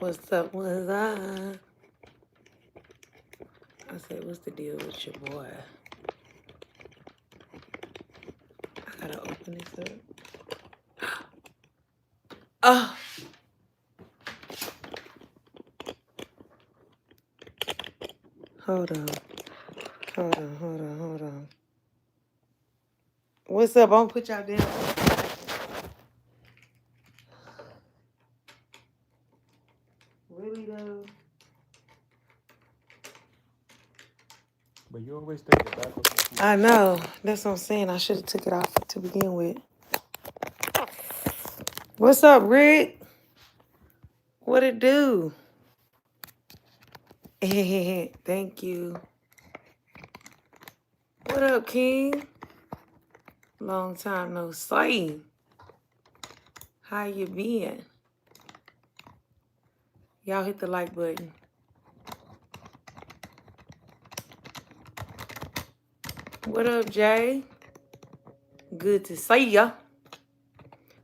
What's up? What's up? I said, what's the deal with your boy? I gotta open this up. Oh. Hold on. Hold on. What's up? I'm gonna put y'all down. Really though? But you always take it back off. I know. That's what I'm saying. I should have took it off to begin with. What's up, Rick? What it do? Thank you. What up, King? Long time no see. How you been? Y'all hit the like button. What up, Jay? Good to see ya.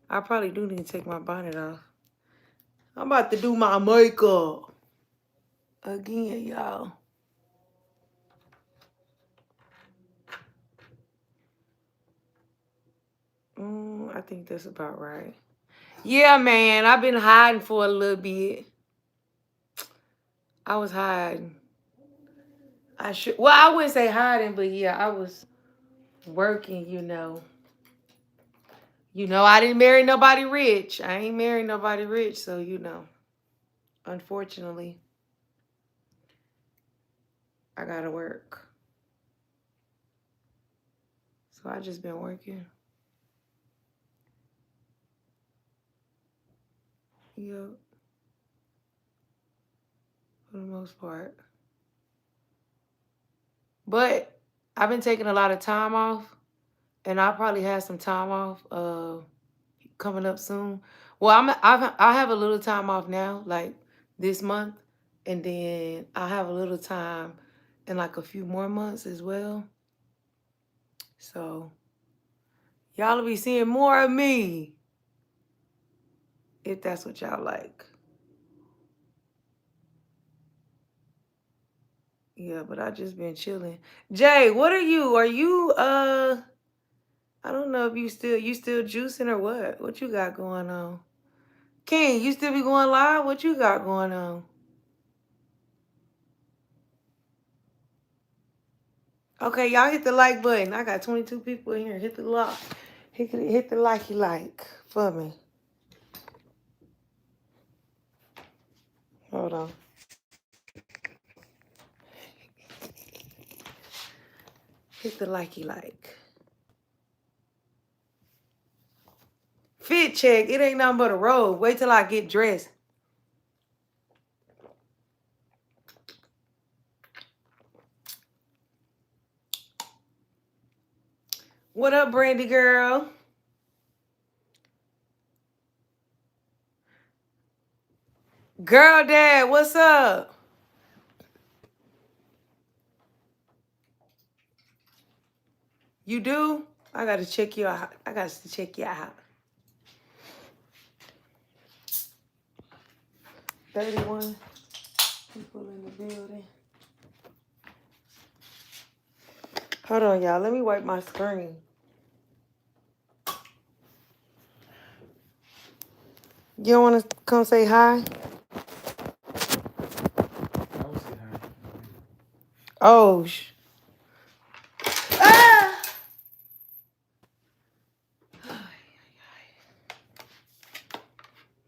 I probably do need to take my bonnet off. I'm about to do my makeup. Again, y'all. I think that's about right. Yeah, man. I've been hiding for a little bit. I was hiding. Well, I wouldn't say hiding, but yeah, I was working, you know. You know, I didn't marry nobody rich. I ain't married nobody rich, so you know. Unfortunately, I gotta work. So I just been working. Yep. For the most part. But I've been taking a lot of time off. And I'll probably have some time off coming up soon. Well, I have a little time off now, like this month. And then I'll have a little time in like a few more months as well. So y'all will be seeing more of me. If that's what y'all like. Yeah, but I just been chilling. Jay, what are you? Are you I don't know if you still juicing or what? What you got going on? King, you still be going live? What you got going on? Okay, y'all hit the like button. I got 22 people in here. Hit the like. Hit the like for me. Hold on. Hit the like. Fit check. It ain't nothing but a robe. Wait till I get dressed. What up, Brandy girl? Girl dad, what's up? You do? I gotta check you out. 31 people in the building. Hold on, y'all. Let me wipe my screen. You don't want to come say hi? I will say hi. Oh, ah!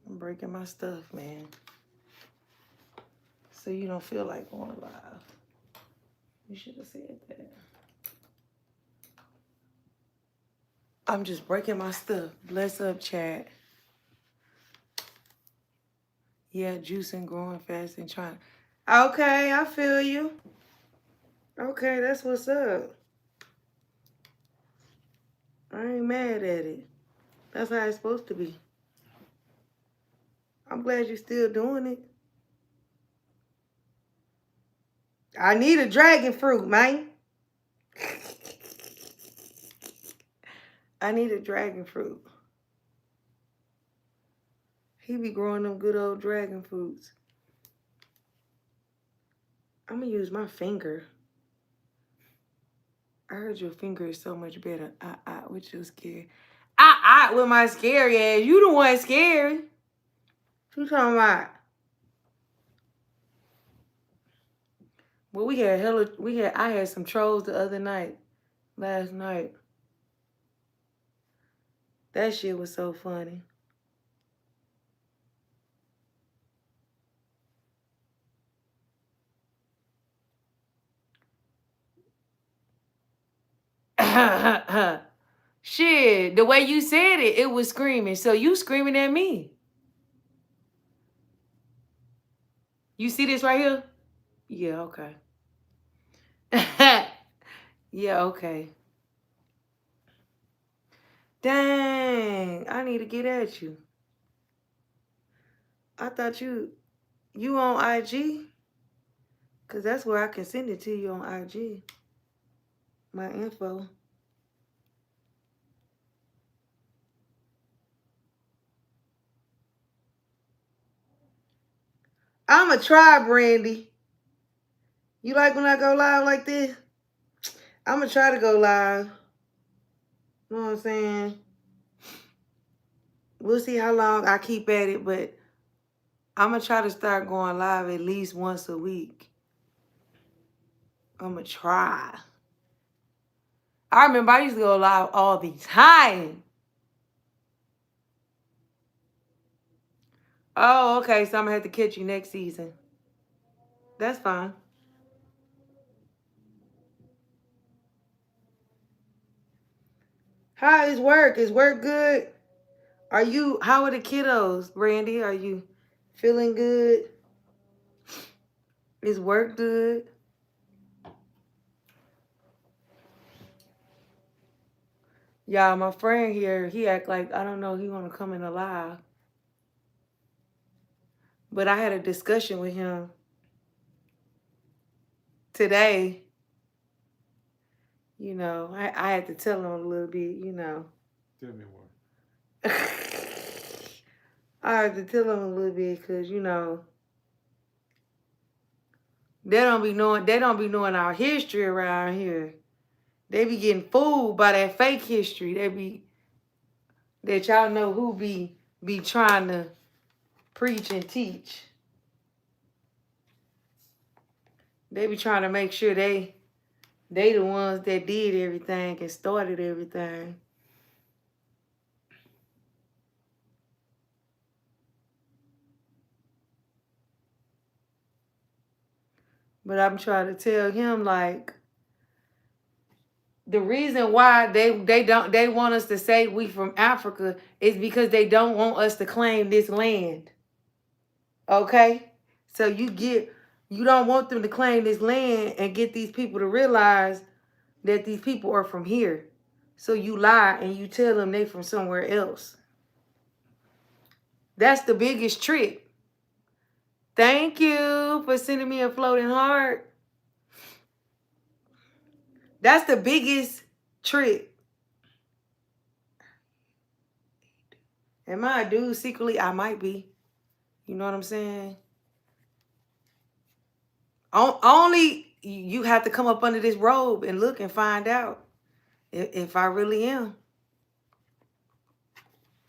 I'm breaking my stuff, man. So you don't feel like going live. You should have said that. I'm just breaking my stuff. Bless up, chat. Yeah, juicing, growing fast, and trying. Okay, I feel you. Okay, that's what's up. I ain't mad at it. That's how it's supposed to be. I'm glad you're still doing it. I need a dragon fruit, man. I need a dragon fruit. He be growing them good old dragon fruits. I'm gonna use my finger. I heard your finger is so much better. What you scared? With my scary ass. You the one scary. What you talking about? Well, I had some trolls the other night. Last night. That shit was so funny. Shit, the way you said it, it was screaming. So you screaming at me. You see this right here? Yeah, okay. Yeah, okay. Dang, I need to get at you. I thought you on IG? Cause that's where I can send it to you on IG. My info. I'ma try, Brandy. You like when I go live like this? I'ma try to go live. You know what I'm saying? We'll see how long I keep at it, but I'ma try to start going live at least once a week. I'ma try. I remember I used to go live all the time. Oh, okay, so I'm gonna have to catch you next season. That's fine. How is work? Is work good? How are the kiddos, Randy? Are you feeling good? Is work good? Yeah, my friend here, he act like, I don't know, he want to come in alive. But I had a discussion with him today. You know, I had to tell him a little bit, you know. Tell me more. I had to tell him a little bit because, you know, they don't be knowing our history around here. They be getting fooled by that fake history. That y'all know who be trying to preach and teach. They be trying to make sure they the ones that did everything and started everything. But I'm trying to tell him, like, the reason why they want us to say we from Africa is because they don't want us to claim this land. Okay? So you don't want them to claim this land and get these people to realize that these people are from here. So you lie and you tell them they from somewhere else. That's the biggest trick. Thank you for sending me a floating heart. That's the biggest trick. Am I a dude secretly? I might be. You know what I'm saying? Only you have to come up under this robe and look and find out if I really am.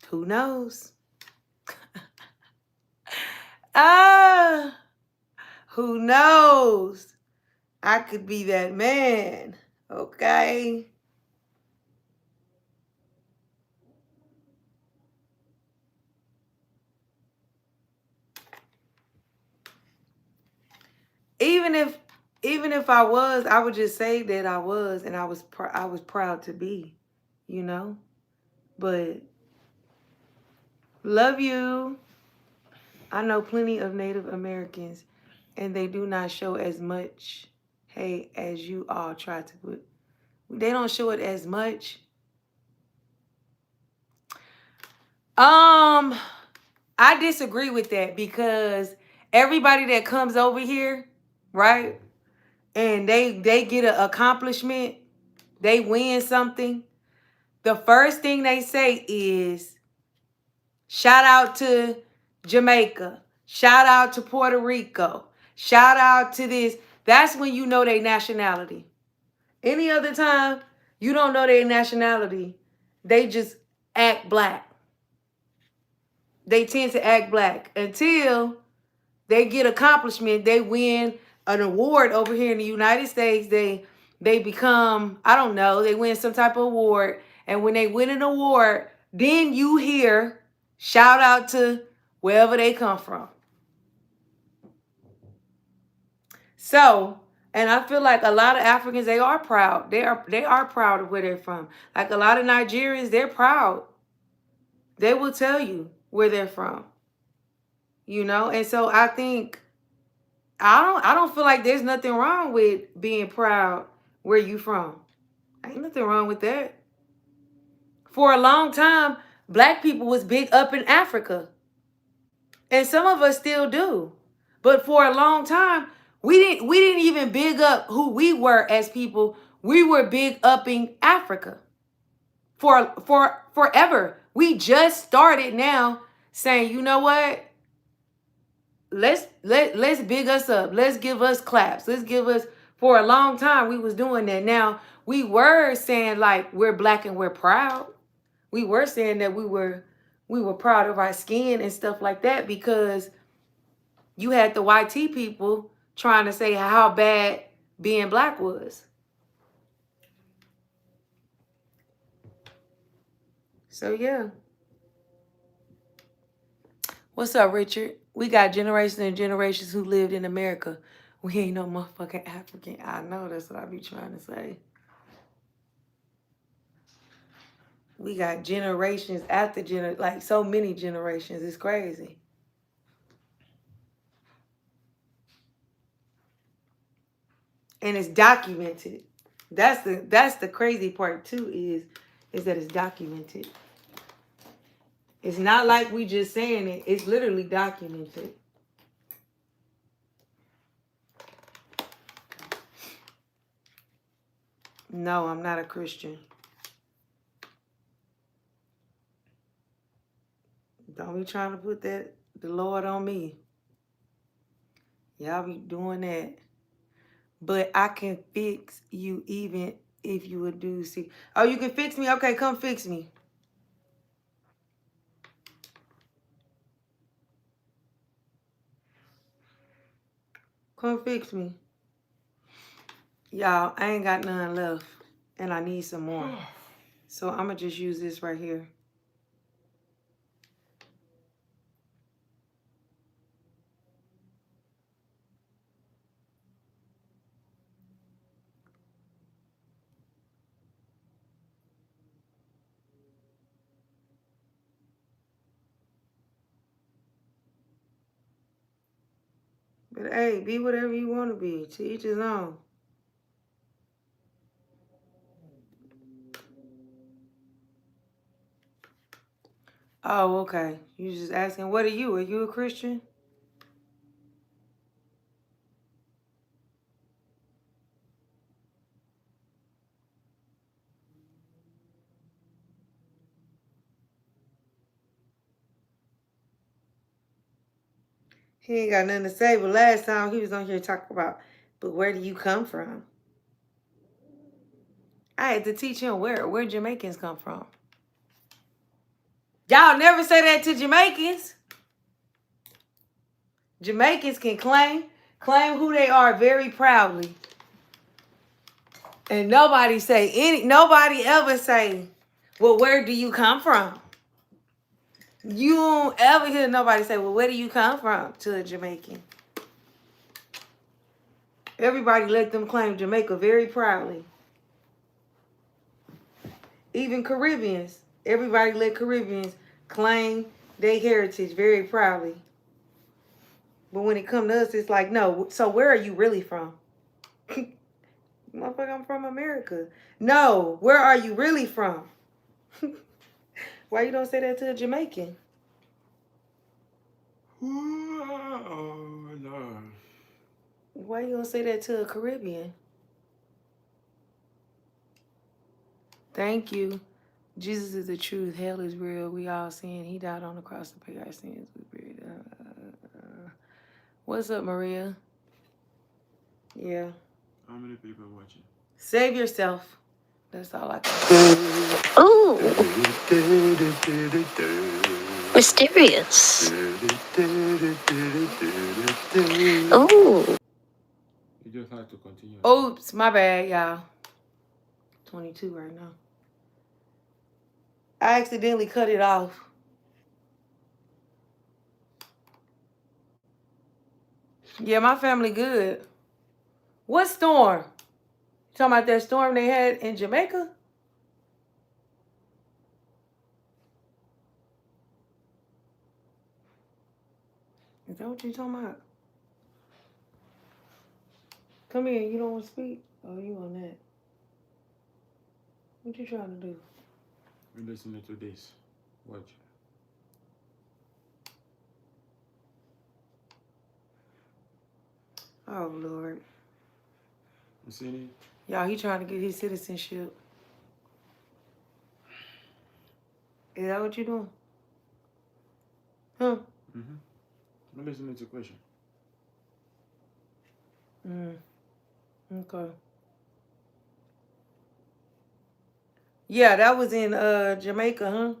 Who knows? Who knows? I could be that man. Okay? Even if I was, I would just say that I was, and I was proud to be, you know. But love you. I know plenty of Native Americans, and they do not show as much hate as you all try to put. They don't show it as much. I disagree with that because everybody that comes over here, right, and they get an accomplishment, they win something, the first thing they say is, shout out to Jamaica, shout out to Puerto Rico, shout out to this. That's when you know their nationality. Any other time, you don't know their nationality. They just act black. They tend to act black until they get accomplishment. They win an award over here in the United States. They become, I don't know, they win some type of award. And when they win an award, then you hear shout out to wherever they come from. So, and I feel like a lot of Africans, they are proud. They are proud of where they're from. Like a lot of Nigerians, they're proud. They will tell you where they're from. You know? And so I think I don't feel like there's nothing wrong with being proud where you from. Ain't nothing wrong with that. For a long time, black people was big up in Africa. And some of us still do. But for a long time, we didn't even big up who we were as people. We were big upping Africa. For forever. We just started now saying, you know what? Let's big us up. Let's give us claps. Let's give us, for a long time we was doing that. Now we were saying like we're black and we're proud. We were saying that we were proud of our skin and stuff like that, because you had the YT people trying to say how bad being black was. So yeah. What's up, Richard? We got generations and generations who lived in America. We ain't no motherfucking African. I know, that's what I be trying to say. We got generations after like so many generations. It's crazy. And it's documented. That's the crazy part too, is that it's documented. It's not like we just saying it. It's literally documented. No, I'm not a Christian. Don't be trying to put the Lord on me. Y'all be doing that. But I can fix you even if you would do see. Oh, you can fix me? Okay, come fix me. Come fix me. Y'all, I ain't got none left. And I need some more. So I'm going to just use this right here. But hey, be whatever you want to be. To each his own. Oh, okay. You just asking, what are you? Are you a Christian? He ain't got nothing to say, but last time he was on here talking about, but where do you come from? I had to teach him where Jamaicans come from. Y'all never say that to Jamaicans. Jamaicans can claim who they are very proudly. And nobody ever say, well, where do you come from? You don't ever hear nobody say, well, where do you come from, to a Jamaican? Everybody let them claim Jamaica very proudly. Even Caribbeans. Everybody let Caribbeans claim their heritage very proudly. But when it comes to us, it's like, no, so where are you really from? Motherfucker, I'm from America. No, where are you really from? Why you don't say that to a Jamaican? Oh, no. Why you don't say that to a Caribbean? Thank you. Jesus is the truth. Hell is real. We all sin. He died on the cross to pay our sins. What's up, Maria? Yeah. How many people watching? Save yourself. That's all I can say. Ooh. Mysterious. Ooh. You just have to continue. Oops, my bad, y'all. 22 right now. I accidentally cut it off. Yeah, my family good. What storm? You talking about that storm they had in Jamaica? Is that what you talking about? Come here, you don't want to speak? Oh, you on that. What you trying to do? You're listening to this. Watch. Oh, Lord. You seen it? Y'all, he trying to get his citizenship. Is that what you doing? Huh? Mm-hmm. I'm listening to the question. Okay. Yeah, that was in Jamaica, huh?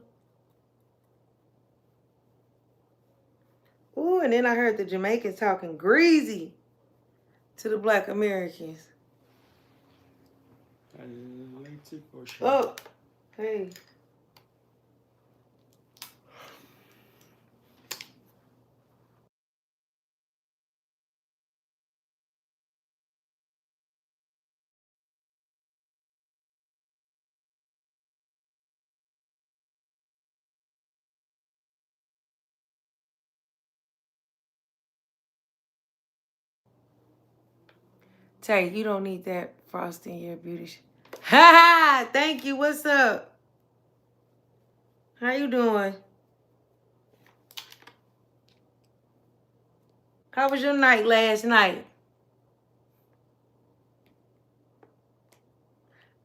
Ooh, and then I heard the Jamaicans talking greasy to the Black Americans. Atlantic Ocean. Oh, hey. Tay, you don't need that frosting in your beauty. Ha ha! Thank you. What's up? How you doing? How was your night last night?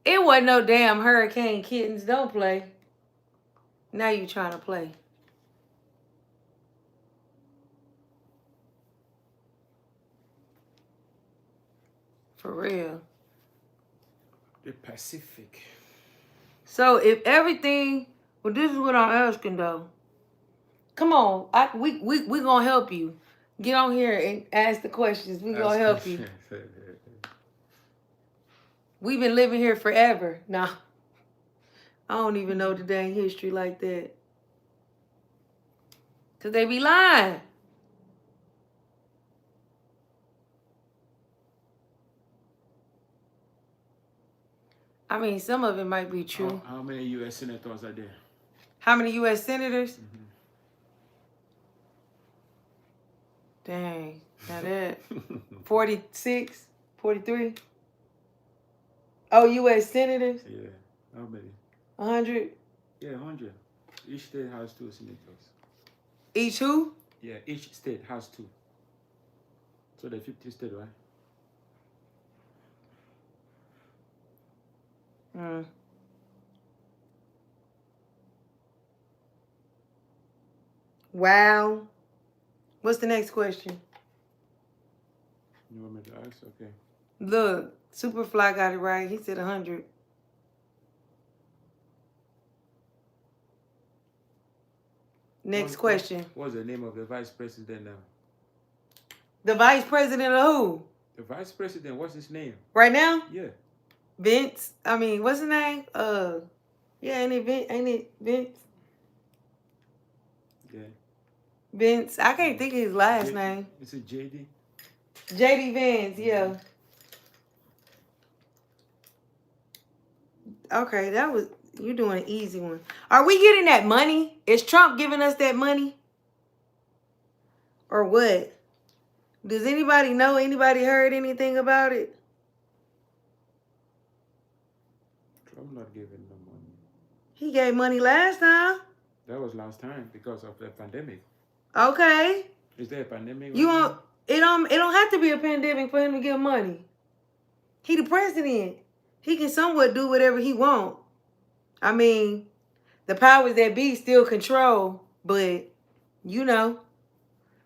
It wasn't no damn hurricane kittens. Don't play. Now you trying to play. For real. The Pacific. So if everything, well, this is what I'm asking though. Come on, we gonna help you. Get on here and ask the questions. We gonna help you. We've been living here forever. Nah, I don't even know the dang history like that. Cause they be lying. I mean, some of it might be true. How many U.S. senators are there? How many U.S. senators? Mm-hmm. Dang, now that 46, 43. Oh, U.S. senators? Yeah. How many? 100. Yeah, 100. Each state has 2 senators. Each who? Yeah, each state has 2. So the 50 state, right? Wow. What's the next question? You want me to ask? Okay. Look, Superfly got it right. He said 100. Next question. What's the name of the vice president now? The vice president of who? The vice president, what's his name? Right now? Yeah. Vince. I mean, what's his name? Yeah, ain't it Vince? Yeah. Vince. I can't think of his last name. Is it JD? JD Vance, yeah. Okay, that was, you doing an easy one. Are we getting that money? Is Trump giving us that money? Or what? Does anybody know? Anybody heard anything about it? Trump not giving no money. He gave money last time. That was last time because of the pandemic. Okay. Is there a pandemic? You want it don't have to be a pandemic for him to give money. He the president. He can somewhat do whatever he want. I mean, the powers that be still control, but you know,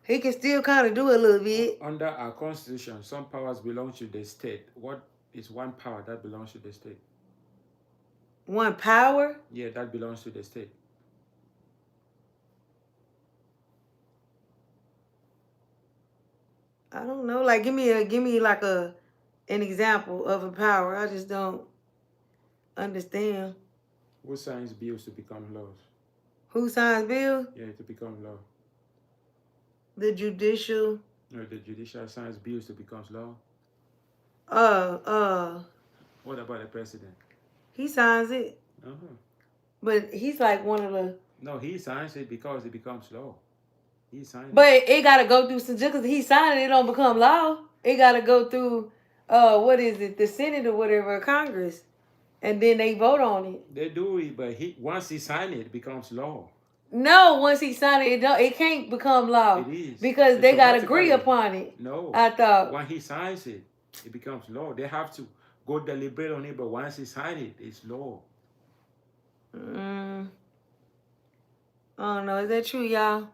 He can still kind of do a little bit. Under our constitution, some powers belong to the state. What is one power that belongs to the state? One power? Yeah, that belongs to the state. I don't know. Like, give me like an example of a power. I just don't understand. Who signs bills to become laws? Who signs bills? Yeah, to become law. The judicial. No, the judicial signs bills to become law. What about the president? He signs it. But he's like one of the. No, he signs it because it becomes law. He signs it. But it gotta go through some. Just because he signed it, it don't become law. It gotta go through. What is it? The Senate or whatever, Congress, and then they vote on it. They do it, but once he signs it, it becomes law. No, once he signed it, it can't become law. It is. Because they got to agree upon it. No. I thought. When he signs it, it becomes law. They have to go deliberate on it, but once he signs it, it's law. I don't know. Is that true, y'all?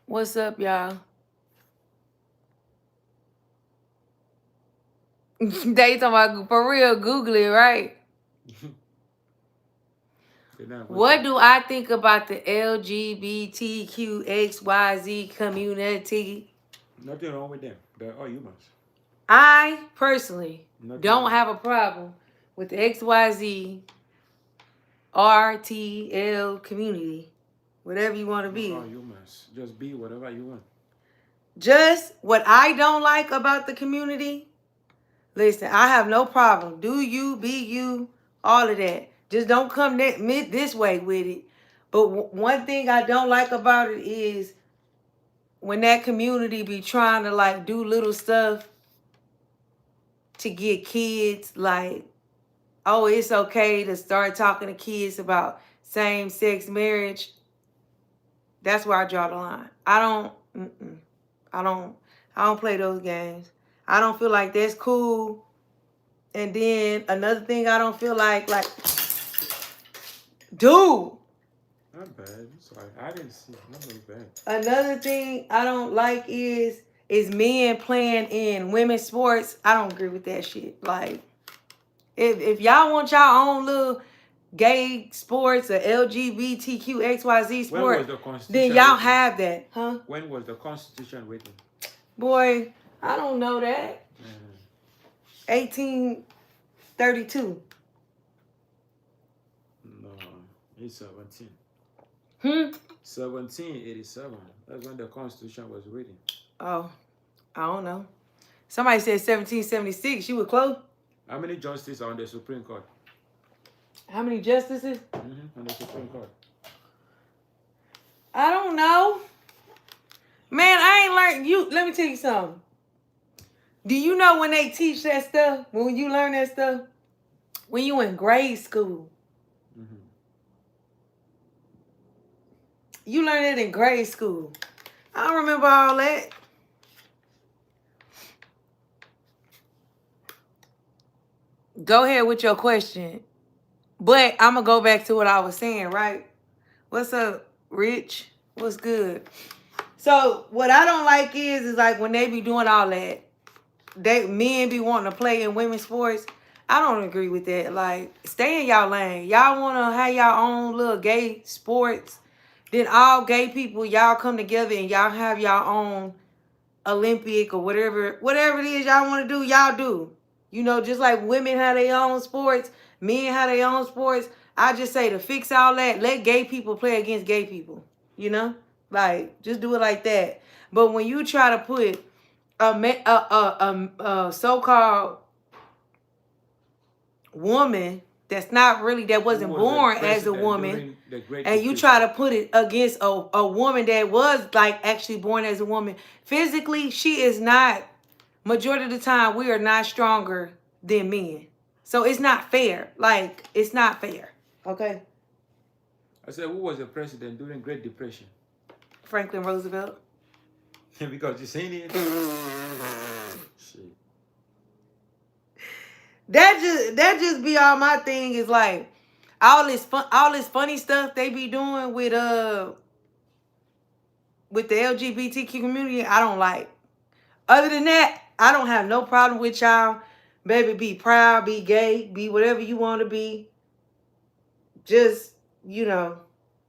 What's up, y'all? They talking about, for real, Google it, right? What do I think about the LGBTQXYZ community? Nothing wrong with them. They're all humans. I personally don't have a problem with the XYZ RTL community. Whatever you want to be. All humans. Just be whatever you want. Just what I don't like about the community. Listen, I have no problem. Do you, be you, all of that. Just don't come this way with it. But one thing I don't like about it is when that community be trying to like do little stuff to get kids, like, oh, it's okay to start talking to kids about same-sex marriage. That's where I draw the line. I don't play those games. I don't feel like that's cool. And then another thing I don't feel like, dude. Not bad. I'm sorry. I didn't see it. Not really bad. Another thing I don't like is men playing in women's sports. I don't agree with that shit. Like, if y'all want y'all own little gay sports or LGBTQXYZ sport, then y'all have that, huh? When was the Constitution written? Boy, I don't know that. 1832. No, it's 17. 1787. That's when the Constitution was written. Oh, I don't know. Somebody said 1776. You were close. How many justices are on the Supreme Court? How many justices? On the Supreme Court. I don't know. Man, I ain't learned. Let me tell you something. Do you know when they teach that stuff? When you learn that stuff? When you in grade school. You learn it in grade school. I don't remember all that. Go ahead with your question. But I'm going to go back to what I was saying, right? What's up, Rich? What's good? So what I don't like is like when they be doing all that, men be wanting to play in women's sports. I don't agree with that. Like, stay in y'all lane. Y'all want to have y'all own little gay sports. Then all gay people, y'all come together and y'all have y'all own Olympic or whatever it is y'all want to do, y'all do. You know, just like women have their own sports, men have their own sports. I just say to fix all that, let gay people play against gay people. You know? Like, just do it like that. But when you try to put a so-called woman that wasn't born as a woman, and you try to put it against a woman that was like actually born as a woman, physically she is not. Majority of the time we are not stronger than men, so it's not fair. Like, it's not fair. Okay. I said, who was the president during Great Depression? Franklin Roosevelt. Because you seen it. Shit. That just be all my thing is like all this funny stuff they be doing with with the LGBTQ community, I don't like. Other than that, I don't have no problem with y'all. Baby, be proud, be gay, be whatever you want to be. Just,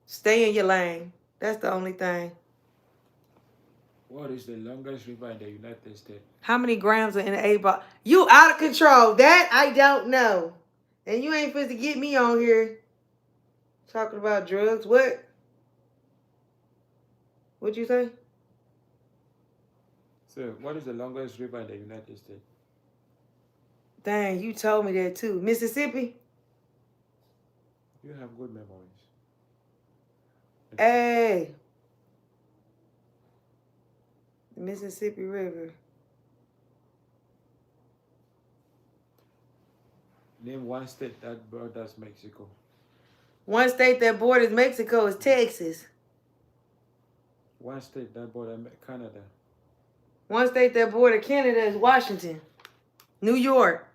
stay in your lane. That's the only thing. What is the longest river in the United States? How many grams are in an 8-ball? You out of control. That I don't know. And you ain't supposed to get me on here talking about drugs. What? What'd you say? So, what is the longest river in the United States? Dang, you told me that too. Mississippi? You have good memories. Hey. The Mississippi River. Name one state that borders Mexico. One state that borders Mexico is Texas. One state that borders Canada. One state that borders Canada is Washington. New York.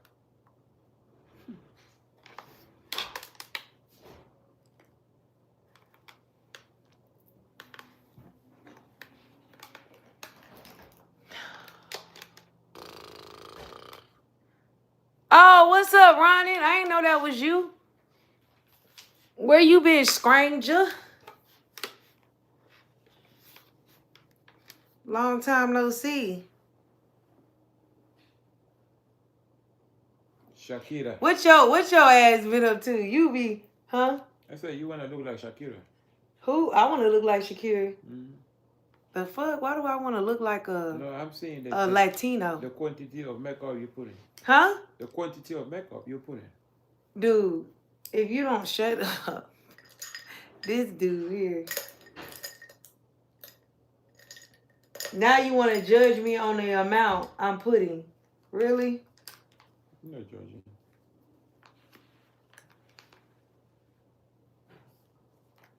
Oh, what's up, Ronnie? I didn't know that was you. Where you been, stranger? Long time no see. Shakira. What your ass been up to? You be, huh? I said you want to look like Shakira. Who? I want to look like Shakira. Mm-hmm. The fuck? Why do I want to look like No, I'm saying a Latino? The quantity of makeup you put in. Huh? The quantity of makeup you put in. Dude, if you don't shut up, this dude here. Now you want to judge me on the amount I'm putting. Really? I'm not judging.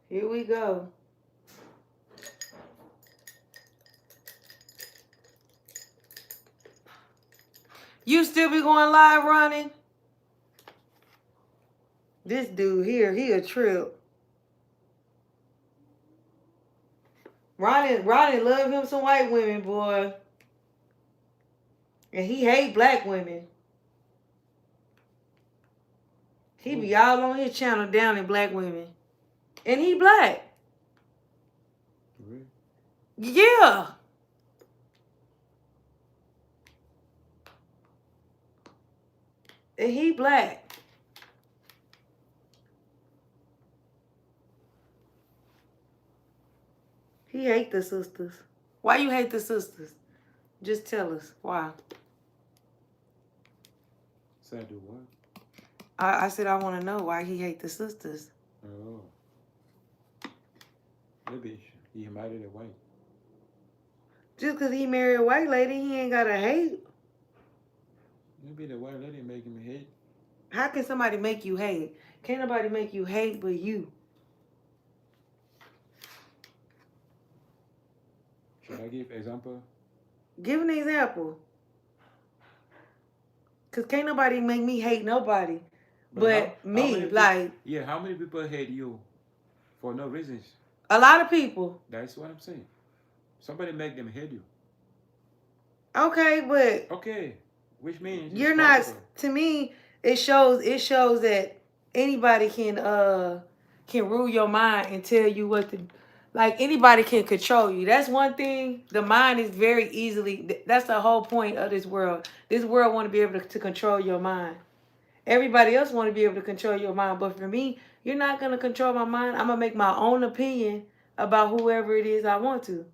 Here we go. You still be going live, Ronnie? This dude here, he a trip. Ronnie love him some white women, boy. And he hate black women. He be all on his channel down in black women. And he black. Really? Yeah. And he black. He hate the sisters. Why you hate the sisters? Just tell us why. So I do what? I said I want to know why he hate the sisters. Oh. Maybe he married a white. Just because he married a white lady, he ain't got to hate. Maybe the white lady make him hate. How can somebody make you hate? Can't nobody make you hate but you. Should I give example? Give an example. Because can't nobody make me hate nobody. But me, like... Yeah, how many people hate you for no reasons? A lot of people. That's what I'm saying. Somebody make them hate you. Okay, but... Okay, which means... You're not... To me, it shows that anybody can rule your mind and tell you what to... Like, anybody can control you. That's one thing. The mind is very easily... That's the whole point of this world. This world want to be able to control your mind. Everybody else want to be able to control your mind. But for me, you're not going to control my mind. I'm going to make my own opinion about whoever it is I want to.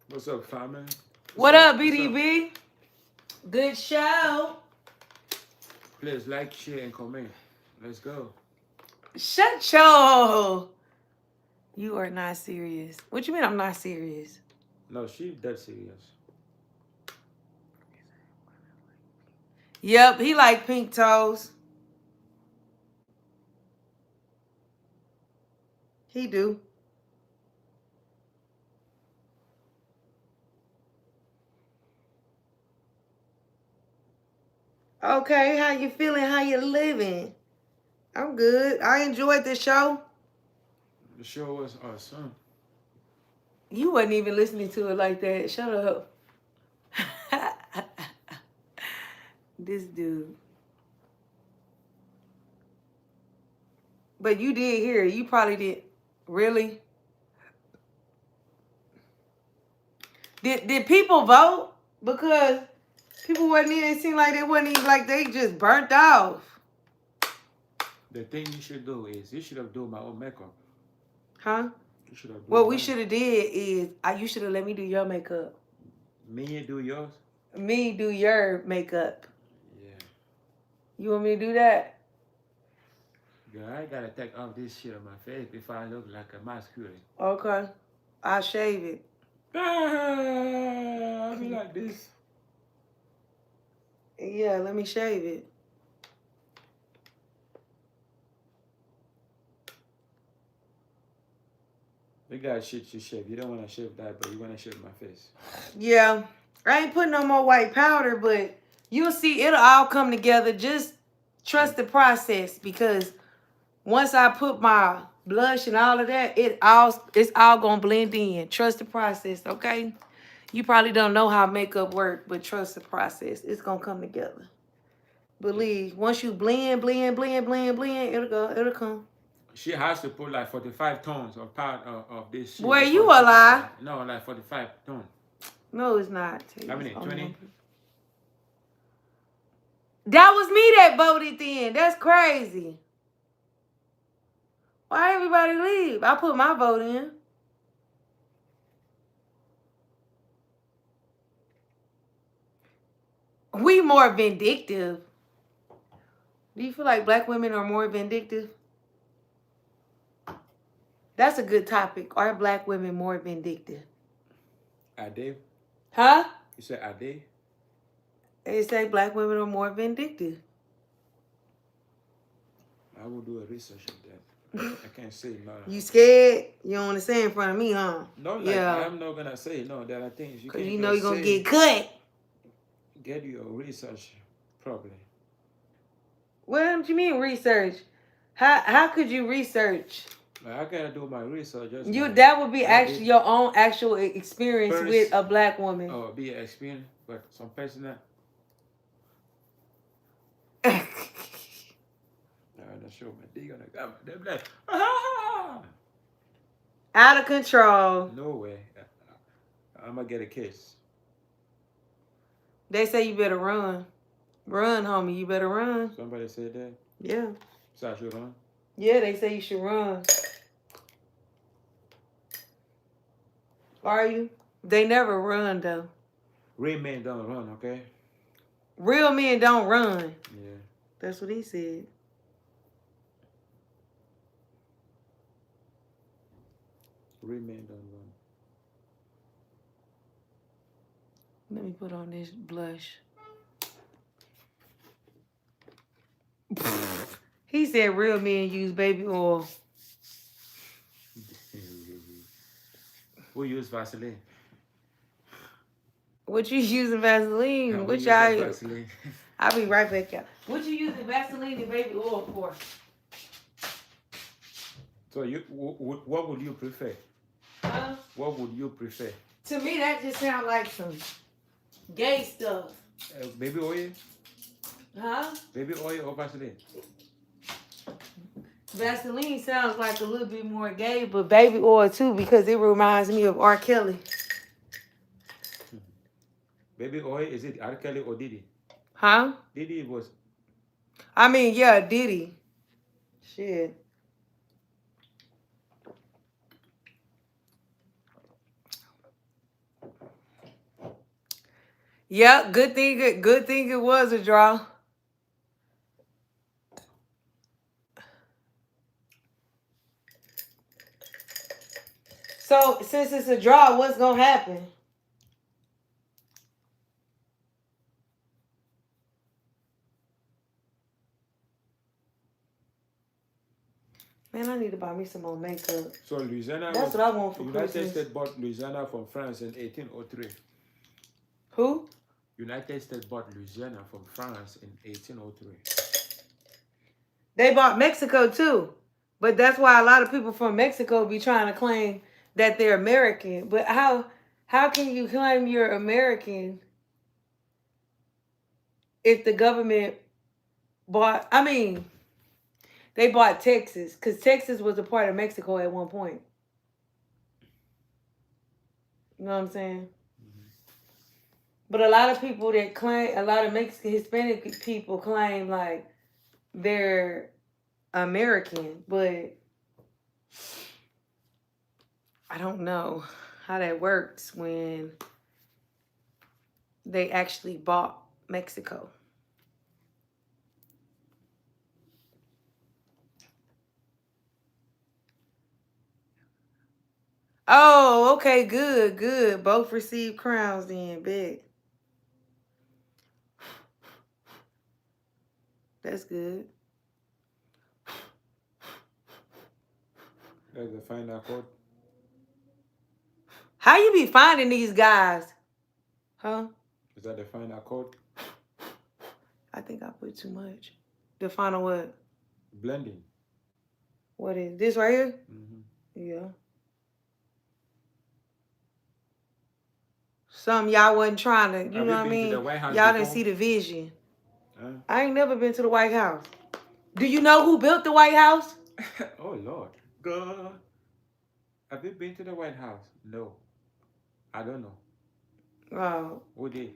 What's up, family? What up, BDB? Good show. Please like, share, and comment. Let's go. Shut your... You are not serious. What you mean I'm not serious? No, she's dead serious. Yep, he like pink toes. He do. Okay, how you feeling? How you living? I'm good. I enjoyed the show. The show was awesome. You wasn't even listening to it like that. Shut up. This dude. But you did hear it. You probably did. Really? Did people vote? Because people wasn't even, it seemed like they wasn't even, like they just burnt off. The thing you should do is you should have done my own makeup. Huh? You should have done What we mine. should have did is you should have let me do your makeup. Me do yours? Me do your makeup. Yeah. You want me to do that? Girl, I gotta take off this shit on my face before I look like a masculine. Okay. I'll shave it. I'll be like this. Yeah, let me shave it. You got shit you shave. You don't want to shave that, but you want to shave my face. Yeah. I ain't putting no more white powder, but you'll see it'll all come together. Just trust the process, because once I put my blush and all of that, it's all gonna blend in. Trust the process, okay? You probably don't know how makeup work, but trust the process. It's gonna come together. Believe. Once you blend, it'll come. She has to put like 45 tons of part of this shit. Boy, before you she a put lie. that. No, like 45 tons. No, it's not. How many? 20? That was me that voted then. That's crazy. Why everybody leave? I put my vote in. We more vindictive. Do you feel like black women are more vindictive? That's a good topic. Are black women more vindictive? Are they? Huh? You said are they? They say black women are more vindictive. I will do a research of that. I can't say no. You scared? You don't want to say in front of me, huh? No, like Yeah. I'm not gonna say no. There are things you Because can't. you know just you're going to say. get cut. Get your research properly. What do you mean research? How could you research? Like, I gotta do my research. Just You like, that would be like actually your own actual experience First- with a black woman. Oh, be an experience, but some person that not show my dick on the camera. They're like, ah! Out of control. No way. I'm gonna get a kiss. They say you better run. Run, homie. You better run. Somebody said that. Yeah. So I should run. Yeah, they say you should run. Are you? They never run, though. Real men don't run, okay? Real men don't run. Yeah. That's what he said. Real men don't run. Let me put on this blush. He said real men use baby oil. Who use Vaseline? What you using Vaseline? Who What use y'all? Vaseline? I'll be right back, y'all. What you using Vaseline and baby oil for? So you, what would you prefer? Huh? What would you prefer? To me, that just sounds like some gay stuff. Baby oil? Huh? Baby oil or Vaseline? Vaseline sounds like a little bit more gay, but baby oil too, because it reminds me of R. Kelly. Baby oil, is it R. Kelly or Diddy? Huh? Diddy was. I mean, yeah, Diddy. Shit. Yeah, good thing it was a draw. So since it's a draw, what's gonna happen? Man, I need to buy me some more makeup. So Louisiana. That's what I want for United Christmas. States bought Louisiana from France in 1803. Who? United States bought Louisiana from France in 1803. They bought Mexico too. But that's why a lot of people from Mexico be trying to claim that they're American. But how can you claim you're American if the government bought, I mean, they bought Texas, because Texas was a part of Mexico at one point. You know what I'm saying? But a lot of people that claim, a lot of Mexican Hispanic people claim like they're American, but I don't know how that works when they actually bought Mexico. Oh, okay, good, good. Both received crowns then, bet. That's good. That's the final code. How you be finding these guys? Huh? Is that the final code? I think I put too much. The final what? Blending. What is this right here? Mm-hmm. Yeah. Some y'all wasn't trying to, you know what I mean? Y'all didn't see the vision. Huh? I ain't never been to the White House. Do you know who built the White House? Oh Lord. God. Have you been to the White House? No. I don't know. Oh, Who did?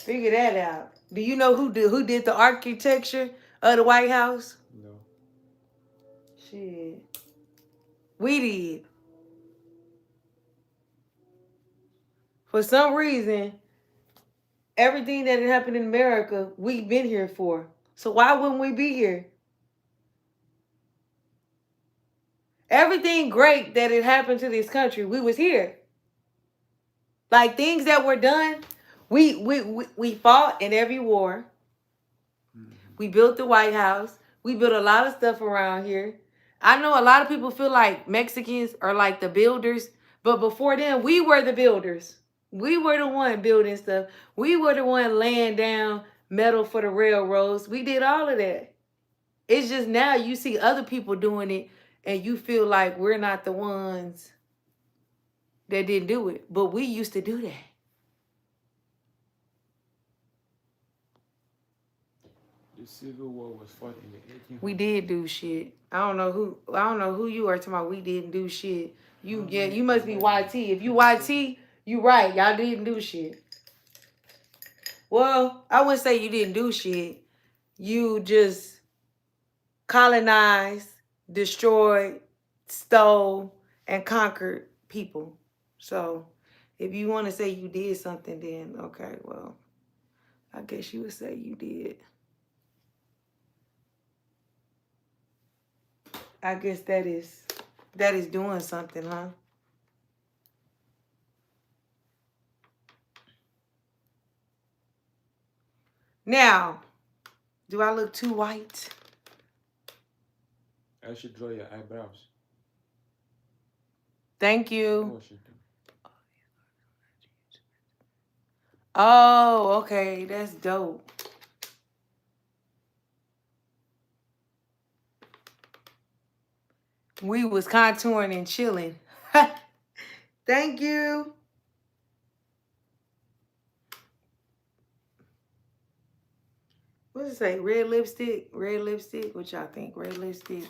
figure that out. Do you know who did the architecture of the White House? No. Shit. We did. For some reason, everything that had happened in America, we've been here for. So why wouldn't we be here? Everything great that had happened to this country, we was here. Like things that were done, we fought in every war. Mm-hmm. We built the White House. We built a lot of stuff around here. I know a lot of people feel like Mexicans are like the builders, but before then, we were the builders. We were the one building stuff. We were the one laying down metal for the railroads. We did all of that. It's just now you see other people doing it and you feel like we're not the ones that didn't do it. But we used to do that. The Civil War was fought in the 1800s. We did do shit. I don't know who you are talking about. We didn't do shit. You must be YT. If you YT, you right. Y'all didn't do shit. Well, I wouldn't say you didn't do shit. You just colonized, destroyed, stole, and conquered people. So if you want to say you did something, then okay, well, I guess you would say you did. I guess that is doing something, huh? Now, do I look too white? I should draw your eyebrows. Thank you. Washington. Oh, okay. That's dope. We was contouring and chilling. Thank you. What does it say? Red lipstick? Red lipstick? What y'all think? Red lipstick?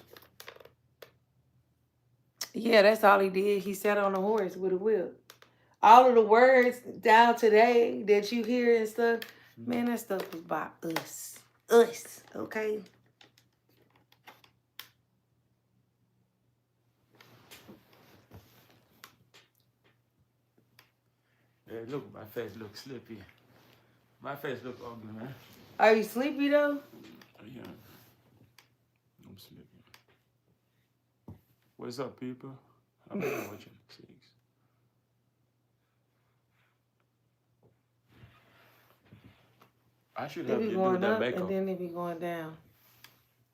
Yeah, that's all he did. He sat on a horse with a whip. All of the words down today that you hear and stuff, man, that stuff was by us. Us, okay? Hey, look, my face looks sleepy. My face look ugly, man. Are you sleepy though? Yeah. I'm sleepy. What's up, people? I'm not watching 6. I should They help be you do going that up makeup. and then they be going down.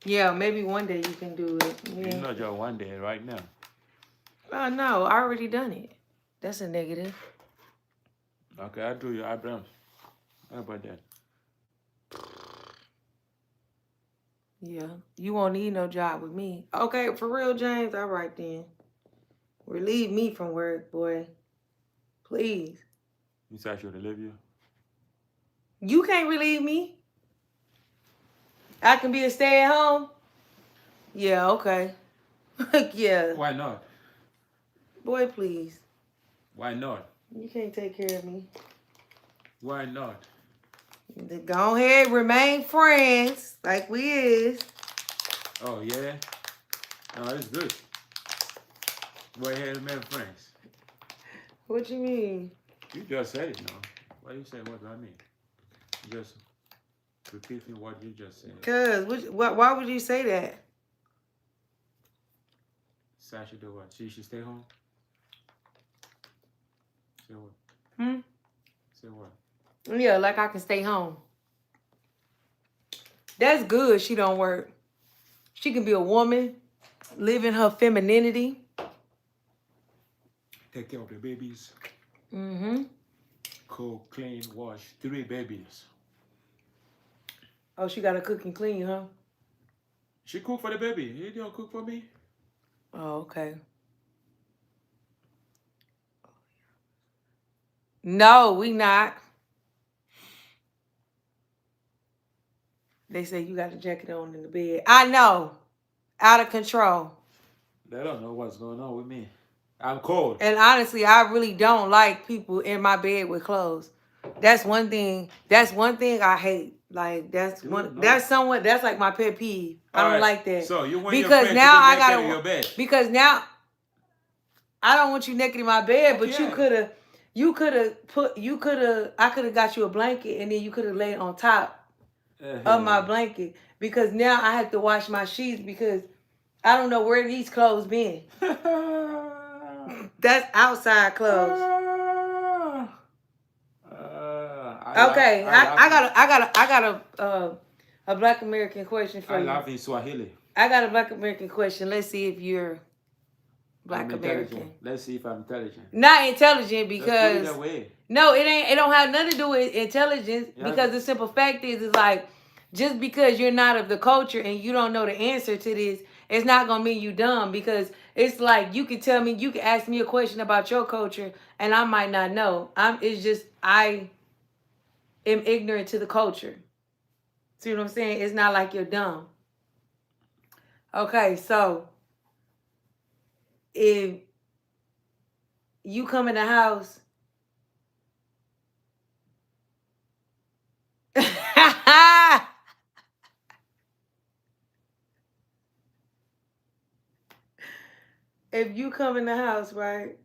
Yeah, maybe one day you can do it. Yeah. It's not just one day, right now. Oh no, I already done it. That's a negative. Okay, I'll do your eyebrows. How about that? Yeah. You won't need no job with me. Okay, for real, James? All right then. Relieve me from work, boy. Please. You said I should relieve you. You can't relieve me. I can be a stay at home. Yeah, okay. Yeah. Why not? Boy, please. Why not? You can't take care of me. Why not? Go ahead, remain friends like we is. Oh yeah. No, it's good. Go ahead and make friends. What you mean? You just said it now. Why you say what do I mean? Just repeating what you just said. Cause why would you say that? Sasha do what? She should stay home? Say what? Hmm? Say what? Yeah, like I can stay home. That's good. She don't work. She can be a woman, live in her femininity. Take care of the babies. Mm-hmm. Cook, clean, wash. 3 babies. Oh, she gotta cook and clean, huh? She cook for the baby. You don't cook for me? Oh, okay. No, we not. They say you got a jacket on in the bed. I know. Out of control. They don't know what's going on with me. I'm cold. And honestly, I really don't like people in my bed with clothes. That's one thing. That's one thing I hate. Like that's Dude, one. no. That's like my pet peeve. I don't like that. So you want because your now I friend to gotta. in your bed. Because now I don't want you naked in my bed. But Okay. I could have got you a blanket and then you could have laid on top of my blanket. Because now I have to wash my sheets because I don't know where these clothes been. That's outside clothes. Okay, I got a Black American question for you. I love in Swahili. I got a Black American question. Let's see if you're Black American. Let's see if I'm intelligent. Not intelligent because let's put it that way. No, it ain't. It don't have nothing to do with intelligence. Yeah. Because the simple fact is like just because you're not of the culture and you don't know the answer to this, it's not gonna mean you dumb. Because it's like you can tell me, you can ask me a question about your culture, and I might not know. It's just I am ignorant to the culture. See what I'm saying? It's not like you're dumb. Okay, so if you come in the house if you come in the house, right,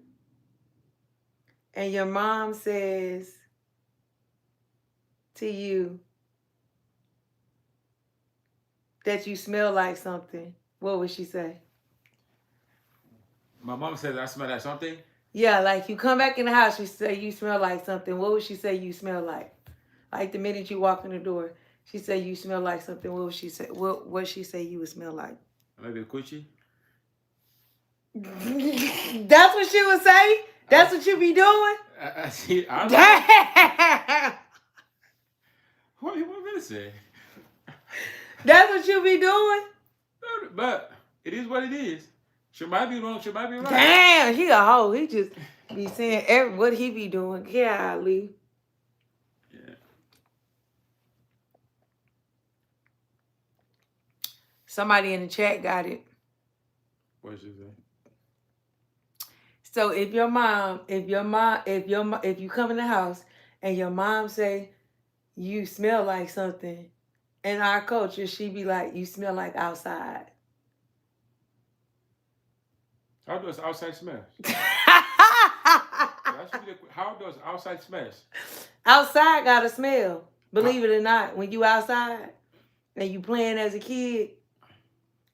and your mom says to you that you smell like something, what would she say? My mom says I smell like something? Yeah, like you come back in the house, she say you smell like something. What would she say you smell like? Like the minute you walk in the door, she say you smell like something. What would she say? What she say you would smell like? Maybe coochie? That's what she would say? That's what you be doing? See, Damn! What do you want me to say? That's what you be doing? But it is what it is. She might be wrong, she might be right. Damn, he a hoe. He just be saying what he be doing. Golly. Yeah. Somebody in the chat got it. What she say? So if you come in the house and your mom say you smell like something, in our culture, she be like, you smell like outside. How does outside smell? How does outside smell? Outside got a smell. Believe it or not, when you outside and you playing as a kid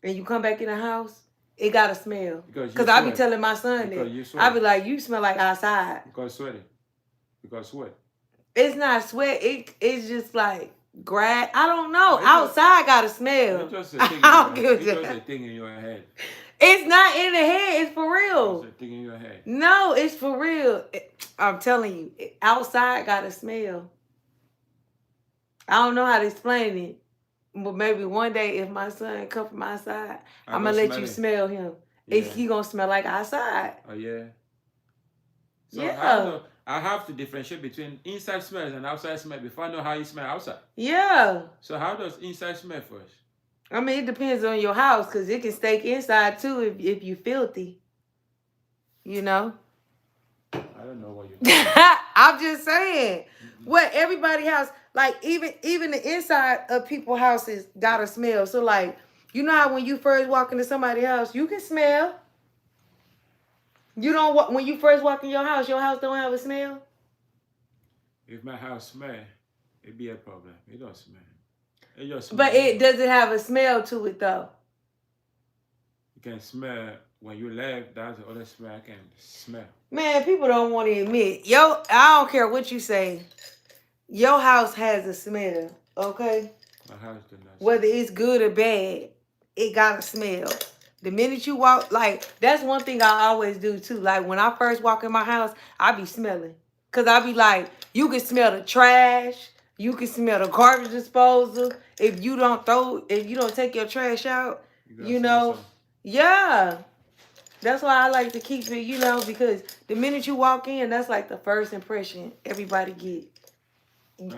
and you come back in the house, it got a smell. Because I be telling my son that. I be like, you smell like outside. Because sweating. Because sweat. It's not sweat. It's just like grass. I don't know. Outside got a smell. It's just a thing. It's just a thing in your head. It's not in the head. It's for real. It's a thing in your head. No, it's for real. I'm telling you, outside got a smell. I don't know how to explain it, But maybe one day if my son come from outside, I I'm go gonna let smell you it. smell him. Yeah. He gonna smell like outside. Oh yeah. So Yeah. how do I have to differentiate between inside smells and outside smell before I know how you smell outside? Yeah. So how does inside smell first? I mean, it depends on your house because it can stay inside too if you filthy. You know. I don't know what you're I'm just saying. What everybody house, like even the inside of people's houses got a smell. So like, you know how when you first walk into somebody's house, you can smell. You don't when you first walk in your house don't have a smell. If my house smell, it'd be a problem. It don't smell. It just smell. But it doesn't have a smell to it though. You can smell when you leave. That's the other smell I can smell. Man, people don't want to admit. I don't care what you say. Your house has a smell, okay? My house do not. Whether it's good or bad, it got a smell. The minute you walk, like, that's one thing I always do too. Like, when I first walk in my house, I be smelling. Because I be like, you can smell the trash. You can smell the garbage disposal. If you don't take your trash out, you know. Yeah. That's why I like to keep it, you know, because the minute you walk in, that's like the first impression everybody get.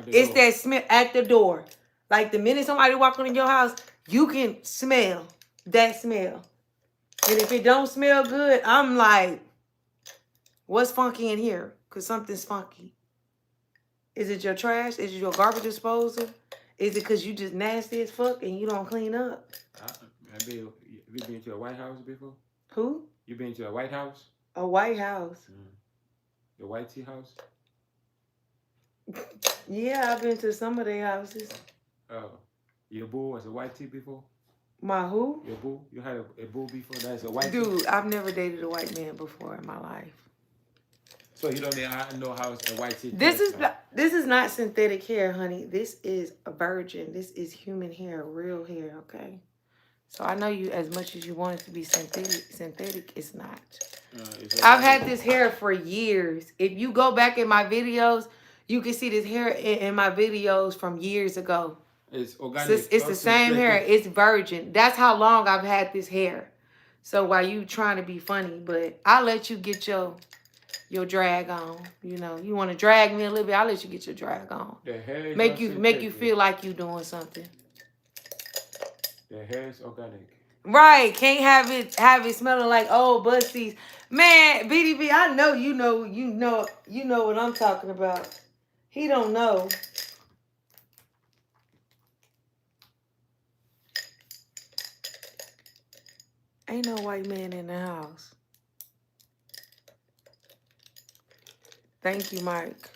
It's that smell at the door. Like the minute somebody walk in your house, you can smell that smell. And if it don't smell good, I'm like, what's funky in here? Because something's funky. Is it your trash? Is it your garbage disposal? Is it because you just nasty as fuck and you don't clean up? Have you been to a White House before? Who? You been to a White House? A White House. The White Tea House? Yeah, I've been to some of their houses. Oh. Your boo was a white tea before? My who? Your boo? You had a boo before? That's a white Dude, tea? I've never dated a white man before in my life. So you don't know how a white tea This is not synthetic hair, honey. This is a virgin. This is human hair, real hair, okay? So I know you as much as you want it to be synthetic. Synthetic, it's not. I've had this hair for years. If you go back in my videos, you can see this hair in my videos from years ago. It's organic. It's the same hair. It's virgin. That's how long I've had this hair. So while you trying to be funny, but I'll let you get your drag on. You know, you want to drag me a little bit, I'll let you get your drag on. The hair is make you feel like you doing something. The hair is organic. Right. Can't have it smelling like old busties. Man, BDB, I know you know what I'm talking about. He don't know. Ain't no white man in the house. Thank you, Mike.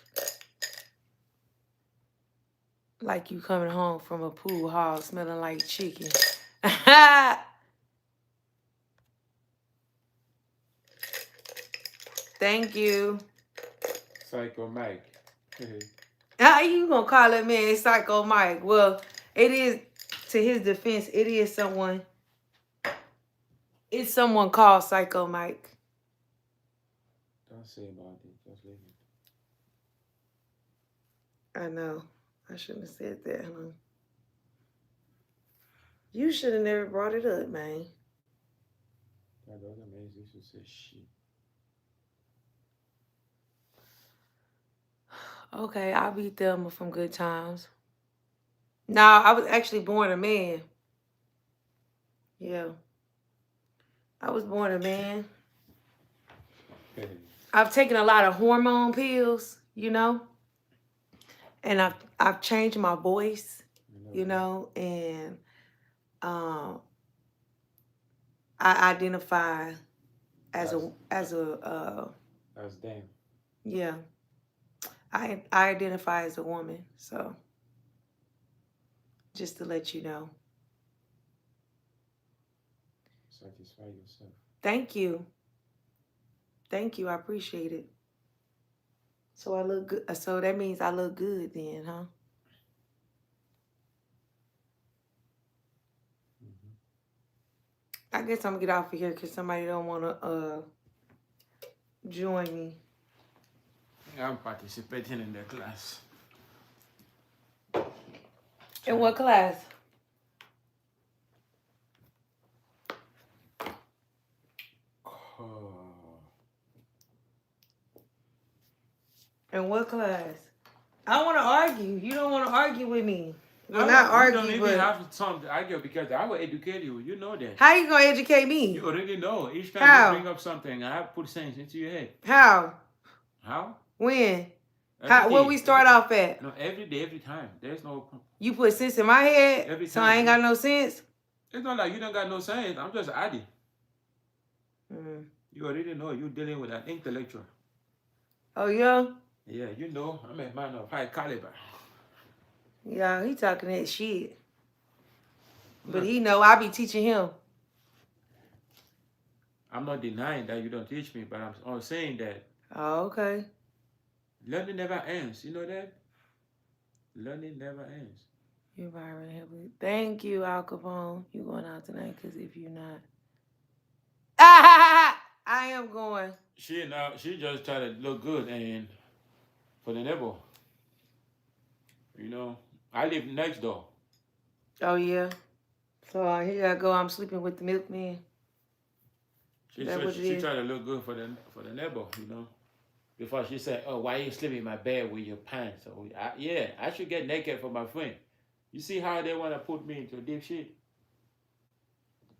Like you coming home from a pool hall smelling like chicken. Thank you. Psycho Mike. How you gonna call that man Psycho Mike? Well, it is, to his defense, it is someone. It's someone called Psycho Mike. Don't say about it. Just leave it. I know. I shouldn't have said that, huh? You should have never brought it up, man. That doesn't mean you should say shit. Okay, I'll be Thelma from Good Times. Now, I was actually born a man. Yeah. I was born a man. I've taken a lot of hormone pills, you know. And I've changed my voice, you know, and I identify as them. Yeah. I identify as a woman, so just to let you know. Satisfy yourself. Thank you. Thank you. I appreciate it. So I look good. So that means I look good then, huh? I guess I'm gonna get off of here because somebody don't want to join me. I'm participating in the class. In what class? In what class? I want to argue. You don't want to argue with me. Well, I not don't, you don't argue, even but have some argue because I will educate you. You know that. how you gonna educate me? You already know. Each time you How? bring up something, I have put sense into your head. How? How? When? Every How? Where day. we start off at? No, every day, every time. There's no. You put sense in my head, Every so I ain't time. got no sense. It's not like you don't got no sense. I'm just adding. Mm. You already know you're dealing with an intellectual. Oh yeah. Yeah, you know I'm a man of high caliber. Yeah, he talking that shit, but Look, he know I be teaching him. I'm not denying that you don't teach me, but I'm saying that Oh, okay. learning never ends. You know that? Learning never ends. You're Byron Heavily. Thank you, Al Capone. You going out tonight? Cause if you're not, I am going. She just try to look good and for the neighbor. You know, I live next door. Oh yeah. So here I go. I'm sleeping with the milkman. She That what it is? try to look good for the neighbor. You know. Before she said, "Oh, why you sleeping in my bed with your pants?" So yeah, I should get naked for my friend. You see how they want to put me into deep shit.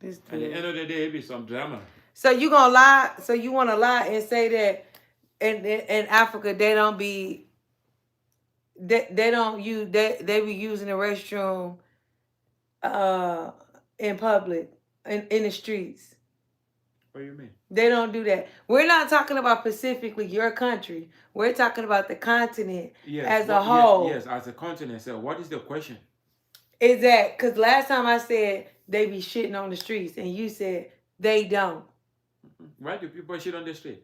This At the dude. end of the day, it be some drama. So you gonna lie? So you want to lie and say that in Africa they don't be they don't use they be using the restroom in public in the streets. What do you mean? They don't do that. We're not talking about specifically your country. We're talking about the continent as a whole. Yes, as a continent. So what is the question? Is that because last time I said they be shitting on the streets and you said they don't. Why do people shit on the street?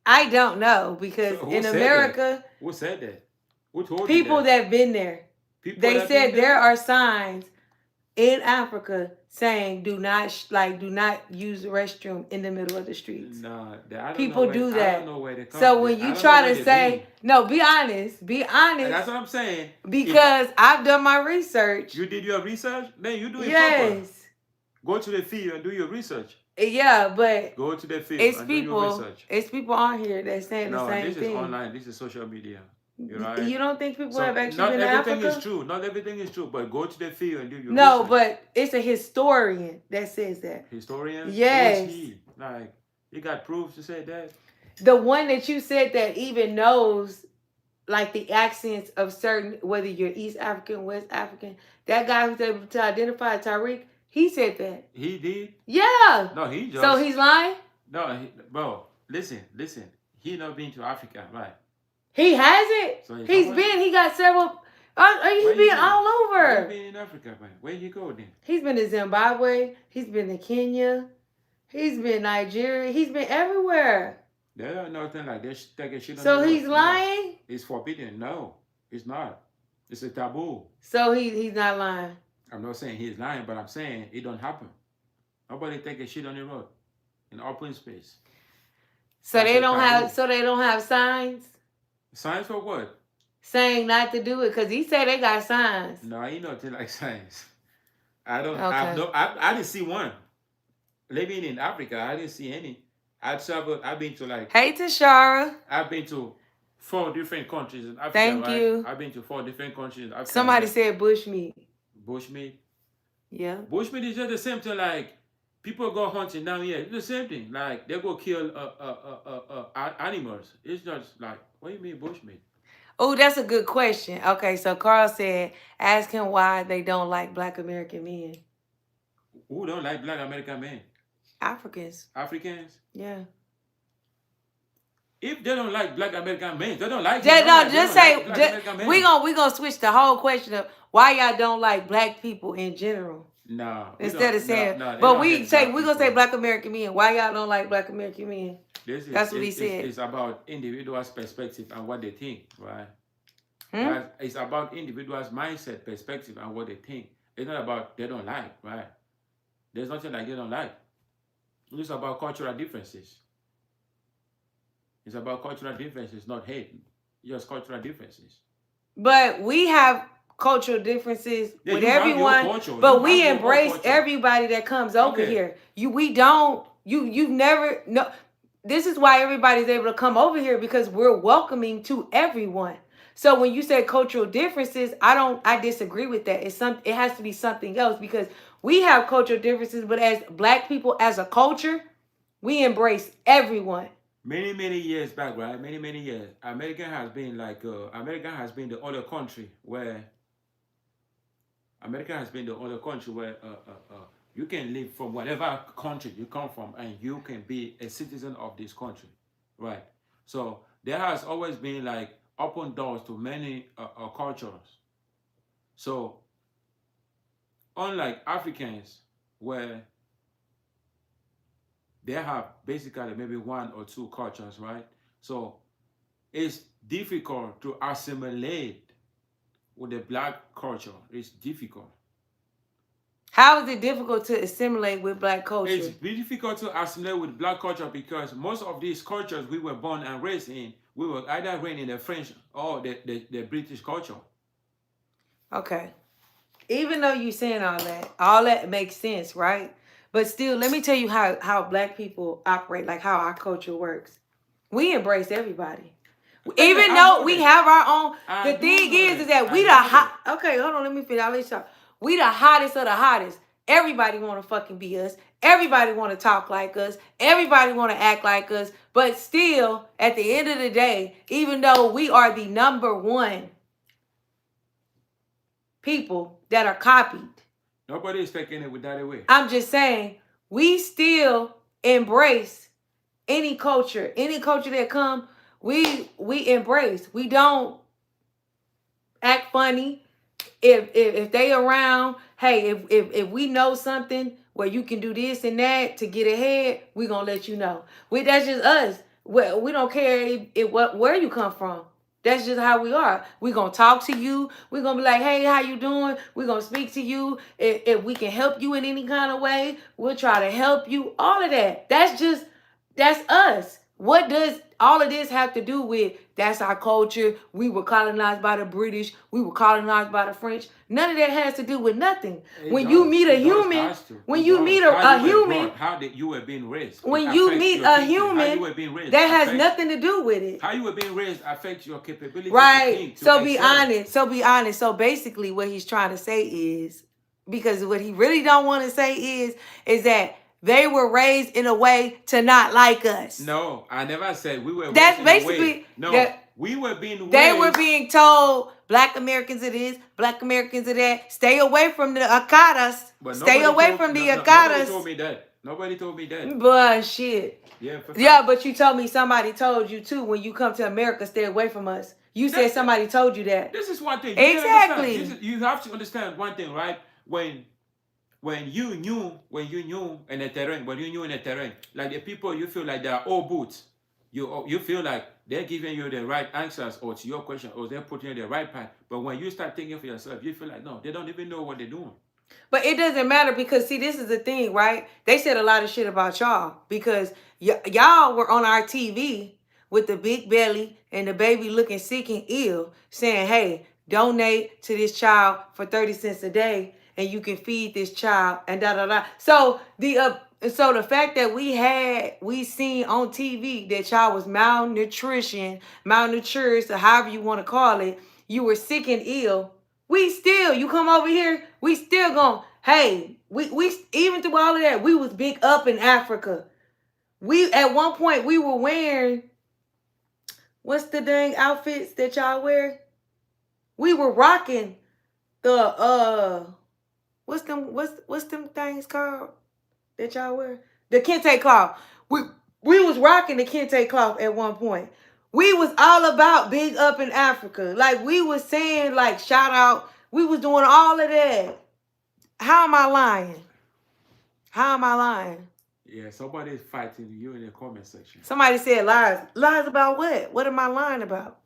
I don't know because So in America, who said that? Who told people you that? that've been there, People they that said been there are signs in Africa saying do not use the restroom in the middle of the streets. Nah, I don't People know where, do I that. don't know where they come So from. when I you don't know try where to they say been. no, be honest, And that's what I'm saying. because I've done my research. You did your research, then you do it proper. Yes. Go to the field and do your research. Yeah, but Go to the field it's and do your people. research. It's people on here that's saying the No, same this thing. is online. This is social media. You're right. You don't think people So have actually not been to everything Africa? is true. Not everything is true. But go to the field and do your No, research. but it's a historian that says that. Historian? Yes. Who is he? Like, he got proof to say that? The one that you said that even knows like the accents of certain, whether you're East African, West African, that guy who's able to identify Tariq, he said that. He did? Yeah. No, he just... So he's lying? No, bro, listen. He not been to Africa, right? He hasn't. So he got several. He's been all over. Where you been in Africa, man? Where you go then? He's been to Zimbabwe. He's been to Kenya. He's been Nigeria. He's been everywhere. There are nothing like this. Take a shit on So the he's road. lying? No, it's forbidden. No, it's not. It's a taboo. So he's not lying. I'm not saying he's lying, but I'm saying it don't happen. Nobody take a shit on the road in open space. So they don't have signs? Signs for what? Saying not to do it, because he said they got signs. No, ain't nothing like signs. I don't. Okay. I didn't see one. Living in Africa, I didn't see any. I traveled. I've been to like. Hey, Tashara. I've been to 4 different countries in Africa. Thank you. I've been to 4 different countries in Africa. Somebody said bushmeat. Bushmeat. Yeah. Bushmeat is just the same thing. Like people go hunting down here. It's the same thing. Like they go kill animals. It's just like, what do you mean bushmeat? Oh, that's a good question. Okay, so Carl said, ask him why they don't like Black American men. Who don't like Black American men? Africans. Africans? Yeah. If they don't like Black American men, they don't like. We gonna switch the whole question up. Why y'all don't like Black people in general? No. Instead of saying, but we gonna say Black American men. Why y'all don't like Black American men? That's what he said. It's about individuals' perspective and what they think, right? Hmm? It's about individuals' mindset, perspective, and what they think. It's not about they don't like, right? There's nothing like they don't like. It's about cultural differences. It's about cultural differences, not hate. Just cultural differences. But we have cultural differences with everyone, but we embrace everybody that comes over here. You've never this is why everybody's able to come over here, because we're welcoming to everyone. So when you say cultural differences, I disagree with that. It has to be something else, because we have cultural differences, but as black people, as a culture, we embrace everyone. Many years back, right? Many years, America has been the other country where you can live from whatever country you come from, and you can be a citizen of this country, right? So there has always been like open doors to many cultures. So unlike Africans, where they have basically maybe one or two cultures, right? So it's difficult to assimilate with the black culture. It's difficult. How is it difficult to assimilate with black culture? It's difficult to assimilate with black culture because most of these cultures we were born and raised in, we were either raised in the French or the British culture. Okay. Even though you're saying all that makes sense, right? But still, let me tell you how black people operate, like how our culture works. We embrace everybody. Even though we have our own, the thing is that we the hot. Okay, hold on, let me finish. I'll let you talk. We the hottest of the hottest. Everybody want to fucking be us. Everybody want to talk like us. Everybody want to act like us. But still, at the end of the day, even though we are the number one people that are copied, nobody is taking it with that away. I'm just saying, we still embrace any culture that come. We embrace. We don't act funny. If they around, hey, if we know something where you can do this and that to get ahead, we gonna let you know. That's just us. We don't care where you come from. That's just how we are. We gonna talk to you. We gonna be like, hey, how you doing? We gonna speak to you. If we can help you in any kind of way, we'll try to help you. All of that. That's us. What does all of this have to do with? That's our culture. We were colonized by the British. We were colonized by the French. None of that has to do with nothing. When you meet a human, how did you were being raised? When you meet a human, that has nothing to do with it. How you were being raised affects your capability. Right. So be honest. So basically, what he's trying to say is, because what he really don't want to say is that they were raised in a way to not like us. No, I never said we were. That's basically we were being raised. They were being told, Black Americans it is, Black Americans it that. Stay away from the Akadas. Stay away from the Akadas. Nobody told me that. But shit. Yeah, but you told me somebody told you too when you come to America, stay away from us. You said somebody told you that. This is one thing. Exactly. You have to understand one thing, right? When you knew in the terrain, like the people you feel like they are all boots. You feel like they're giving you the right answers or to your question, or they're putting you in the right path. But when you start thinking for yourself, you feel like, no, they don't even know what they're doing. But it doesn't matter, because see, this is the thing, right? They said a lot of shit about y'all because y'all were on our TV with the big belly and the baby looking sick and ill, saying, hey, donate to this child for 30 cents a day and you can feed this child and da da da. So the fact that we seen on TV that y'all was malnourished, or however you want to call it, you were sick and ill. You come over here, we still gon', hey, we even through all of that, we was big up in Africa. We at one point we were wearing, what's the dang outfits that y'all wear? We were rocking the what's them things called that y'all wear? The kente cloth. We was rocking the kente cloth at one point. We was all about big up in Africa. Like we was saying, like, shout out. We was doing all of that. How am I lying? Yeah, somebody's fighting you in the comment section. Somebody said lies. Lies about what? What am I lying about?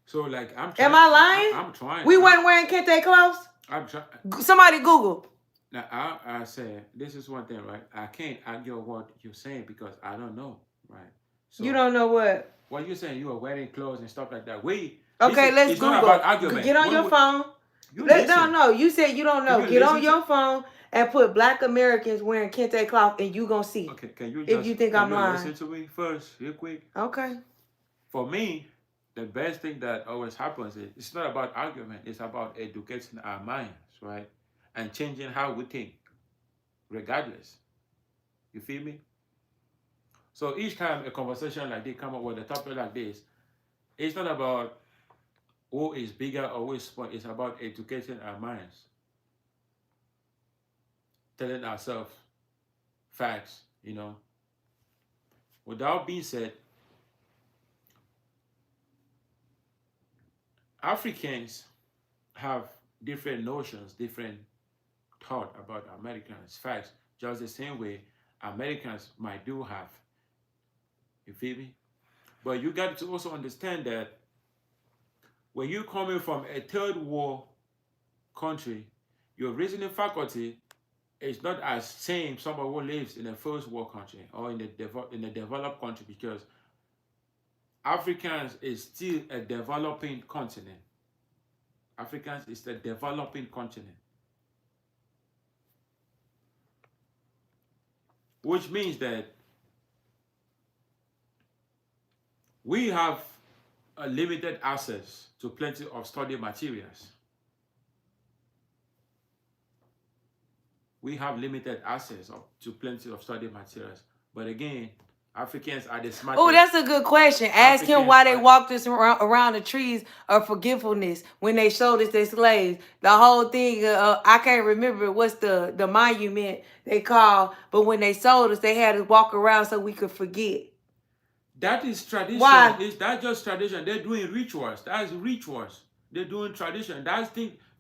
So like I'm trying. Am I lying? I'm trying. We weren't wearing kente clothes? I'm trying. Somebody Google. Now I said this is one thing, right? I can't argue what you're saying because I don't know, right? So you don't know what? What you're saying, you are wearing clothes and stuff like that. Let's Google. Get on your phone. No, you said you don't know. Get on your phone and put Black Americans wearing kente cloth, and you gonna see. Okay, can you if you think I'm lying. listen to me first, real quick? Okay. For me, the best thing that always happens is it's not about argument, it's about educating our minds, right? And changing how we think, regardless. You feel me? So each time a conversation like this come up with a topic like this, it's not about who is bigger or who is small, it's about educating our minds, telling ourselves facts, you know. With that being said, Africans have different notions, different thought about Americans, facts, just the same way Americans might do have. You feel me? But you got to also understand that when you're coming from a third world country, your reasoning faculty is not as same someone who lives in a first world country or in the developed country, because Africans is still a developing continent. Africans is a developing continent. Which means that we have a limited access to plenty of study materials. We have limited access to plenty of study materials. But again, Africans are the smartest. Oh, that's a good question. Ask him why they walked us around the trees of forgetfulness when they showed us their slaves. The whole thing, I can't remember what's the monument they call, but when they sold us, they had us walk around so we could forget. That is tradition. Why? Is that just tradition? They're doing rituals. That's rituals. They're doing tradition. That's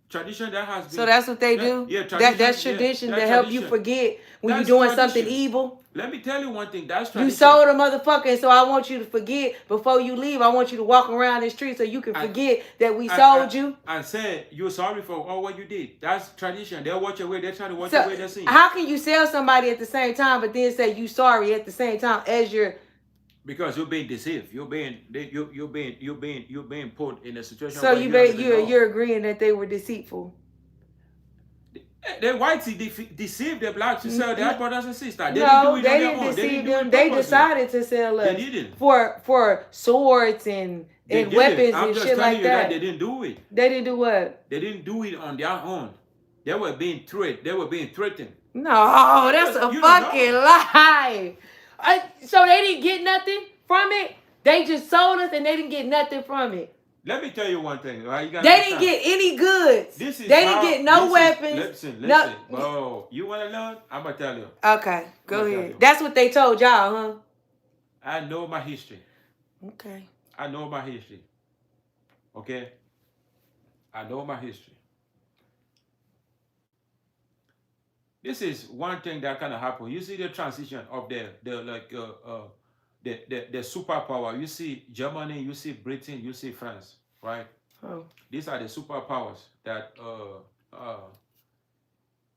tradition that has been. So that's what they do? Yeah, tradition. That's tradition to help you forget when you're doing something evil? Let me tell you one thing. That's tradition. You sold a motherfucker, so I want you to forget before you leave. I want you to walk around the street so you can forget that we sold you. And say you're sorry for all what you did. That's tradition. They'll watch away. They're trying to watch away their sin. How can you sell somebody at the same time, but then say you sorry at the same time as you're... Because you're being deceived. You're being put in a situation. So you're agreeing that they were deceitful. The whites deceived the blacks to sell their brothers and sisters. They didn't deceive them. They decided to sell us. They didn't. For swords and weapons and shit like that. They didn't do it. They didn't do what? They didn't do it on their own. They were being threatened. No, that's a fucking lie. So they didn't get nothing from it? They just sold us and they didn't get nothing from it. Let me tell you one thing. Right? They didn't get any goods. They didn't get no weapons. Listen. Oh, you want to learn? I'm going to tell you. Okay, go ahead. That's what they told y'all, huh? I know my history. Okay. I know my history. Okay? I know my history. This is one thing that kind of happened. You see the transition of the superpower. You see Germany, you see Britain, you see France, right? Oh. These are the superpowers that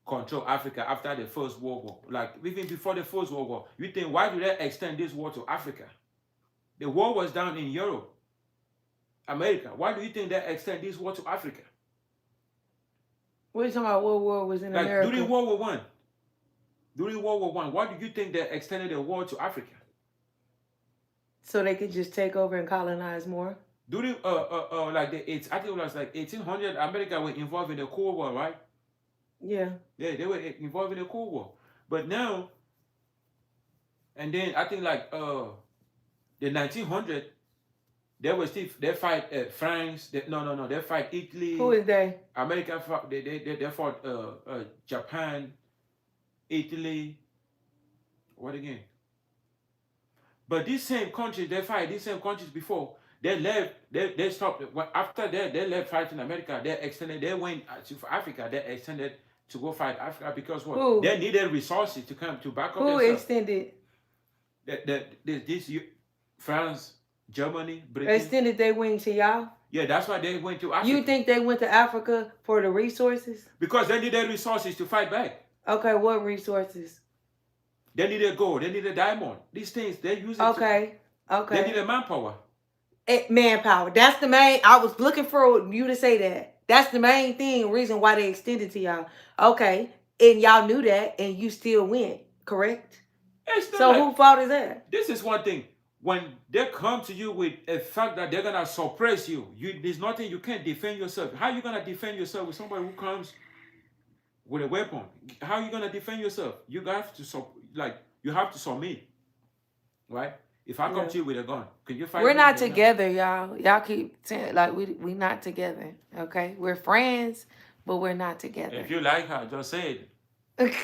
control Africa after the First World War. Like even before the First World War, you think, why do they extend this war to Africa? The war was down in Europe, America. Why do you think they extend this war to Africa? What are you talking about? What war was in America? During World War One. During World War One, why do you think they extended the war to Africa? So they could just take over and colonize more? During I think it was like 1800, America were involved in the Cold War, right? Yeah. Yeah, they were involved in the Cold War. But now, and then I think like the 1900, they fight France. They fight Italy. Who is they? America fought. They fought Japan, Italy. What again? But these same countries, they fight these same countries before. They left. They stopped. After they left fighting America. They extended. They went to Africa. They extended to go fight Africa because what? Who? They needed resources to come to back up. Who extended? France, Germany, Britain. Extended their wing to y'all? Yeah, that's why they went to Africa. You think they went to Africa for the resources? Because they needed resources to fight back. Okay, what resources? They needed gold. They needed diamond. These things, they use it. Okay. They needed manpower. Manpower. That's the main. I was looking for you to say that. That's the main reason why they extended to y'all. Okay. and y'all knew that, and you still went, correct? It's not So like, whose fault is that? this is one thing. When they come to you with a fact that they're gonna suppress you, there's nothing you can't defend yourself. How you gonna defend yourself with somebody who comes with a weapon? How you gonna defend yourself? You have to you have to submit, right? If I come Yeah. to you with a gun, can you fight We're me? not Then no. together, y'all. Y'all keep saying like we not together. Okay, we're friends, but we're not together. If you like her, just say it.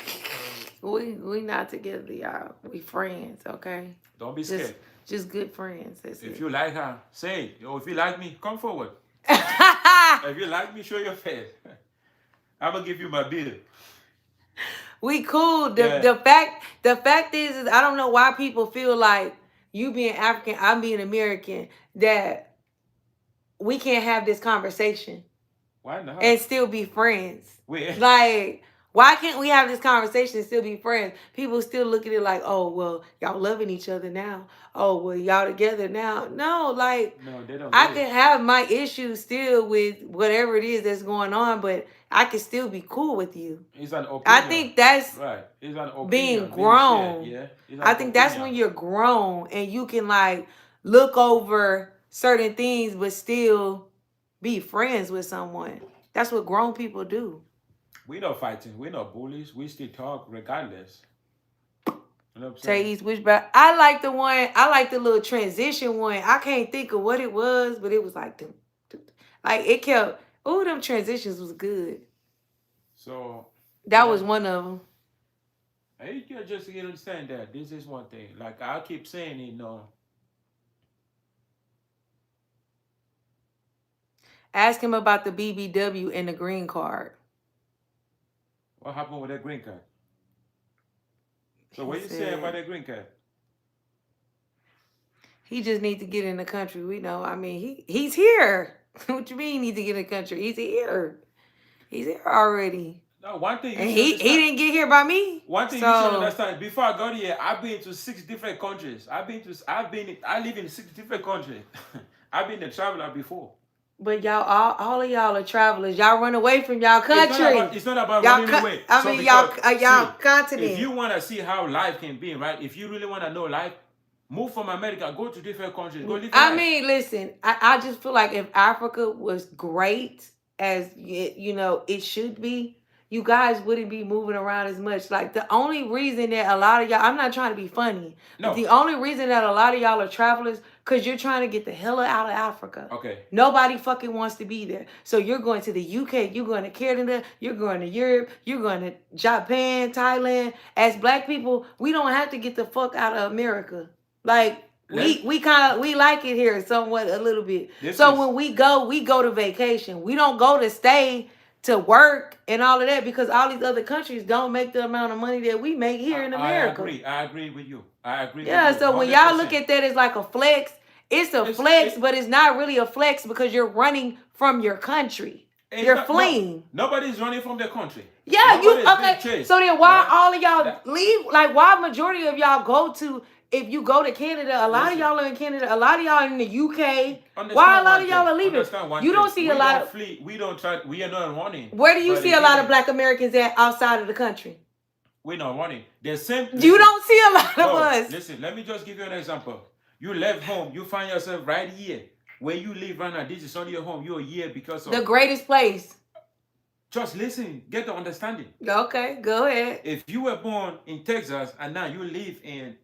we not together, y'all. We friends, okay? Don't be scared. Just good friends. That's If it. you like her, say it. Or if you like me, come forward. If you like me, show your face. I'm gonna give you my bill. We cool. Yeah. The fact is I don't know why people feel like you being African, I'm being American, that we can't have this conversation Why not? and still be friends. Wait. Like, why can't we have this conversation and still be friends? People still look at it like, oh, well, y'all loving each other now. Oh, well, y'all together now. No, like, No, they don't. I can have my issues still with whatever it is that's going on, but I can still be cool with you. It's an opinion. I think that's right. It's an opinion being grown. Yeah. I think that's when you're grown and you can like look over certain things but still be friends with someone. That's what grown people do. We're not fighting. We're not bullies. We still talk regardless. You know what I'm Say saying? East Wishback. I like the little transition one. I can't think of what it was, but it was like them. Like it kept, ooh, them transitions was good. So That was one of them. you can just understand that this is one thing. Like I keep saying, Ask him about the BBW and the green card. what happened with that green card? So what you said- saying about that green card? He just needs to get in the country. We know. I mean, he's here. What you mean he needs to get in the country? He's here. He's here already. No, one thing you And should he understand. didn't get here by me. One thing you should understand. Before I got here, I've been to 6 different countries. I live in 6 different countries. I've been a traveler before. But y'all, all of y'all are travelers. Y'all run away from y'all country. It's not about y'all running away. I mean, y'all continent. If you want to see how life can be, right? If you really want to know life, move from America, go to different countries, go live life. mean, listen, I just feel like if Africa was great as it should be, you guys wouldn't be moving around as much. Like the only reason that a lot of y'all, I'm not trying to be funny, No. but the only reason that a lot of y'all are travelers, because you're trying to get the hell out of Africa. Okay. Nobody fucking wants to be there. So you're going to the UK, you're going to Canada, you're going to Europe, you're going to Japan, Thailand. As black people, we don't have to get the fuck out of America. Like we like it here somewhat a little bit. When we go to vacation. We don't go to stay to work and all of that because all these other countries don't make the amount of money that we make here in America. I agree with you. I agree with you. Yeah, so when 100%. y'all look at that as like a flex, it's a flex, but it's not really a flex because you're running from your country. You're fleeing. Nobody's running from their country. Yeah, so then why all of y'all leave? Like why majority of y'all go to, if you go to Canada, a lot of y'all are in Canada, a lot of y'all in the UK. Why a lot of y'all are leaving? You don't see a lot of flee. We don't try. We are not running. Where do you see a lot of black Americans at outside of the country? We're not running. The same. You don't see a lot of us. Listen, let me just give you an example. You left home. You find yourself right here. Where you live right now, this is only your home. You're here because of the greatest place. Just listen. Get the understanding. Okay, go ahead. If you were born in Texas and now you live in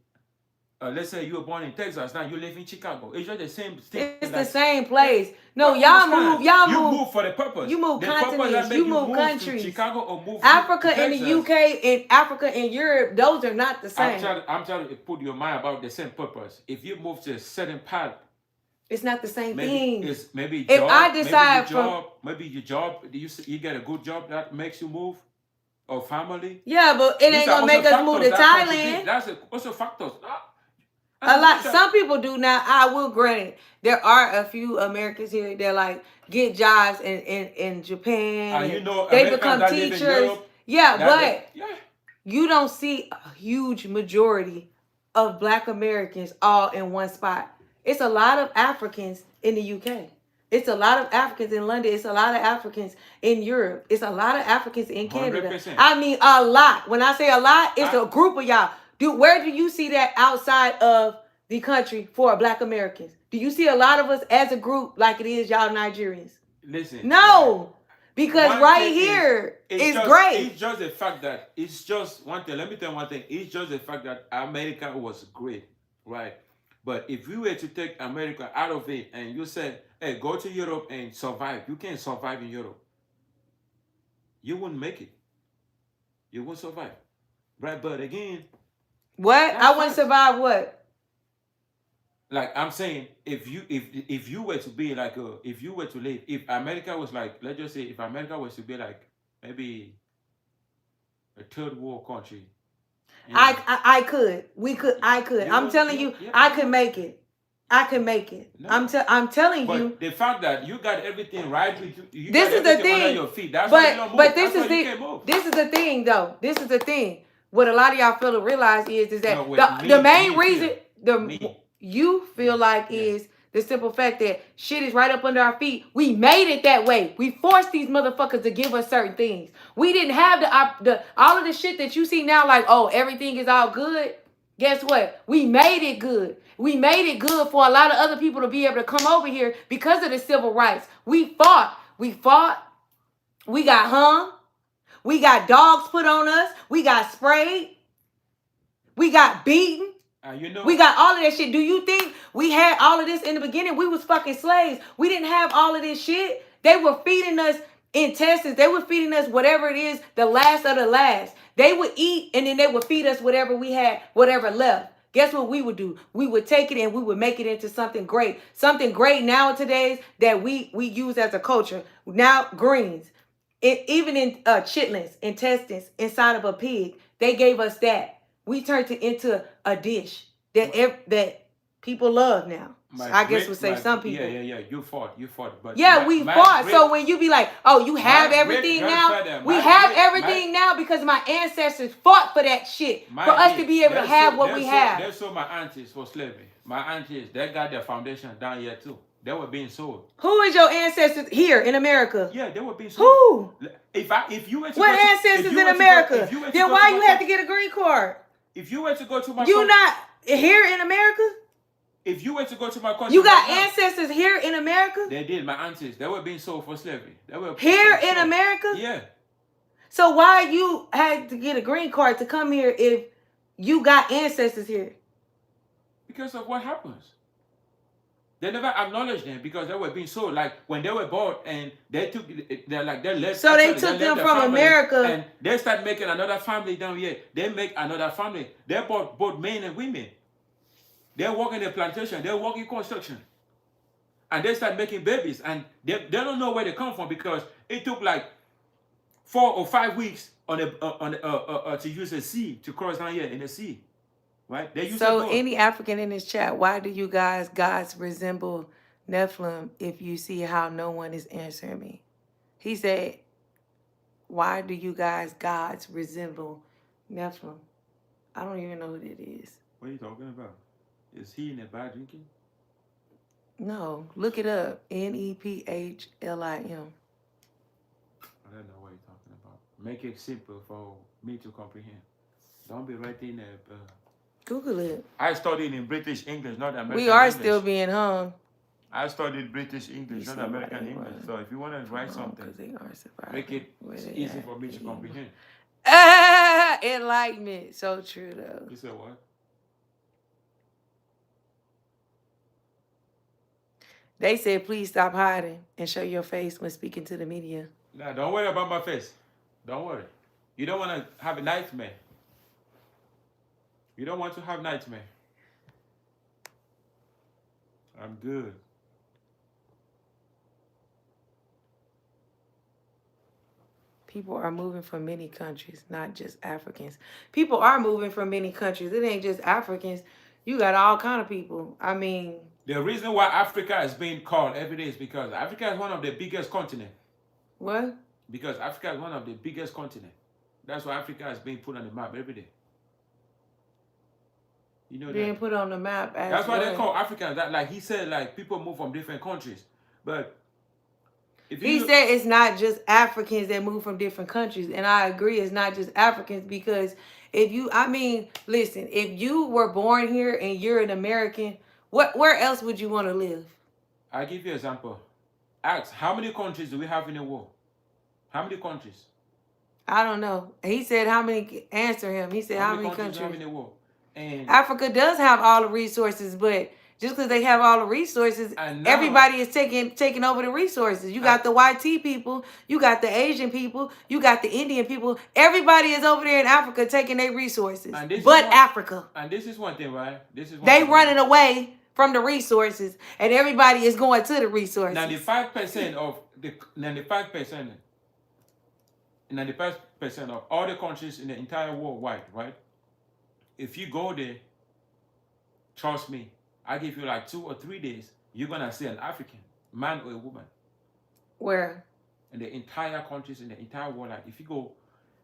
let's say you were born in Texas, now you live in Chicago. It's just the same thing. It's the same place. No, y'all move. You move for the purpose. You move continents. You move countries. To Chicago or move Africa to and the UK and Africa and Europe. Those are not the same. I'm trying to put your mind about the same purpose. If you move to a certain part, it's not the same thing. Maybe if I decide maybe your job, you get a good job that makes you move. Or family. Yeah, but it ain't gonna make us move to Thailand. That's what's the factors? Some people do now. I will grant it. There are a few Americans here that like get jobs in Japan. They become teachers. You don't see a huge majority of black Americans all in one spot. It's a lot of Africans in the UK. It's a lot of Africans in London. It's a lot of Africans in Europe. It's a lot of Africans in Canada. 100%. I mean, a lot. When I say a lot, it's a group of y'all. Where do you see that outside of the country for Black Americans? Do you see a lot of us as a group like it is y'all Nigerians? Listen. No. Because right here is great. It's just the fact that it's just one thing. Let me tell you one thing. It's just the fact that America was great, right? But if we were to take America out of it and you say, hey, go to Europe and survive, you can't survive in Europe. You wouldn't make it. You won't survive. Right? But again, what? I wouldn't survive what? Like I'm saying, if you were to be like if you were to live, if America was like, let's just say if America was to be like maybe a third world country. I could. We could. I could. I'm telling you, I could make it. I can make it. No. I'm telling but you. The fact that you got everything right with you, this is the thing. Under your feet. That's why you don't move. But this is the thing, though. This is the thing. What a lot of y'all fail to realize is that the main reason you feel like is the simple fact that shit is right up under our feet. We made it that way. We forced these motherfuckers to give us certain things. We didn't have the all of the shit that you see now, like, oh, everything is all good. Guess what? We made it good. We made it good for a lot of other people to be able to come over here because of the civil rights. We fought. We got hung. We got dogs put on us. We got sprayed. We got beaten. We got all of that shit. Do you think we had all of this in the beginning? We was fucking slaves. We didn't have all of this shit. They were feeding us intestines. They were feeding us whatever it is, the last of the last. They would eat and then they would feed us whatever we had, whatever left. Guess what we would do? We would take it and we would make it into something great. Something great nowadays that we use as a culture. Now, greens. Even in chitlins, intestines inside of a pig, they gave us that. We turned it into a dish that people love now. I guess we'll say some people. Yeah. You fought. But we fought. So when you be like, oh, you have everything now. We have everything now because my ancestors fought for that shit. For us to be able to have what we have. They sold my aunties for slavery. My aunties, they got their foundation down here too. They were being sold. Who is your ancestors here in America? Yeah, they were being sold. Who? If you were to what ancestors in America? Then why you had to get a green card? If you were to go to my you not here in America? If you were to go to my country, you got ancestors here in America? They did. My aunties, they were being sold for slavery. They were here in America? Yeah. So why you had to get a green card to come here if you got ancestors here? Because of what happens. They never acknowledged them because they were being sold. Like when they were bought and they took, they left. So they took them from America and they start making another family down here. They make another family. They bought both men and women. They work in the plantation. They work in construction, and they start making babies. And they don't know where they come from because it took like 4 or 5 weeks to use a sea to cross down here in the sea. Right? So any African in this chat, why do you guys gods resemble Nephilim if you see how no one is answering me? He said, why do you guys gods resemble Nephilim? I don't even know what it is. What are you talking about? Is he in a bar drinking? No, look it up. Nephilim. I don't know what you're talking about. Make it simple for me to comprehend. Don't be writing Google it. I studied in British English, not American English. We are still being hung. I studied British English, not American English. So if you want to write something, make it easy for me to comprehend. Enlightenment. So true, though. You said what? They said, please stop hiding and show your face when speaking to the media. Nah, don't worry about my face. Don't worry. You don't want to have a nightmare. You don't want to have nightmare. I'm good. People are moving from many countries, not just Africans. People are moving from many countries. It ain't just Africans. You got all kind of people. I mean... The reason why Africa is being called every day is because Africa is one of the biggest continents. What? Because Africa is one of the biggest continents. That's why Africa is being put on the map every day. You know being put on the map. That's why they call Africans. That, like he said, like people move from different countries, but He said it's not just Africans that move from different countries. And I agree, it's not just Africans because listen, if you were born here and you're an American, where else would you want to live? I'll give you an example. Ask, how many countries do we have in the world? How many countries? I don't know. He said how many, answer him. He said how many countries? Do we have in the world? And Africa does have all the resources, but just because they have all the resources, everybody is taking over the resources. You got the YT people, you got the Asian people, you got the Indian people. Everybody is over there in Africa taking their resources. But Africa. And this is one thing, right? They running away from the resources, and everybody is going to the resources. 95% of the 95% of all the countries in the entire world wide, right? If you go there, trust me, I give you like 2 or 3 days, you're gonna see an African, man or a woman. Where? In the entire countries in the entire world. Like if you go,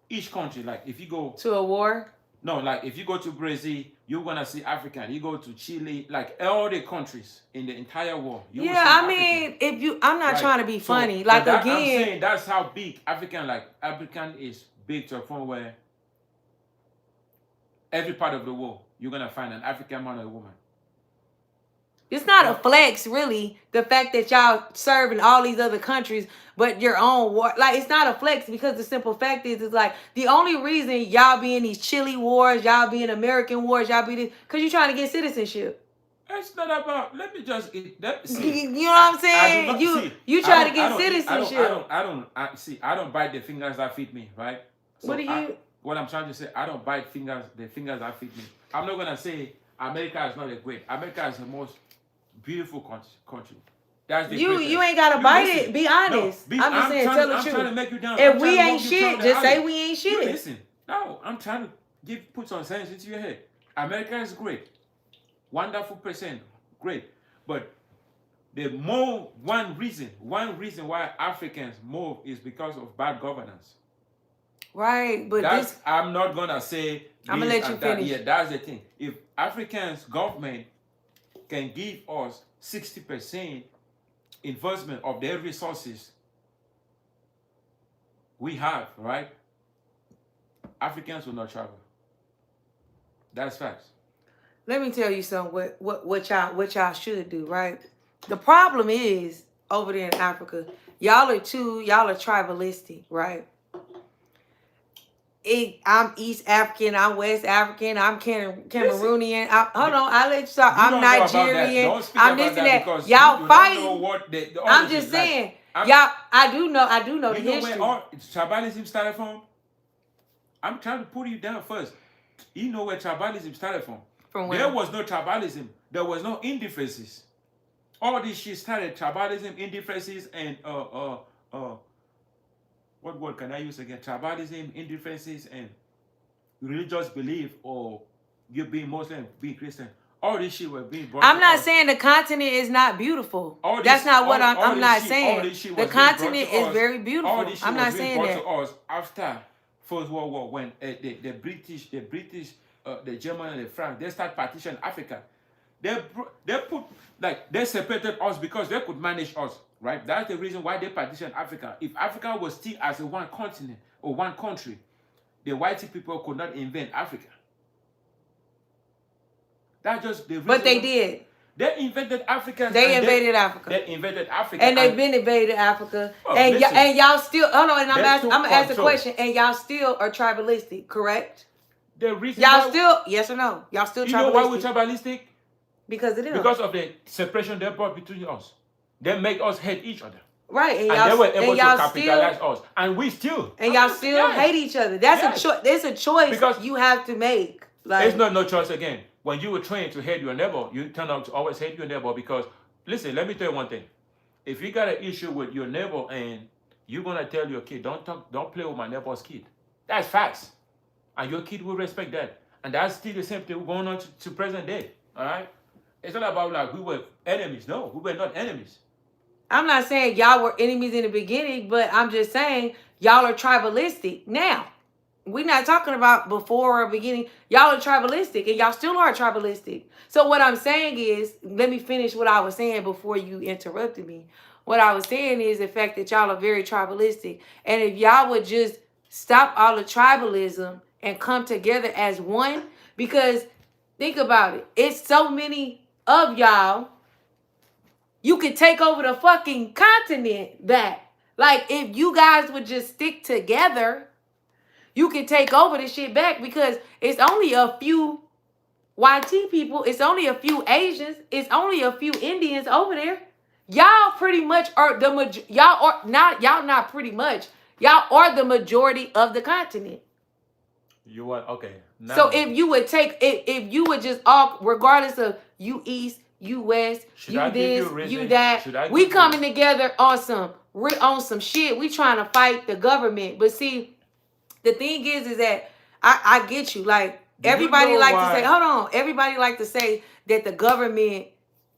each country, like if you go to a war. No, like if you go to Brazil, you're gonna see African. You go to Chile, like all the countries in the entire world. I'm not trying to be funny. Like again, I'm saying that's how big African is big to a point where every part of the world you're gonna find an African man or a woman. It's not a flex, really, the fact that y'all serve in all these other countries, but your own war. Like, it's not a flex because the simple fact is like, the only reason y'all be in these Chile wars, y'all be in American wars, y'all be this, because you're trying to get citizenship. It's not about, let me just, see. You know what I'm saying? You try to get citizenship. I don't bite the fingers that feed me, right? So what I'm trying to say, I don't bite the fingers that feed me. I'm not going to say America is not a great. America is the most beautiful country. That's the you ain't gotta bite it. Be honest. I'm just saying, tell the truth. I'm trying to make you down. If we ain't shit, just say we ain't shit. Listen, no, I'm trying to put some sense into your head. America is great, wonderful percent, great, but one reason why Africans move is because of bad governance. Right, but I'm not gonna say. I'm gonna let you finish. Yeah, that's the thing. If Africans government can give us 60% investment of their resources we have, right? Africans will not travel. That's facts. Let me tell you something. What y'all should do, right? The problem is over there in Africa, y'all are tribalistic, right? I'm East African, I'm West African, I'm Cameroonian. I'll let you talk. I'm Nigerian. I'm this and that. Y'all fighting. I'm just saying. Y'all, I do know the history. You know where tribalism started from? I'm trying to put you down first. You know where tribalism started from? From where? There was no tribalism. There was no indifferences. All this shit started tribalism, indifferences, and what word can I use again? Tribalism, indifferences, and religious belief, or you being Muslim, being Christian. All this shit was being brought. I'm not saying the continent is not beautiful. That's not what I'm not saying. The continent is very beautiful. I'm not saying that. To us after First World War, when the British, the German, and the French, they start partitioning Africa. They separated us because they could manage us. Right? That's the reason why they partitioned Africa. If Africa was still as a one continent or one country, the white people could not invent Africa. That's just the reason. But they did. They invented Africa. They invaded Africa. They invaded Africa. And they've been invaded Africa. And y'all still, and I'm going to ask a question. And y'all still are tribalistic, correct? The reason y'all still, yes or no? Y'all still tribalistic? You know why we're tribalistic? Because it is. Because of the separation they brought between us. They make us hate each other. Right. And they were able to capitalize us. And we still. And y'all still hate each other. That's a choice. It's a choice because you have to make. It's not no choice again. When you were trained to hate your neighbor, you turn out to always hate your neighbor because, listen, let me tell you one thing. If you got an issue with your neighbor and you're going to tell your kid, don't play with my neighbor's kid. That's facts. And your kid will respect that. And that's still the same thing going on to present day. All right? It's not about like we were enemies. No, we were not enemies. I'm not saying y'all were enemies in the beginning, but I'm just saying y'all are tribalistic now. We're not talking about before or beginning. Y'all are tribalistic, and y'all still are tribalistic. So what I'm saying is, let me finish what I was saying before you interrupted me. What I was saying is the fact that y'all are very tribalistic. And if y'all would just stop all the tribalism and come together as one, because think about it, it's so many of y'all, you could take over the fucking continent back. Like, if you guys would just stick together, you can take over the shit back, because it's only a few YT people, it's only a few Asians, it's only a few Indians over there. Y'all pretty much are y'all not pretty much. Y'all are the majority of the continent. You want okay. Now, so if you would take if you would just all, regardless of you East, you West, you this, you that, we coming together on some shit. We trying to fight the government. But see, the thing is that I get you. Like, everybody like to say, hold on. Everybody like to say that the government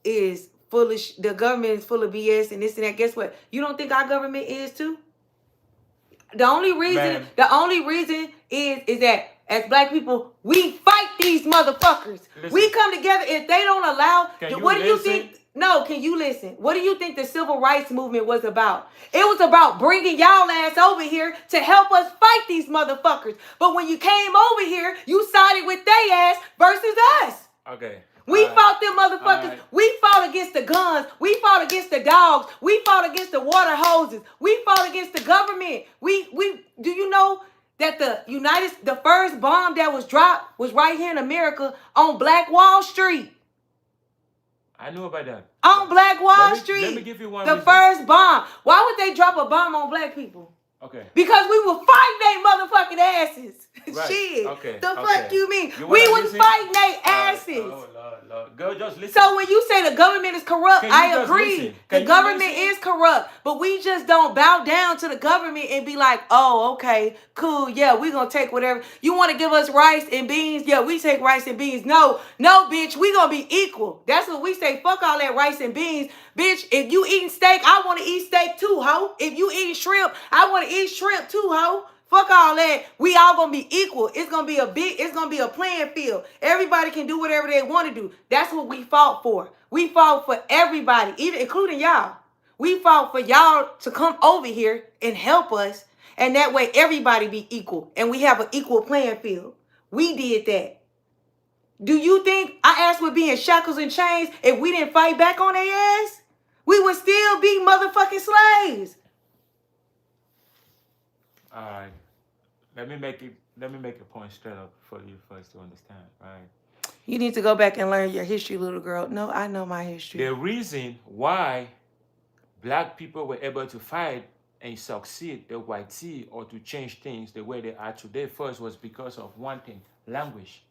is full of the government is full of BS and this and that. Guess what? You don't think our government is too? The only reason is that as black people, we fight these motherfuckers. Listen. We come together. If they don't allow, what do you think? No, can you listen? What do you think the civil rights movement was about? It was about bringing y'all ass over here to help us fight these motherfuckers. But when you came over here, you sided with they ass versus us. Okay. We fought them motherfuckers. Right. We fought against the guns. We fought against the dogs. We fought against the water hoses. We fought against the government. We do you know that the first bomb that was dropped was right here in America on Black Wall Street. I know about that. On Black Wall Street. Let me give you one. The first bomb. Why would they drop a bomb on black people? Okay. Because we were fighting they motherfucking asses. Right. Shit. Okay. The fuck you mean? We was fighting they asses. Oh, Lord. Girl, just listen. So when you say the government is corrupt, I agree. The government is corrupt. But we just don't bow down to the government and be like, oh, okay, cool. Yeah, we're going to take whatever. You want to give us rice and beans? Yeah, we take rice and beans. No, bitch, we going to be equal. That's what we say. Fuck all that rice and beans. Bitch, if you eating steak, I want to eat steak too, ho. If you eating shrimp, I want to eat shrimp too, ho. Fuck all that. We all gonna be equal. It's gonna be a playing field. Everybody can do whatever they want to do. That's what we fought for. We fought for everybody, even including y'all. We fought for y'all to come over here and help us, and that way everybody be equal and we have an equal playing field. We did that. Do you think our ass would be in shackles and chains if we didn't fight back on their ass? We would still be motherfucking slaves. All right. Let me make a point straight up for you first to understand, right? You need to go back and learn your history, little girl. No, I know my history. The reason why black people were able to fight and succeed the white tea or to change things the way they are today first was because of one thing: language.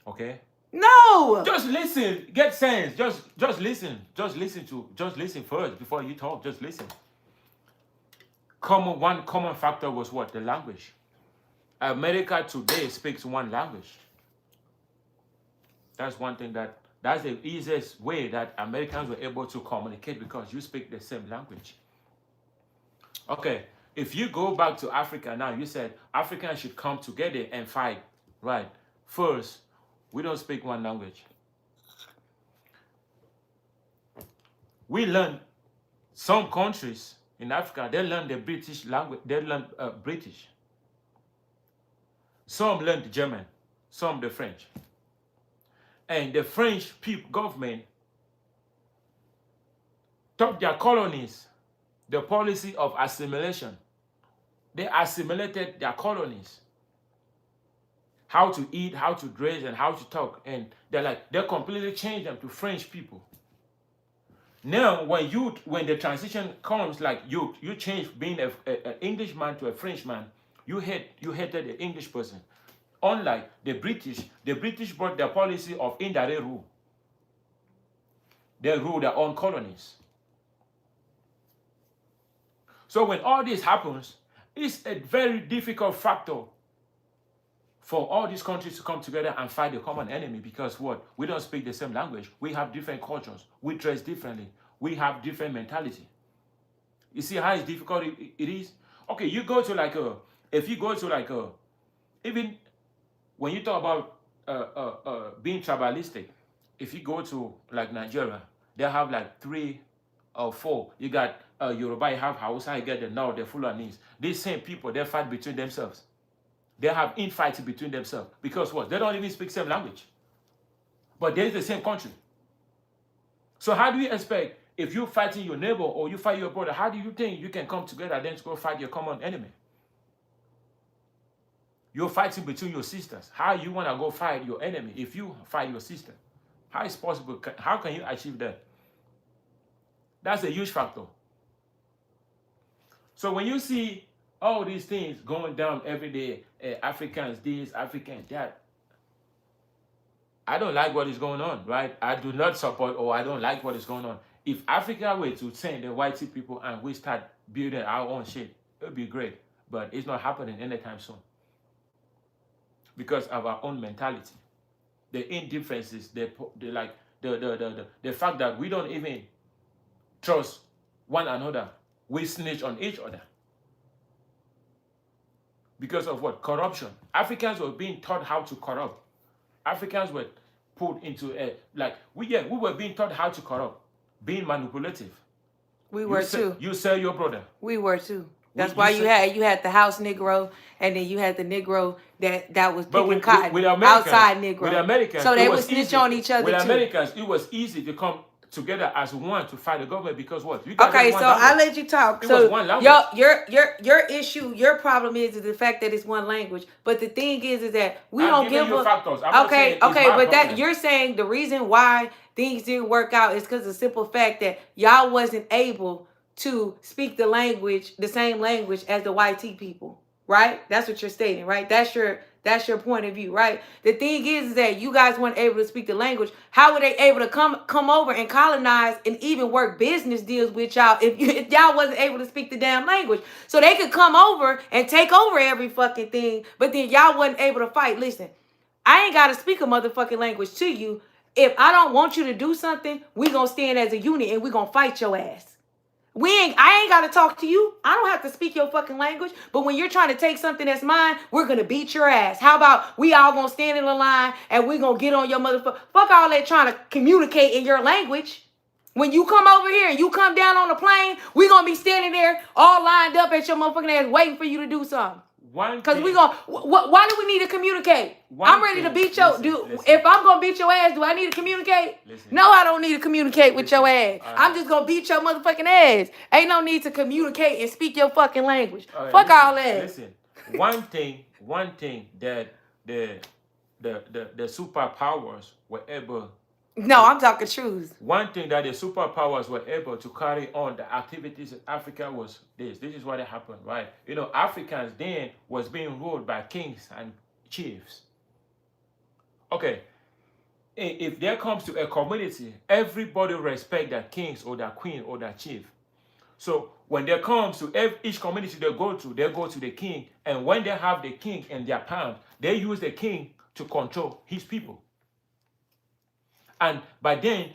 Okay? No. Just listen. Get sense. Just listen. Just listen first before you talk. Just listen. One common factor was what? The language. America today speaks one language. That's one thing that's the easiest way that Americans were able to communicate, because you speak the same language. Okay, if you go back to Africa now, you said Africans should come together and fight, right? First, we don't speak one language. We learn some countries in Africa, they learn the British language. They learn British. Some learned German, some the French. And the French government taught their colonies the policy of assimilation. They assimilated their colonies. How to eat, how to dress, and how to talk. And they completely changed them to French people. Now, when the transition comes, like you change being an Englishman to a Frenchman, you hated the English person. Unlike the British brought their policy of indirect rule. They rule their own colonies. So when all this happens, it's a very difficult factor for all these countries to come together and fight the common enemy, because what? We don't speak the same language. We have different cultures. We dress differently. We have different mentality. You see how it's difficult it is? Okay, you go to even when you talk about being tribalistic, if you go to like Nigeria, they have like three 4. You got Yoruba, you have Hausa, you get the North, the Fulanis. These same people, they fight between themselves. They have infighting between themselves. Because what? They don't even speak same language. But they're the same country. So how do you expect, if you're fighting your neighbor or you fight your brother, how do you think you can come together then to go fight your common enemy? You're fighting between your sisters. How you want to go fight your enemy if you fight your sister? How is possible? How can you achieve that? That's a huge factor. So when you see all these things going down every day, Africans this, Africans that, I don't like what is going on, right? I do not support or I don't like what is going on. If Africa were to send the white people and we start building our own shit, it would be great. But it's not happening anytime soon. Because of our own mentality. The indifferences, the fact that we don't even trust one another. We snitch on each other. Because of what? Corruption. Africans were being taught how to corrupt. Africans were put into we were being taught how to corrupt, being manipulative. We were too. You sell your brother. We were too. That's why you had the house Negro, and then you had the Negro that was picking cotton. With Americans, outside Negro. With Americans, so they would snitch on each other with too. Americans, it was easy to come together as one to fight the government because what? Okay, so I let you talk. It so was one language. your issue, your problem is the fact that it's one language. But the thing is that we don't give you a factors. I'm okay, not saying but that you're saying the reason why things didn't work out is because of the simple fact that y'all wasn't able to speak the language, the same language as the white people, right? That's what you're stating, right? That's your point of view, right? The thing is that you guys weren't able to speak the language. How were they able to come over and colonize and even work business deals with y'all if y'all wasn't able to speak the damn language? So they could come over and take over every fucking thing, but then y'all wasn't able to fight. Listen, I ain't got to speak a motherfucking language to you. If I don't want you to do something, we gonna stand as a unit and we gonna fight your ass. I ain't got to talk to you. I don't have to speak your fucking language. But when you're trying to take something that's mine, we're going to beat your ass. How about we all going to stand in a line and we going to get on your motherfucker. Fuck all that trying to communicate in your language. When you come over here and you come down on the plane, we going to be standing there all lined up at your motherfucking ass waiting for you to do something. Because we going to, why do we need to communicate? I'm ready to beat your, if I'm going to beat your ass, do I need to communicate? No, I don't need to communicate with your ass. Right. I'm just going to beat your motherfucking ass. Ain't no need to communicate and speak your fucking language. Right, fuck all that. Listen, one thing that the superpowers were able. No, I'm talking truth. One thing that the superpowers were able to carry on the activities in Africa was this. This is what happened, right? You know, Africans then was being ruled by kings and chiefs. Okay, if there comes to a community, everybody respect their kings or their queen or their chief. So when there comes to each community they go to the king, and when they have the king in their palm, they use the king to control his people. And by then,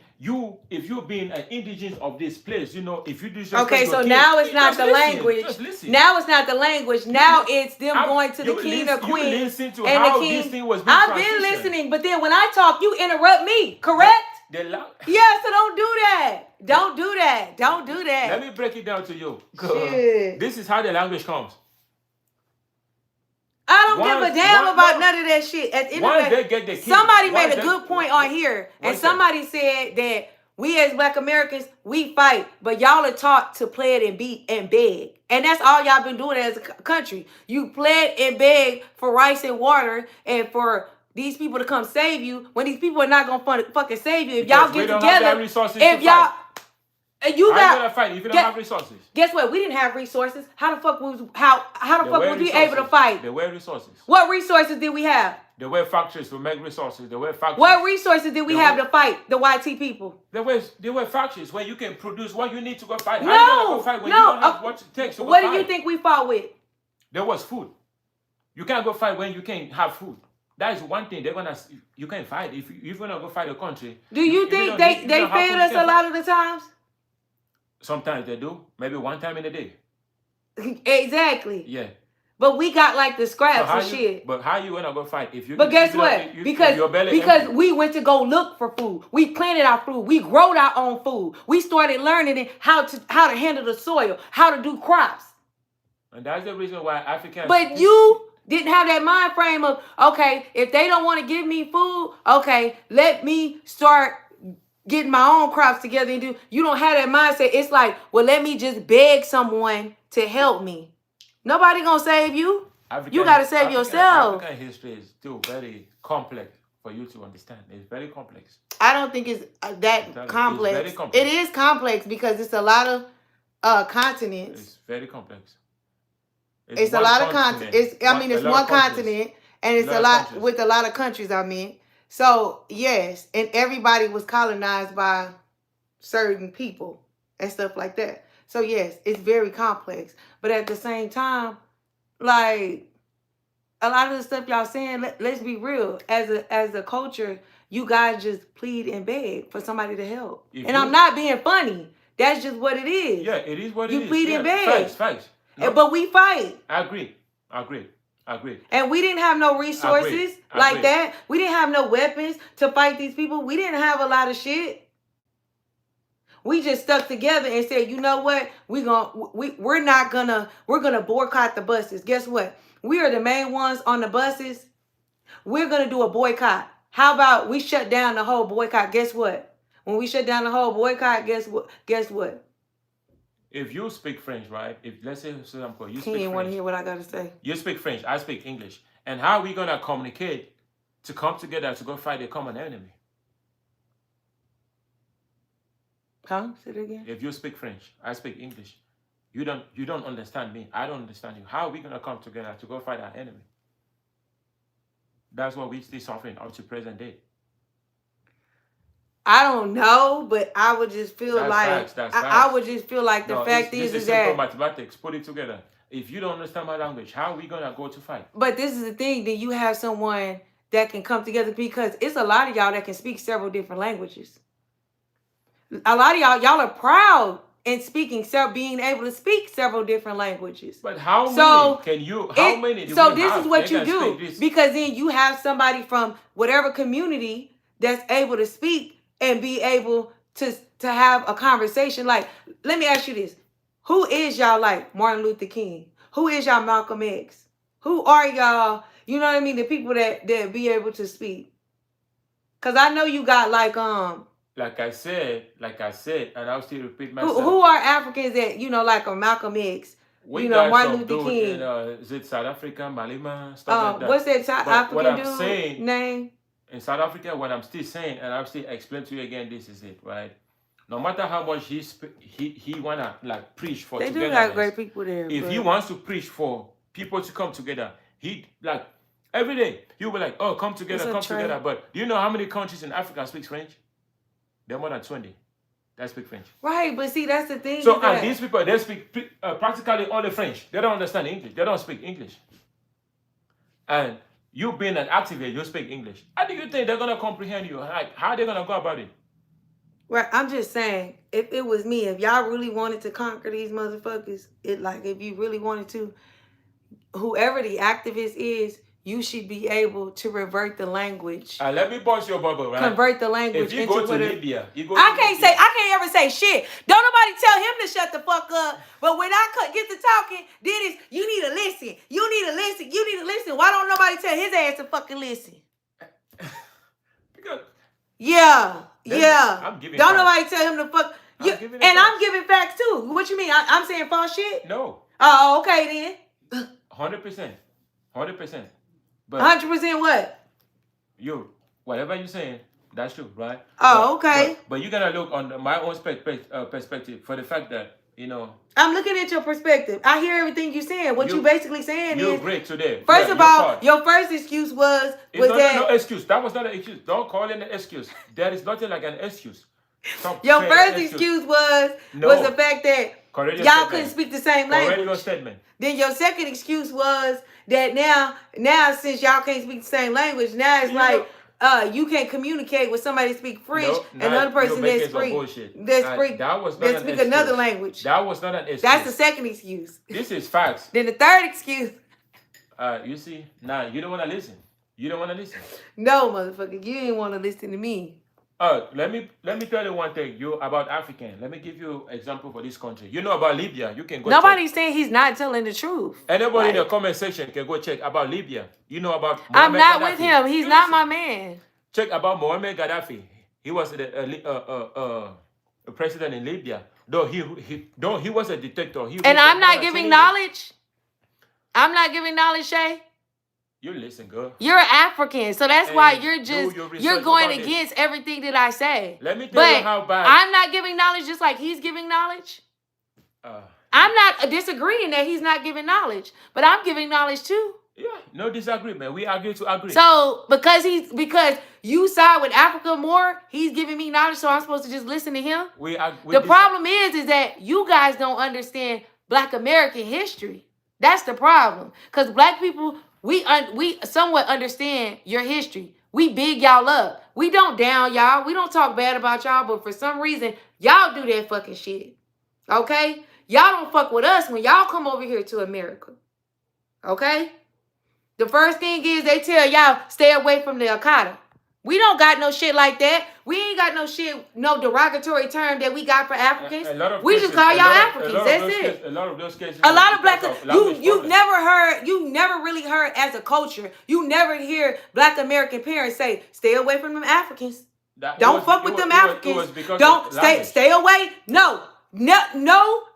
if you've been an indigenous of this place, you know, if you do something. Okay, so now it's not the language. Now it's not the language. Now it's them going to the king or queen. You listen to how this thing was being I've been listening, but then when I talk, you interrupt me, correct? Yeah, so don't do that. Don't do that. Don't do that. Let me break it down to you. This is how the language comes. I don't give a damn about none of that shit. At the end of the day, somebody made a good point on here, and somebody said that we as Black Americans, we fight, but y'all are taught to plead and beat and beg. And that's all y'all been doing as a country. You plead and beg for rice and water and for these people to come save you when these people are not going to fucking save you. If y'all get together, if y'all... You gotta fight if you don't have resources. Guess what? We didn't have resources. How the fuck was we able to fight? There were resources. What resources did we have? There were factories to make resources. There were factories. What resources did we have to fight the YT people? There were factories where you can produce what you need to go fight. No, how you gonna go fight when you don't have what it takes to go what fight? Do you think we fought with? There was food. You can't go fight when you can't have food. That is one thing you can't fight if you're gonna go fight a country. Do you think they failed us a lot of the times? Sometimes they do. Maybe one time in a day. Exactly. Yeah. But we got like the scraps and shit. But how you gonna go fight if you? But guess what? Because we went to go look for food. We planted our food. We growed our own food. We started learning how to handle the soil, how to do crops. And that's the reason why Africans. But you didn't have that mind frame of, okay, if they don't want to give me food, okay, let me start getting my own crops together and do. You don't have that mindset. It's like, well, let me just beg someone to help me. Nobody gonna save you. You gotta save yourself. African history is still very complex for you to understand. It's very complex. I don't think it's that complex. It's very complex. It is complex because it's a lot of continents. It's very complex. It's a lot of continents. It's one continent, and it's a lot with a lot of countries. I mean, so yes, and everybody was colonized by certain people and stuff like that. So yes, it's very complex. But at the same time, like a lot of the stuff y'all saying, let's be real. As a culture, you guys just plead and beg for somebody to help. And I'm not being funny. That's just what it is. Yeah, it is what it is. You plead and beg. Facts. No. But we fight. I agree. And we didn't have no resources like that. We didn't have no weapons to fight these people. We didn't have a lot of shit. We just stuck together and said, you know what? We're gonna boycott the buses. Guess what? We are the main ones on the buses. We're gonna do a boycott. How about we shut down the whole boycott? Guess what? When we shut down the whole boycott, guess what? If you speak French, right? If let's say you speak French. He didn't want to hear what I gotta say. You speak French, I speak English. And how are we gonna communicate to come together to go fight a common enemy? Come, say it again. If you speak French, I speak English. You don't understand me. I don't understand you. How are we gonna come together to go fight our enemy? That's what we still suffering up to present day. I don't know, but I would just feel that's facts. I would just feel like the fact is that simple mathematics. Put it together. If you don't understand my language, how are we gonna go to fight? But this is the thing, that you have someone that can come together, because it's a lot of y'all that can speak several different languages. A lot of y'all are proud in being able to speak several different languages. But how many this is what you do, because then you have somebody from whatever community that's able to speak and be able to have a conversation. Like, let me ask you this. Who is y'all like Martin Luther King? Who is y'all Malcolm X? Who are y'all, you know what I mean, the people that be able to speak? Because I know you got like I said, and I'll still repeat myself. Who are Africans that, like a Malcolm X? Martin Luther King. Is it South Africa, Malima, stuff like that? What's that South African dude name? In South Africa, what I'm still saying, and I'll still explain to you again, this is it, right? No matter how much he wanna preach for togetherness. They do have great people there. If he wants to preach for people to come together, he every day he'll be like, oh, come together. But do you know how many countries in Africa speak French? There are more than 20 that speak French. Right, but see, that's the thing. So and these people, they speak practically only French. They don't understand English. They don't speak English. And you being an activist, you speak English. How do you think they're gonna comprehend you? How are they gonna go about it? Well, I'm just saying, if it was me, if y'all really wanted to conquer these motherfuckers, if you really wanted to, whoever the activist is, you should be able to revert the language. Let me burst your bubble, right? Convert the language. If you go to Libya, I can't ever say shit. Don't nobody tell him to shut the fuck up. But when I get to talking, then it's, you need to listen. You need to listen. You need to listen. Why don't nobody tell his ass to fucking listen? Because I'm giving don't facts. Nobody tell him to fuck. I'm giving facts too. What you mean? I'm saying false shit? No. Oh, okay then. 100%. 100%. But 100% what? Whatever you're saying, that's true, right? Oh, okay. But you gotta look on my own perspective for the fact that, I'm looking at your perspective. I hear everything you're saying. What you basically saying is... You're great today. First of all, your first excuse was no excuse. That was not an excuse. Don't call it an excuse. There is nothing like an excuse. Your first excuse was the fact that y'all couldn't speak the same language. Your statement. Then your second excuse was that now since y'all can't speak the same language, now it's you can't communicate with somebody that speak French and another person that speak another language. That was not an excuse. That's the second excuse. This is facts. Then the third excuse. You see, now you don't want to listen. You don't want to listen. No, motherfucker, you ain't want to listen to me. Let me tell you one thing. You about African. Let me give you example for this country. You know about Libya. You can go Nobody's check. saying he's not telling the truth. Anybody in the Like, comment section can go check about Libya. You know about I'm Muammar not with Gaddafi. him. He's You not listen. my man. Check about Muammar Gaddafi. He was a president in Libya. Though he was a dictator. He And ruled for I'm more not than giving 20 years. knowledge. I'm not giving knowledge, Shay. You listen, girl. You're African, so that's why And you're do just your research you're going about this. against everything that I say. Let me tell you But how bad. I'm not giving knowledge just like he's giving knowledge. I'm not disagreeing that he's not giving knowledge, but I'm giving knowledge too. Yeah, no disagreement. We agree to agree. So because you side with Africa more, he's giving me knowledge, so I'm supposed to just listen to him. The problem is that you guys don't understand Black American history. That's the problem. Because Black people, we somewhat understand your history. We big y'all up. We don't down y'all. We don't talk bad about y'all, but for some reason, y'all do that fucking shit. Okay? Y'all don't fuck with us when y'all come over here to America. Okay? The first thing is they tell y'all stay away from the Okada. We don't got no shit like that. We ain't got no shit, no derogatory term that we got for Africans. We just call y'all Africans. That's it. A lot of those cases. A lot of Black you never really heard as a culture. You never hear Black American parents say, stay away from them Africans. Don't fuck with them Africans. Don't stay away. No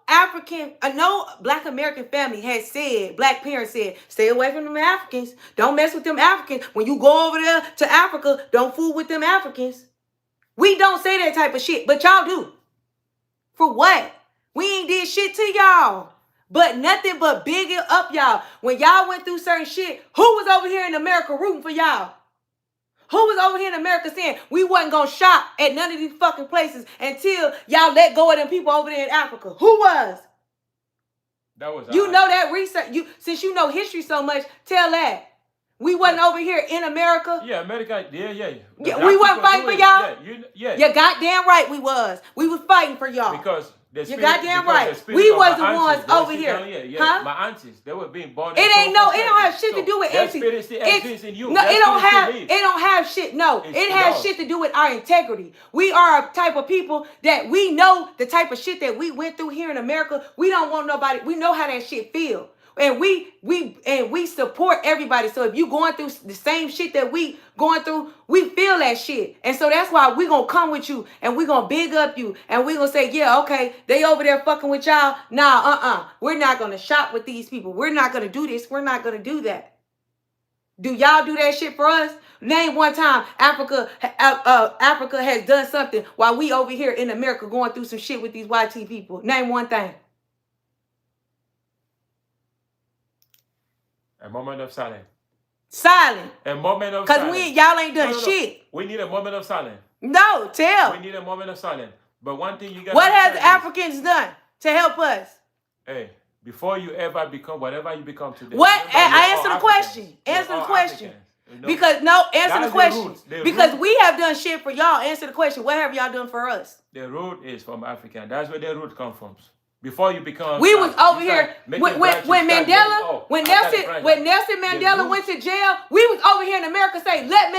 African, no Black American family has said, Black parents said, stay away from them Africans. Don't mess with them Africans. When you go over there to Africa, don't fool with them Africans. We don't say that type of shit, but y'all do. For what? We ain't did shit to y'all. But nothing but bigging up y'all. When y'all went through certain shit, who was over here in America rooting for y'all? Who was over here in America saying we wasn't going to shop at none of these fucking places until y'all let go of them people over there in Africa? Who was? That was you know that research. Since you know history so much, tell that. We wasn't over here in America. Yeah, America. Yeah. We wasn't fighting for y'all. Yeah. You goddamn right we was. We was fighting for y'all. Because you goddamn right. We was the ones over here. Huh? My aunties, they were being born. It don't have shit to do with aunties. No, it don't have shit. No, it has shit to do with our integrity. We are a type of people that we know the type of shit that we went through here in America. We don't want nobody. We know how that shit feel. And we support everybody. So if you going through the same shit that we going through, we feel that shit. And so that's why we gonna come with you and we gonna big up you and we gonna say, yeah, okay, they over there fucking with y'all. Nah, we're not gonna shop with these people. We're not gonna do this. We're not gonna do that. Do y'all do that shit for us? Name one time Africa has done something while we over here in America going through some shit with these YT people. Name one thing. A moment of silence. Silent. A moment of silence. Because y'all ain't done shit. We need a moment of silence. No, tell. We need a moment of silence. But one thing you got. What has Africans done to help us? Hey, before you ever become whatever you become today. What? I answer the question. Answer the question. Because answer the question. Because we have done shit for y'all. Answer the question. What have y'all done for us? The root is from African. That's where the root comes from. Before you become, we was over here when Mandela, when Nelson Mandela went to jail. We was over here in America saying, let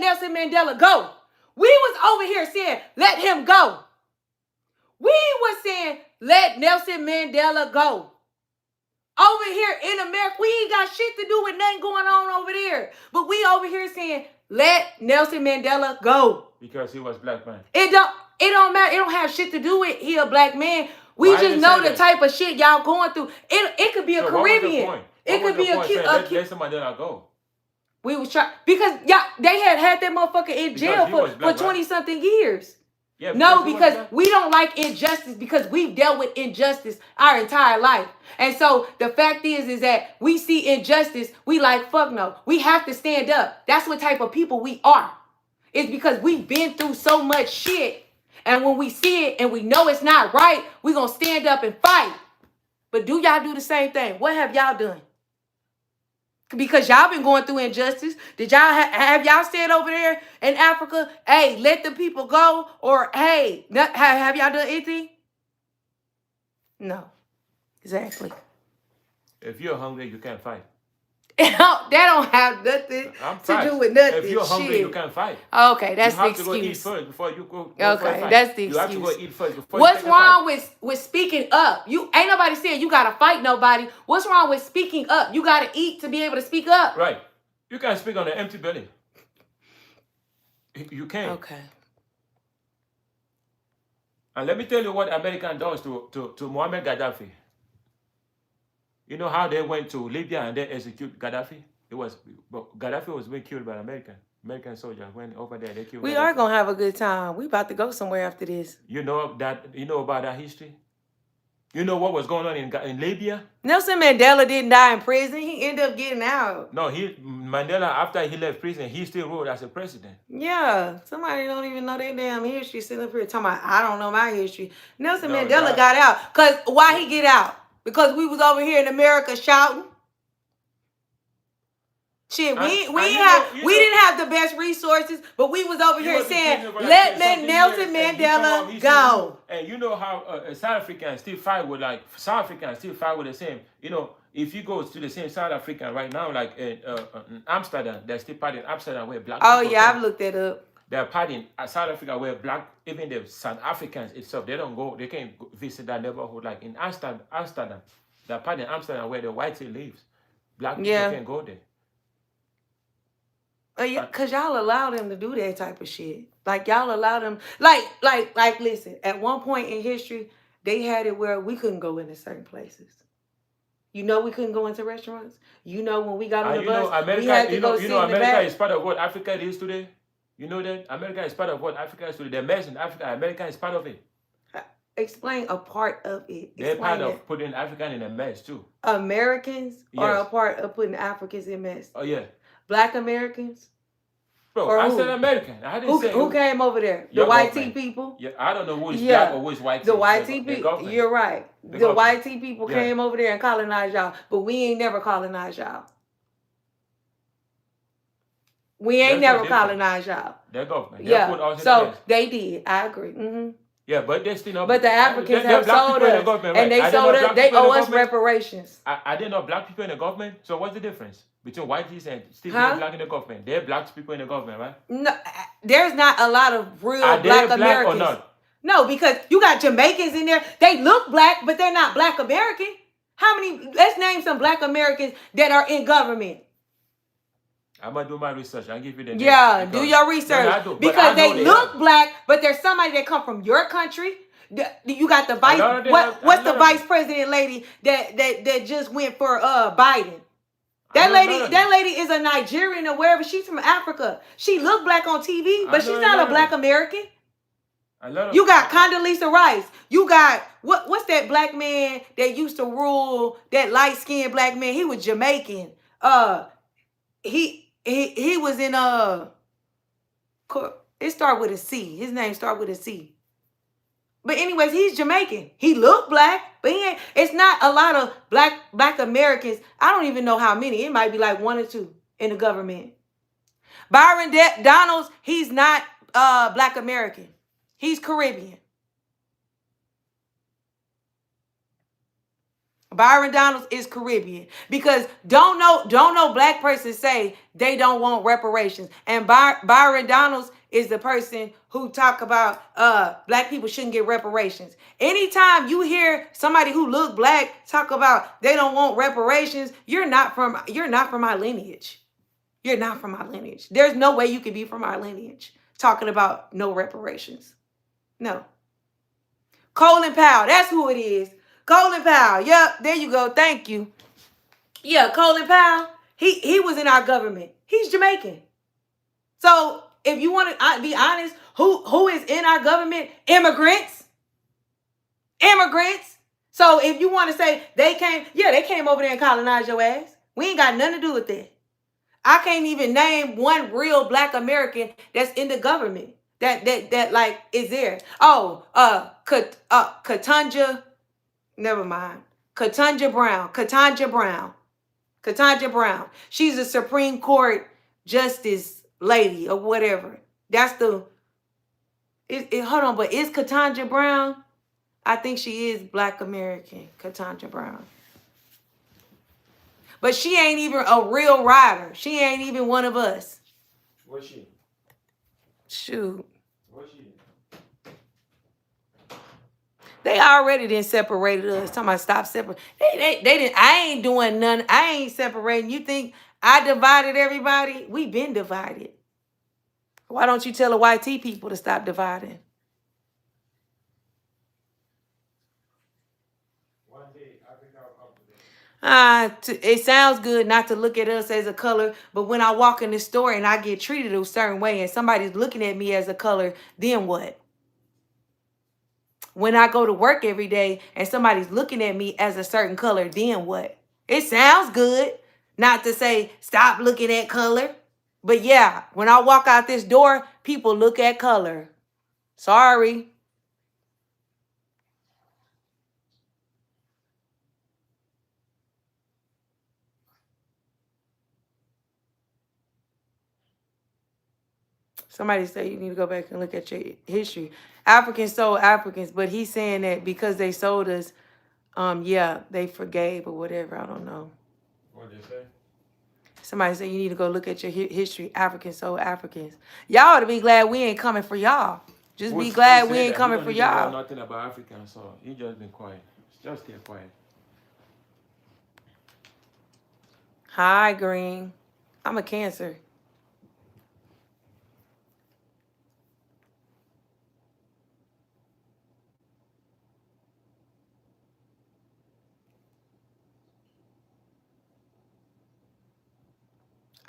Nelson Mandela go. We was over here saying, let him go. We was saying, let Nelson Mandela go. Over here in America, we ain't got shit to do with nothing going on over there. But we over here saying, let Nelson Mandela go. Because he was black man. It don't matter. It don't have shit to do with he a black man. We just know the type of shit y'all going through. It could be a Caribbean. It could be let Nelson Mandela go. We was trying because they had that motherfucker in jail for 20-something years. Yeah, because we don't like injustice because we've dealt with injustice our entire life. And so the fact is that we see injustice, we like, fuck no. We have to stand up. That's what type of people we are. It's because we've been through so much shit. And when we see it and we know it's not right, we're going to stand up and fight. But do y'all do the same thing? What have y'all done? Because y'all been going through injustice. Did y'all have y'all said over there in Africa, hey, let the people go? Or, hey, have y'all done anything? No. Exactly. If you're hungry, you can't fight. That don't have nothing to do with nothing. If you're hungry, Shit. you can't fight. Okay, that's the You have to go eat excuse. first before you go. Okay, fight. that's the You have to go excuse. eat first before What's you take a fight. wrong with speaking up? You ain't nobody saying you gotta fight nobody. What's wrong with speaking up? You gotta eat to be able to speak up. Right. You can't speak on an empty belly. You can't. Okay. And let me tell you what America does to Muammar Gaddafi. You know how they went to Libya and they executed Gaddafi? Gaddafi was being killed by American soldiers. Went over there, they killed We Gaddafi. are gonna have a good time. We about to go somewhere after this. You know that? You know about that history? You know what was going on in Libya? Nelson Mandela didn't die in prison. He ended up getting out. No, Mandela, after he left prison, he still ruled as a president. Yeah, somebody don't even know their damn history. Sitting up here talking about, I don't know my history. Nelson Mandela got out. Cause why he get out? Because we was over here in America shouting. Shit, we didn't have the best resources, but we was over here saying, let Nelson Mandela go. And you know how South Africans still fight with the same. You know, if you go to the same South African right now, like in Amsterdam, they're still fighting Amsterdam where black. Oh yeah, I've looked that up. They're fighting South Africa where black, even the South Africans itself, they can't visit that neighborhood. Like in Amsterdam, they're fighting Amsterdam where the white lives. Black people can't go there. Yeah, cause y'all allow them to do that type of shit. Like y'all allow them, like. Listen, at one point in history, they had it where we couldn't go into certain places. You know, we couldn't go into restaurants. You know, when we got on the bus, America, we had to go sit in the back. America is part of what Africa is today. You know that America is part of what Africa is today. The mess in Africa, America is part of it. Explain a part of it. They're part of putting African in a mess too. Americans are a part of putting Africans in mess. Oh yeah. Black Americans? Bro, I said American. I didn't say who came over there? The white tea people? Yeah, I don't know who is black or who is white tea. The white tea people. You're right. The white tea people came over there and colonized y'all, but we ain't never colonized y'all. We ain't never colonized y'all. Their government. Yeah. So they did. I agree. Mm-hmm. Yeah, but they still not. But the Africans have sold us, and they sold us. They owe us reparations. I didn't know black people in the government. So what's the difference between whiteys and still black in the government? They're black people in the government, right? No, there's not a lot of real Are black they Americans. Or not? No, because you got Jamaicans in there. They look black, but they're not black American. How many? Let's name some black Americans that are in government. I'm gonna do my research. I'll give you the name. Yeah, do your research. No, because they look black, but there's somebody that come from your country. You got the vice. What's the vice president lady that just went for Biden? That lady is a Nigerian or wherever. She's from Africa. She look black on TV, but she's not a black American. You got Condoleezza Rice. You got what's that black man that used to rule, that light-skinned black man? He was Jamaican. He was in it started with a C. His name started with a C. But anyways, he's Jamaican. He looked black, but it's not a lot of black Americans. I don't even know how many. It might be like 1 or 2 in the government. Byron Donalds, he's not black American. He's Caribbean. Byron Donalds is Caribbean, because don't know black person say they don't want reparations. And Byron Donalds is the person who talk about black people shouldn't get reparations. Anytime you hear somebody who look black talk about they don't want reparations, you're not from my lineage. You're not from my lineage. There's no way you can be from our lineage talking about no reparations. No. Colin Powell, that's who it is. Colin Powell. Yep, there you go. Thank you. Yeah, Colin Powell. He was in our government. He's Jamaican. So if you want to be honest, who is in our government? Immigrants. Immigrants. So if you want to say they came over there and colonized your ass. We ain't got nothing to do with that. I can't even name one real black American that's in the government that like is there. Oh, Katanja. Never mind. Katanja Brown. She's a Supreme Court justice lady or whatever. That's hold on, but is Katanja Brown? I think she is black American, Katanja Brown. But she ain't even a real rider. She ain't even one of us. What's she? Shoot. What's she? They already done separated us. Talking about stop separating. They didn't. I ain't doing none. I ain't separating. You think I divided everybody? We been divided. Why don't you tell the YT people to stop dividing? One day, I think I'll do that. It sounds good not to look at us as a color, but when I walk in the store and I get treated a certain way and somebody's looking at me as a color, then what? When I go to work every day and somebody's looking at me as a certain color, then what? It sounds good not to say stop looking at color. But yeah, when I walk out this door, people look at color. Sorry. Somebody say you need to go back and look at your history. Africans sold Africans, but he's saying that because they sold us, yeah, they forgave or whatever. I don't know. What did they say? Somebody say you need to go look at your history. Africans sold Africans. Y'all ought to be glad we ain't coming for y'all. Just be glad we ain't coming for y'all. You don't know nothing about Africans, so you just been quiet. Just stay quiet. Hi, Green. I'm a Cancer.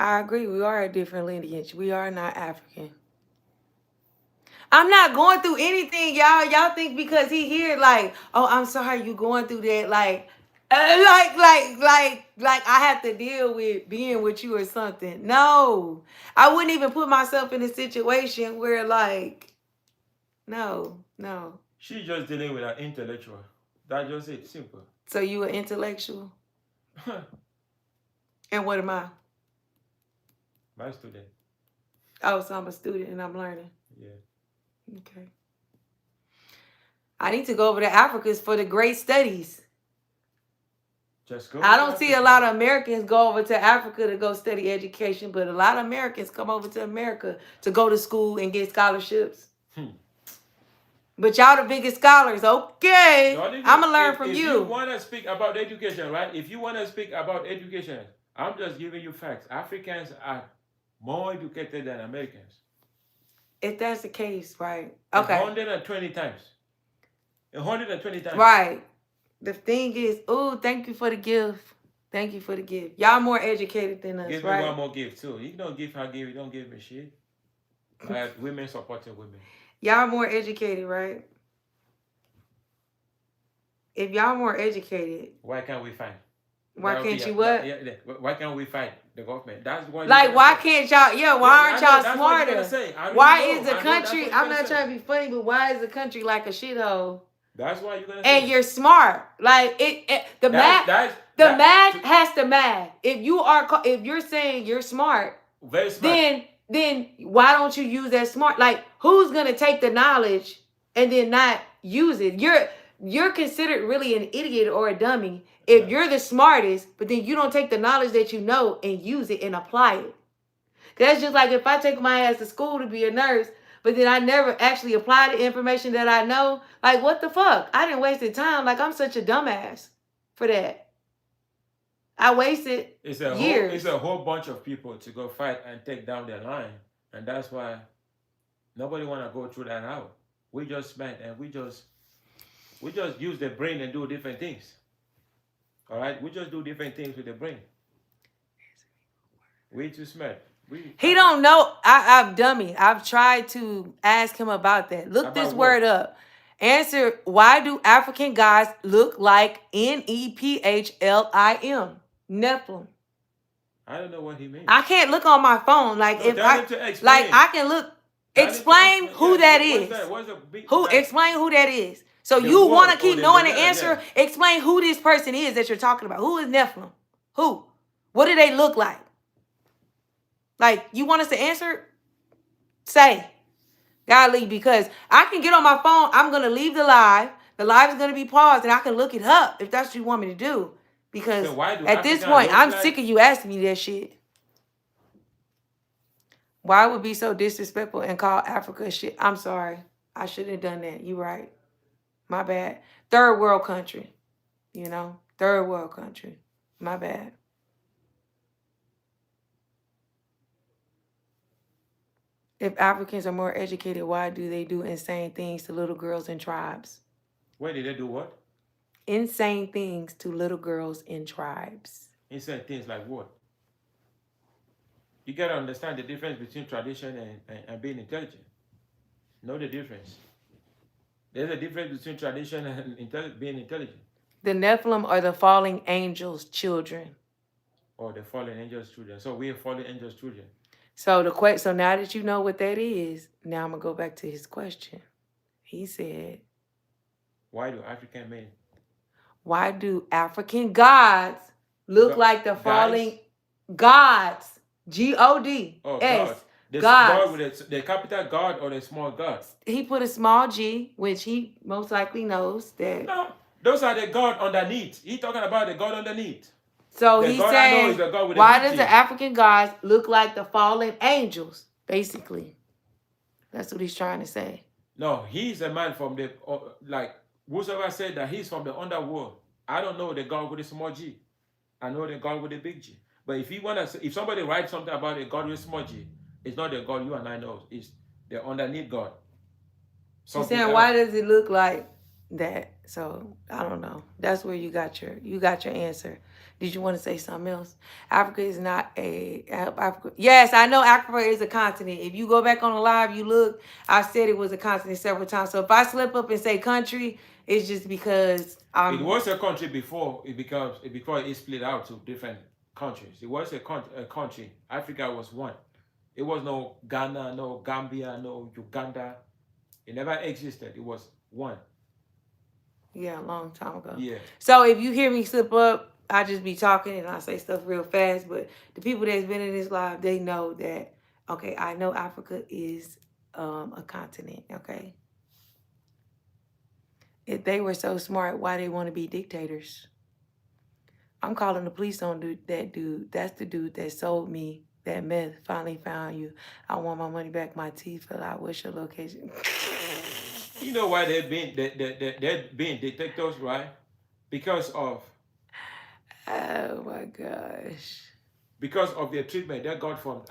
I agree. We are a different lineage. We are not African. I'm not going through anything, y'all. Y'all think because he here, like, oh, I'm sorry you going through that, like I have to deal with being with you or something. No, I wouldn't even put myself in a situation where, like, no. She just dealing with an intellectual. That's just it. Simple. So you an intellectual? And what am I? My student. Oh, so I'm a student and I'm learning. Yeah. Okay. I need to go over to Africa's for the great studies. Just go. I don't see a lot of Americans go over to Africa to go study education, but a lot of Americans come over to America to go to school and get scholarships. But y'all the biggest scholars. Okay. I'm going to learn from you. If you want to speak about education, right? If you want to speak about education, I'm just giving you facts. Africans are more educated than Americans. If that's the case, right? Okay. 120 times. 120 times. Right. The thing is, oh, thank you for the gift. Thank you for the gift. Y'all more educated than us, give right? Give me one more gift, too. You don't give her gift. You don't give me shit. Women supporting women. Y'all more educated, right? If y'all more educated, why can't we fight? Why can't you what? Why can't we fight the government? That's why. Like, why can't y'all? Yeah, why aren't y'all smarter? Why is the country? I'm not trying to be funny, but why is the country like a shithole? That's why you're gonna say. And you're smart. Like the math has to math. If you're saying you're smart, very smart, then why don't you use that smart? Like, who's gonna take the knowledge and then not use it? You're considered really an idiot or a dummy if you're the smartest, but then you don't take the knowledge that you know and use it and apply it. That's just like if I take my ass to school to be a nurse, but then I never actually apply the information that I know. Like, what the fuck? I didn't waste the time. Like, I'm such a dumbass for that. I wasted years. It's a whole bunch of people to go fight and take down their line. And that's why nobody want to go through that out. We just spent and we just use the brain and do different things. All right? We just do different things with the brain. We too smart. He don't know. I'm dummy. I've tried to ask him about that. Look this word up. Answer, why do African guys look like Nephilim? Nephilim. I don't know what he means. I can't look on my phone. Like, if I can look. Explain who that is. Explain who that is. So you want to keep knowing the answer? Yeah. Explain who this person is that you're talking about. Who is Nephilim? Who? What do they look like? Like, you want us to answer? Say. Golly, because I can get on my phone. I'm going to leave the live. The live is going to be paused, and I can look it up if that's what you want me to do. Because So why do at this African point, look I'm like? sick of you asking me that shit. Why would be so disrespectful and call Africa shit? I'm sorry. I shouldn't have done that. You right. My bad. Third world country. You know? Third world country. My bad. If Africans are more educated, why do they do insane things to little girls in tribes? Why did they do what? Insane things to little girls in tribes. Insane things like what? You gotta understand the difference between tradition and being intelligent. Know the difference. There's a difference between tradition and being intelligent. The Nephilim are the falling angels' children. Or the fallen angels' children. So we are fallen angels' children. So now that you know what that is, now I'm gonna go back to his question. He said, why do African men? Why do African gods look like the falling gods? G-O-D. Oh, S. God. The gods. God with the capital God or the small God? He put a small G, which he most likely knows that. No, those are the God underneath. He's talking about the God underneath. So The he's God I know saying, is the God with why the big does the G. African gods look like the fallen angels? Basically, that's what he's trying to say. No, he's a man from the like whosoever said that he's from the underworld. I don't know the God with the small G. I know the God with the big G. But if somebody writes something about a God with small G, it's not the God you and I know. It's the underneath God. He's saying, why does it look like that? So I don't know. That's where you got your answer. Did you want to say something else? Africa is not Africa. Yes, I know Africa is a continent. If you go back on the live, you look. I said it was a continent several times. So if I slip up and say country, it's just because it was a country before it split out to different countries. It was a country. Africa was one. It was no Ghana, no Gambia, no Uganda. It never existed. It was one. Yeah, a long time ago. Yeah. So if you hear me slip up, I just be talking and I say stuff real fast. But the people that's been in this live, they know that, okay, I know Africa is a continent, okay? If they were so smart, why they want to be dictators? I'm calling the police on that dude. That's the dude that sold me that meth. Finally found you. I want my money back. My teeth fell out. What's your location? You know why they're being dictators, right? Because of. Oh my gosh. Because of their treatment they got from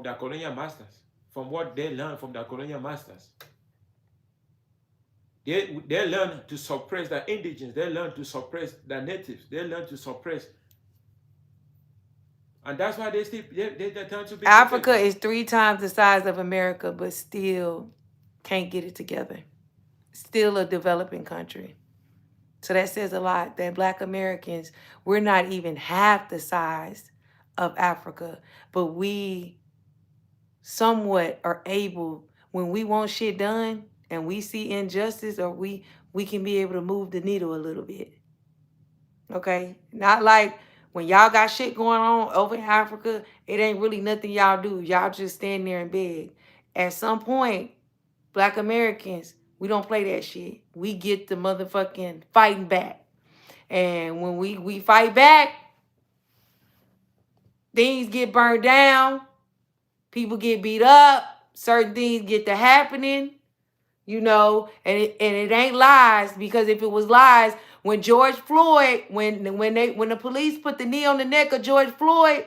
their colonial masters, from what they learned from their colonial masters. They learn to suppress the indigenous. They learn to suppress the natives. They learn to suppress, and that's why they turn to be. Africa is 3 times the size of America, but still can't get it together. Still a developing country. So that says a lot that Black Americans, we're not even half the size of Africa, but we somewhat are able, when we want shit done and we see injustice, or we can be able to move the needle a little bit. Okay? Not like when y'all got shit going on over in Africa, it ain't really nothing y'all do. Y'all just stand there and beg. At some point, Black Americans, we don't play that shit. We get the motherfucking fighting back. And when we fight back, things get burned down. People get beat up. Certain things get to happening. You know, and it ain't lies, because if it was lies, when George Floyd, when the police put the knee on the neck of George Floyd,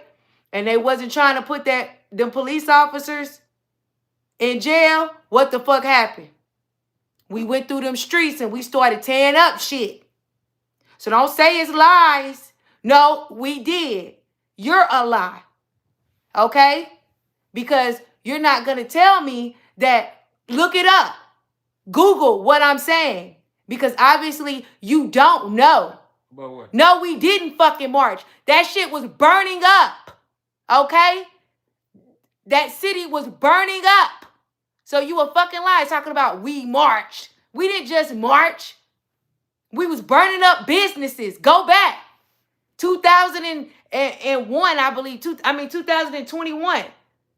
and they wasn't trying to put them police officers in jail, what the fuck happened? We went through them streets and we started tearing up shit. So don't say it's lies. No, we did. You're a lie. Okay? Because you're not going to tell me that, look it up. Google what I'm saying. Because obviously you don't know. But what? No, we didn't fucking march. That shit was burning up. Okay? That city was burning up. So you a fucking lie talking about we marched. We didn't just march. We was burning up businesses. Go back. 2001, I believe. 2021.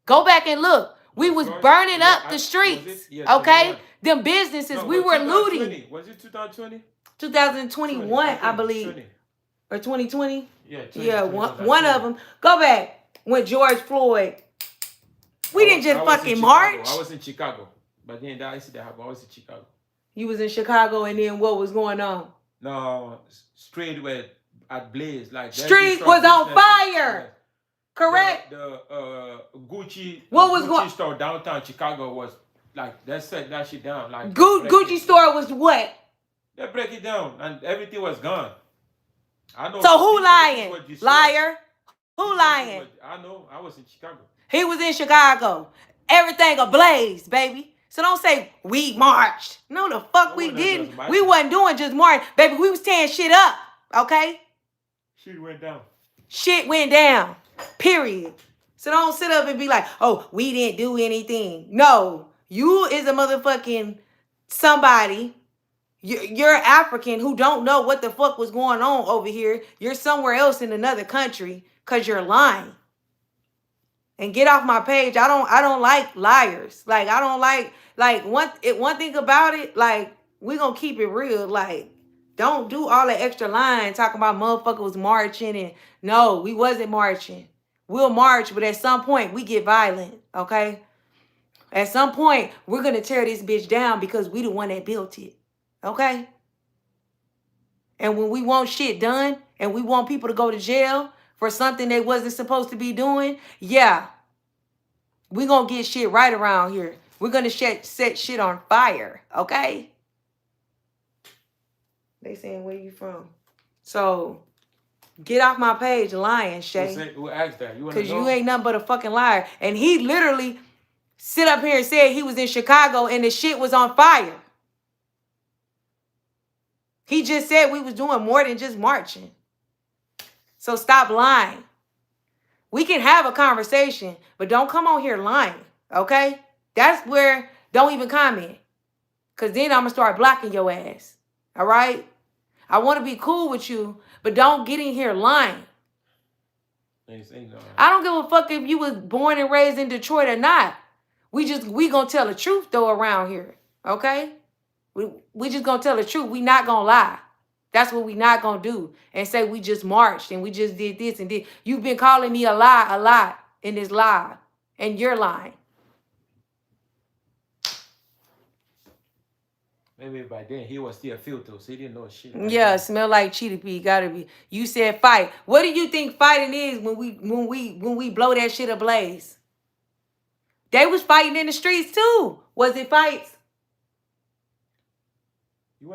Go back and look. We was burning up the streets. Okay? Them businesses, we were looting. Was it 2020? 2021, I believe. or 2020? Yeah, Yeah, 2020 was one of them. Go back when George Floyd. We didn't just fucking march. I was in Chicago, but then that incident happened. I was in Chicago. You was in Chicago, and then what was going on? No, street were at blaze. Like street was on fire. Yeah. Correct. The Gucci. What was Gucci store downtown Chicago was like they set that shit down. Like Gucci store was what? They break it down and everything was gone. I know. So who lying? Liar. Who lying? I know. I was in Chicago. He was in Chicago. Everything ablaze, baby. So don't say we marched. No, the fuck we didn't. We wasn't doing just march. Baby, we was tearing shit up. Okay? Shit went down. Shit went down. Period. So don't sit up and be like, oh, we didn't do anything. No. You is a motherfucking somebody. You're African who don't know what the fuck was going on over here. You're somewhere else in another country because you're lying. And get off my page. I don't like liars. Like, I don't like one thing about it, like, we gonna keep it real. Like, don't do all the extra lying talking about motherfucker was marching and no, we wasn't marching. We'll march, but at some point we get violent, okay? At some point, we're gonna tear this bitch down because we the one that built it. Okay? And when we want shit done and we want people to go to jail for something they wasn't supposed to be doing, yeah, we're going to get shit right around here. We're going to set shit on fire, okay? They saying, where you from? So, get off my page lying, Shay. Who asked that? Because you ain't nothing but a fucking liar. And he literally sit up here and said he was in Chicago and the shit was on fire. He just said we was doing more than just marching. So stop lying. We can have a conversation, but don't come on here lying, okay? That's where don't even comment. Because then I'm going to start blocking your ass, all right? I want to be cool with you, but don't get in here lying. I don't give a fuck if you was born and raised in Detroit or not. We going to tell the truth, though, around here, okay? We just going to tell the truth. We not going to lie. That's what we not going to do. And say we just marched and we just did this and did. You've been calling me a lie a lot in this live. And you're lying. Maybe by then he was still filtered, so he didn't know shit. Yeah, smell like cheetah pea. Gotta be. You said fight. What do you think fighting is when we blow that shit ablaze? They was fighting in the streets too. Was it fights?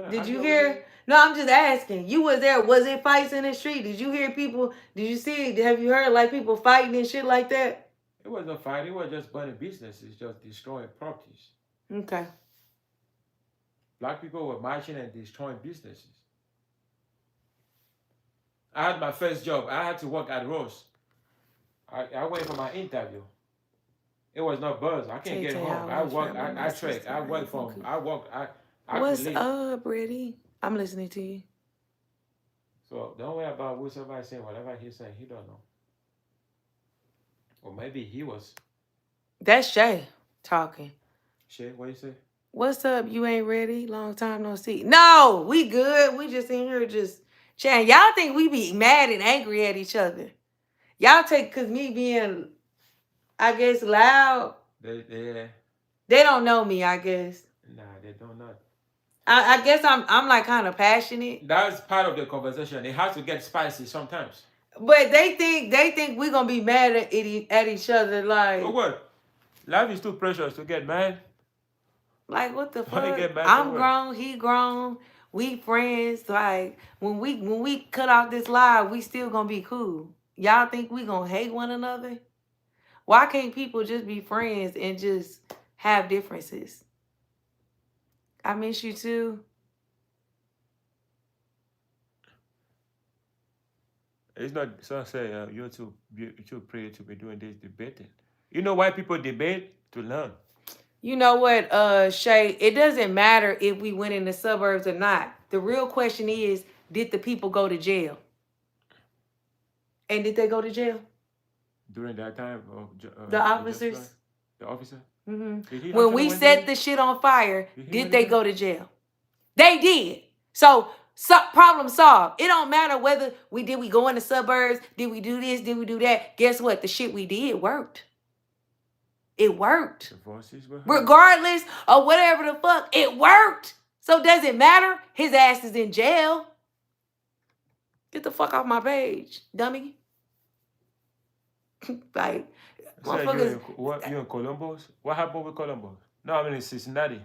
Did you hear? No, I'm just asking. You was there. Was it fights in the street? Did you hear people? Did you see? Have you heard like people fighting and shit like that? It wasn't a fight. It was just burning businesses, just destroying properties. Okay. Black people were marching and destroying businesses. I had my first job. I had to work at Rose. I went for my interview. It was not buzz. I can't get home. I work. I trek. I work from. I work. What's up, Brady? I'm listening to you. So don't worry about what somebody's saying. Whatever he's saying, he don't know. Or maybe he was. That's Shay talking. Shay, what you say? What's up? You ain't ready? Long time no see. No, we good. We just in here just chatting. Y'all think we be mad and angry at each other. Y'all take, because me being, I guess, loud. They don't know me, I guess. Nah, they don't know. I guess I'm like kind of passionate. That's part of the conversation. It has to get spicy sometimes. But they think we're gonna be mad at each other, like. For what? Life is too precious to get mad. Like, what the fuck? I'm grown, he grown, we friends. Like, when we cut off this live, we still gonna be cool. Y'all think we gonna hate one another? Why can't people just be friends and just have differences? I miss you too. It's not, so say, you're too pretty to be doing this debating. You know why people debate? To learn. You know what, Shay? It doesn't matter if we went in the suburbs or not. The real question is, did the people go to jail? And did they go to jail? During that time? The officers? The officer? Mm-hmm. When we set the shit on fire, did they go to jail? They did. So problem solved. It don't matter whether we go in the suburbs, did we do this, did we do that. Guess what? The shit we did worked. It worked. The voices were heard. Regardless of whatever the fuck, it worked. So does it matter? His ass is in jail. Get the fuck off my page, dummy. Like, so you in Columbus? What happened with Columbus? No, I mean in Cincinnati.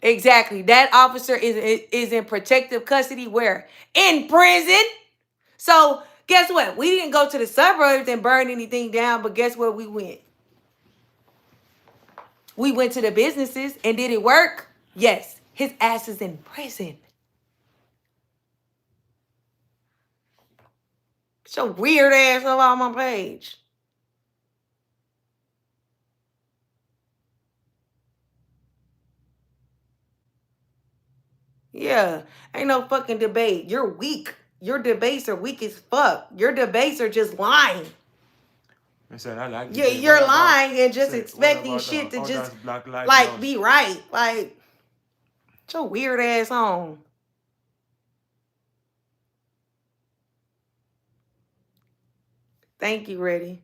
Exactly. That officer is in protective custody where? In prison. So guess what? We didn't go to the suburbs and burn anything down, but guess where we went? We went to the businesses, and did it work? Yes. His ass is in prison. Get your weird ass up on my page. Yeah, ain't no fucking debate. You're weak. Your debates are weak as fuck. Your debates are just lying. Listen, I like You're lying and just expecting shit to just like be right. Like, get your weird ass on. Thank you, Reddy.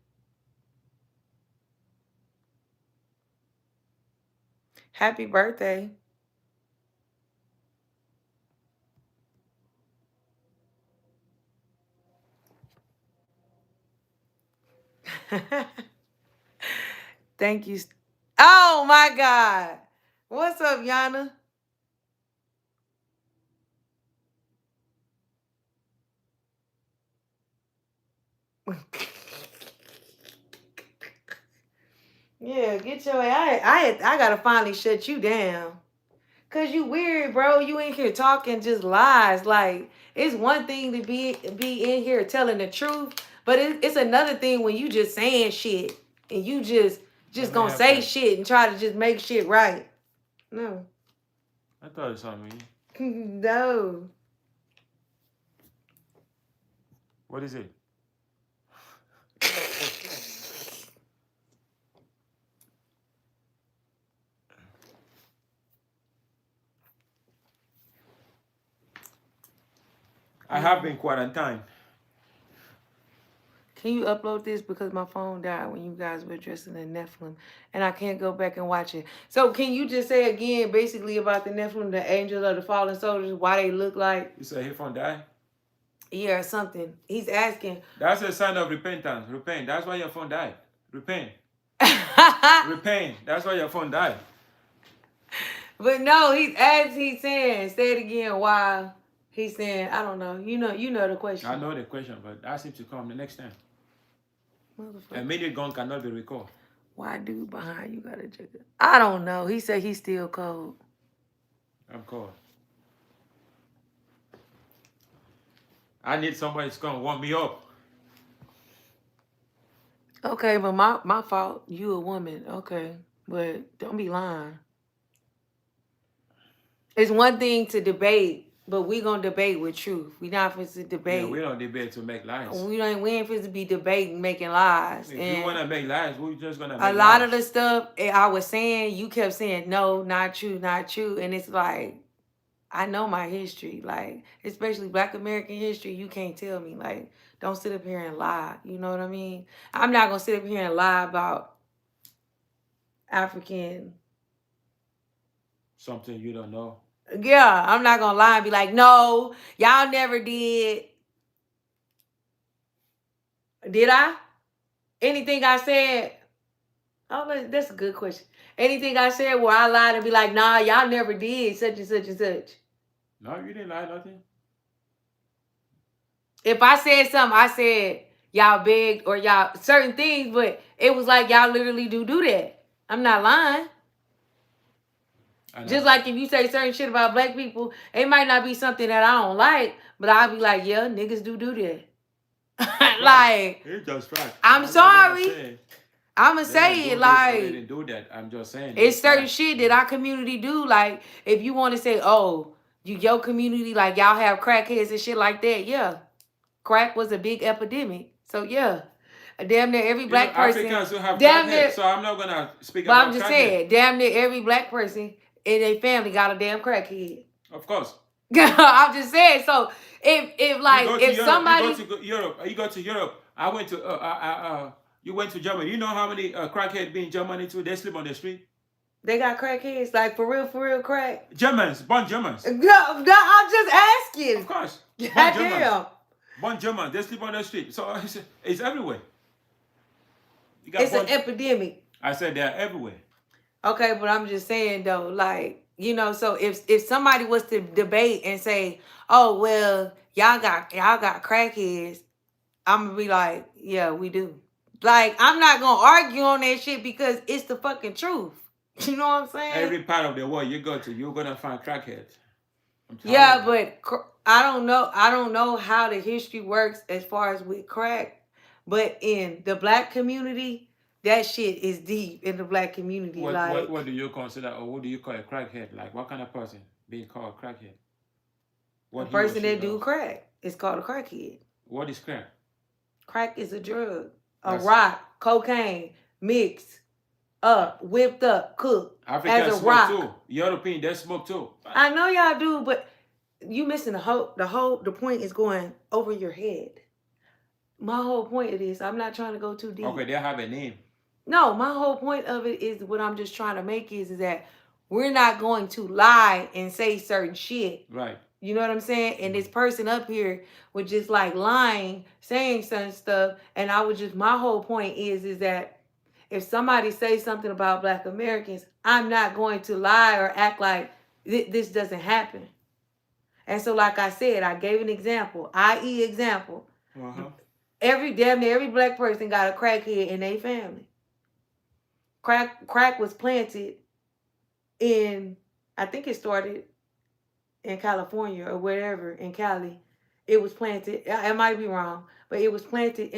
Happy birthday. Thank you. Oh my God. What's up, Yana? Yeah, get your I gotta finally shut you down. Cause you weird, bro. You in here talking just lies. Like, it's one thing to be in here telling the truth, but it's another thing when you just saying shit and you just gonna say shit and try to just make shit right. No. I thought it was on me. No. What is it? I have been quarantined. Can you upload this because my phone died when you guys were addressing the Nephilim and I can't go back and watch it. So can you just say again basically about the Nephilim, the angels of the fallen soldiers, why they look like? You say his phone died? Yeah, or something. He's asking. That's a sign of repentance. Repent. That's why your phone died. Repent. Repent. That's why your phone died. But no, he's saying, say it again, why he's saying, I don't know. You know the question. I know the question, but ask him to come the next time. A minute gun cannot be recalled. Why dude behind you got a jacket? I don't know. He said he's still cold. I'm cold. I need somebody to come warm me up. Okay, but my fault. You a woman. Okay. But don't be lying. It's one thing to debate, but we gonna debate with truth. We not supposed to debate. Yeah, we don't debate to make lies. We ain't supposed to be debating, making lies. If you wanna make lies, we're just gonna make lies. A lot of the stuff I was saying, you kept saying, no, not true, not true. And it's like, I know my history. Like, especially Black American history, you can't tell me. Like, don't sit up here and lie. You know what I mean? I'm not gonna sit up here and lie about African. Something you don't know. Yeah, I'm not gonna lie and be like, no, y'all never did. Did I? Anything I said? Oh, that's a good question. Anything I said where I lied and be like, nah, y'all never did such and such and such. No, you didn't lie, nothing. If I said something, I said y'all begged or y'all certain things, but it was like y'all literally do that. I'm not lying. Just like if you say certain shit about Black people, it might not be something that I don't like, but I'll be like, yeah, niggas do that. Like, it's just fact. I'm sorry. I'ma say it like they didn't do that. I'm just saying it's certain shit that our community do. Like, if you want to say, oh, your community, like y'all have crackheads and shit like that, yeah. Crack was a big epidemic. So yeah. Damn near every Black person. Africans who have crackheads, so I'm not gonna speak about I'm just saying, damn near every Black person in their family got a damn crackhead. Of course. I'm just saying. So if like if somebody You go to Europe. I went to you went to Germany. You know how many crackheads be in Germany too? They sleep on the street. they got crackheads, like for real crack. Germans, born Germans. No, I'm just asking. Of course, born Germans. Goddamn. Born Germans. They sleep on the street. So it's everywhere. You got It's an epidemic. I said they're everywhere. Okay, but I'm just saying though, like, you know, so if somebody was to debate and say, "Oh, well, y'all got crackheads," I'm gonna be like, "Yeah, we do." Like, I'm not gonna argue on that shit because it's the fucking truth. You know what I'm saying? Every part of the world you go to, you're gonna find crackheads. Yeah, but I don't know. I don't know how the history works as far as with crack, but in the black community, that shit is deep in the black community. What do you consider, or what do you call a crackhead? Like, what kind of person being called a crackhead? A person that do crack is called a crackhead. What is crack? Crack is a drug, rock, cocaine, mixed up, whipped up, cooked Africans as a rock. Too. European, they smoke too. I know y'all do, but you missing the point is going over your head. My whole point of this, I'm not trying to go too deep. Okay, they have a name. No, my whole point of it is what I'm just trying to make is that we're not going to lie and say certain shit. Right. You know what I'm saying? And this person up here was just like lying, saying certain stuff. And I was just, my whole point is that if somebody says something about Black Americans, I'm not going to lie or act like this doesn't happen. And so, like I said, I gave an example, i.e. example. Damn near every black person got a crackhead in their family. Crack was planted in, I think it started in California or wherever in Cali. It was planted. I might be wrong, but it was planted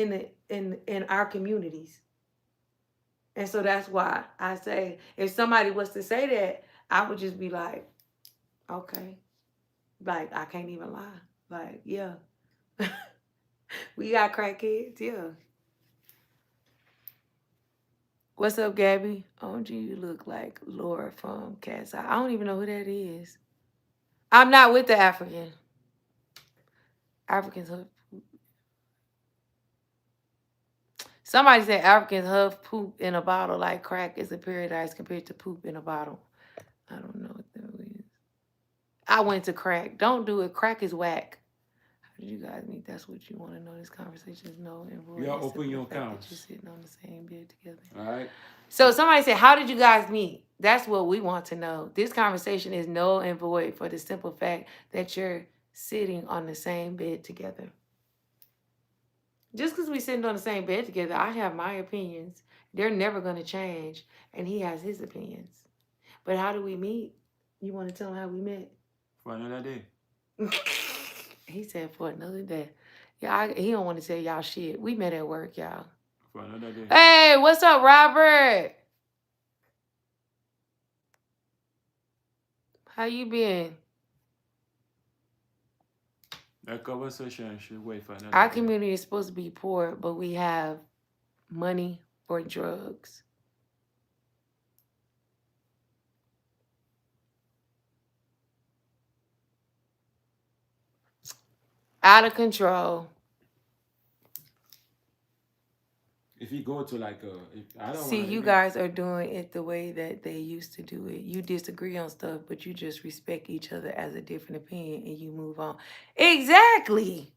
in our communities. And so that's why I say, if somebody was to say that, I would just be like, okay, like I can't even lie. Like, yeah, we got crackheads, yeah. What's up, Gabby? OG, you look like Laura from Cashapp. I don't even know who that is. I'm not with the African. Africans huff. Somebody said Africans huff poop in a bottle like crack is a paradise compared to poop in a bottle. I don't know what that is. I went to crack. Don't do it. Crack is whack. How did you guys meet? That's what you want to know. This conversation is no and void. Y'all open your accounts. You're sitting on the same bed together. All right. So somebody said, how did you guys meet? That's what we want to know. This conversation is null and void for the simple fact that you're sitting on the same bed together. Just because we're sitting on the same bed together, I have my opinions. They're never going to change. And he has his opinions. But how do we meet? You want to tell him how we met? For another day. He said for another day. Yeah, he don't want to tell y'all shit. We met at work, y'all. For another day. Hey, what's up, Robert? How you been? That conversation should wait for another Our day. community is supposed to be poor, but we have money for drugs. Out of control. If you go to like I don't see, you guys are doing it the way that they used to do it. You disagree on stuff, but you just respect each other as a different opinion and you move on. Exactly.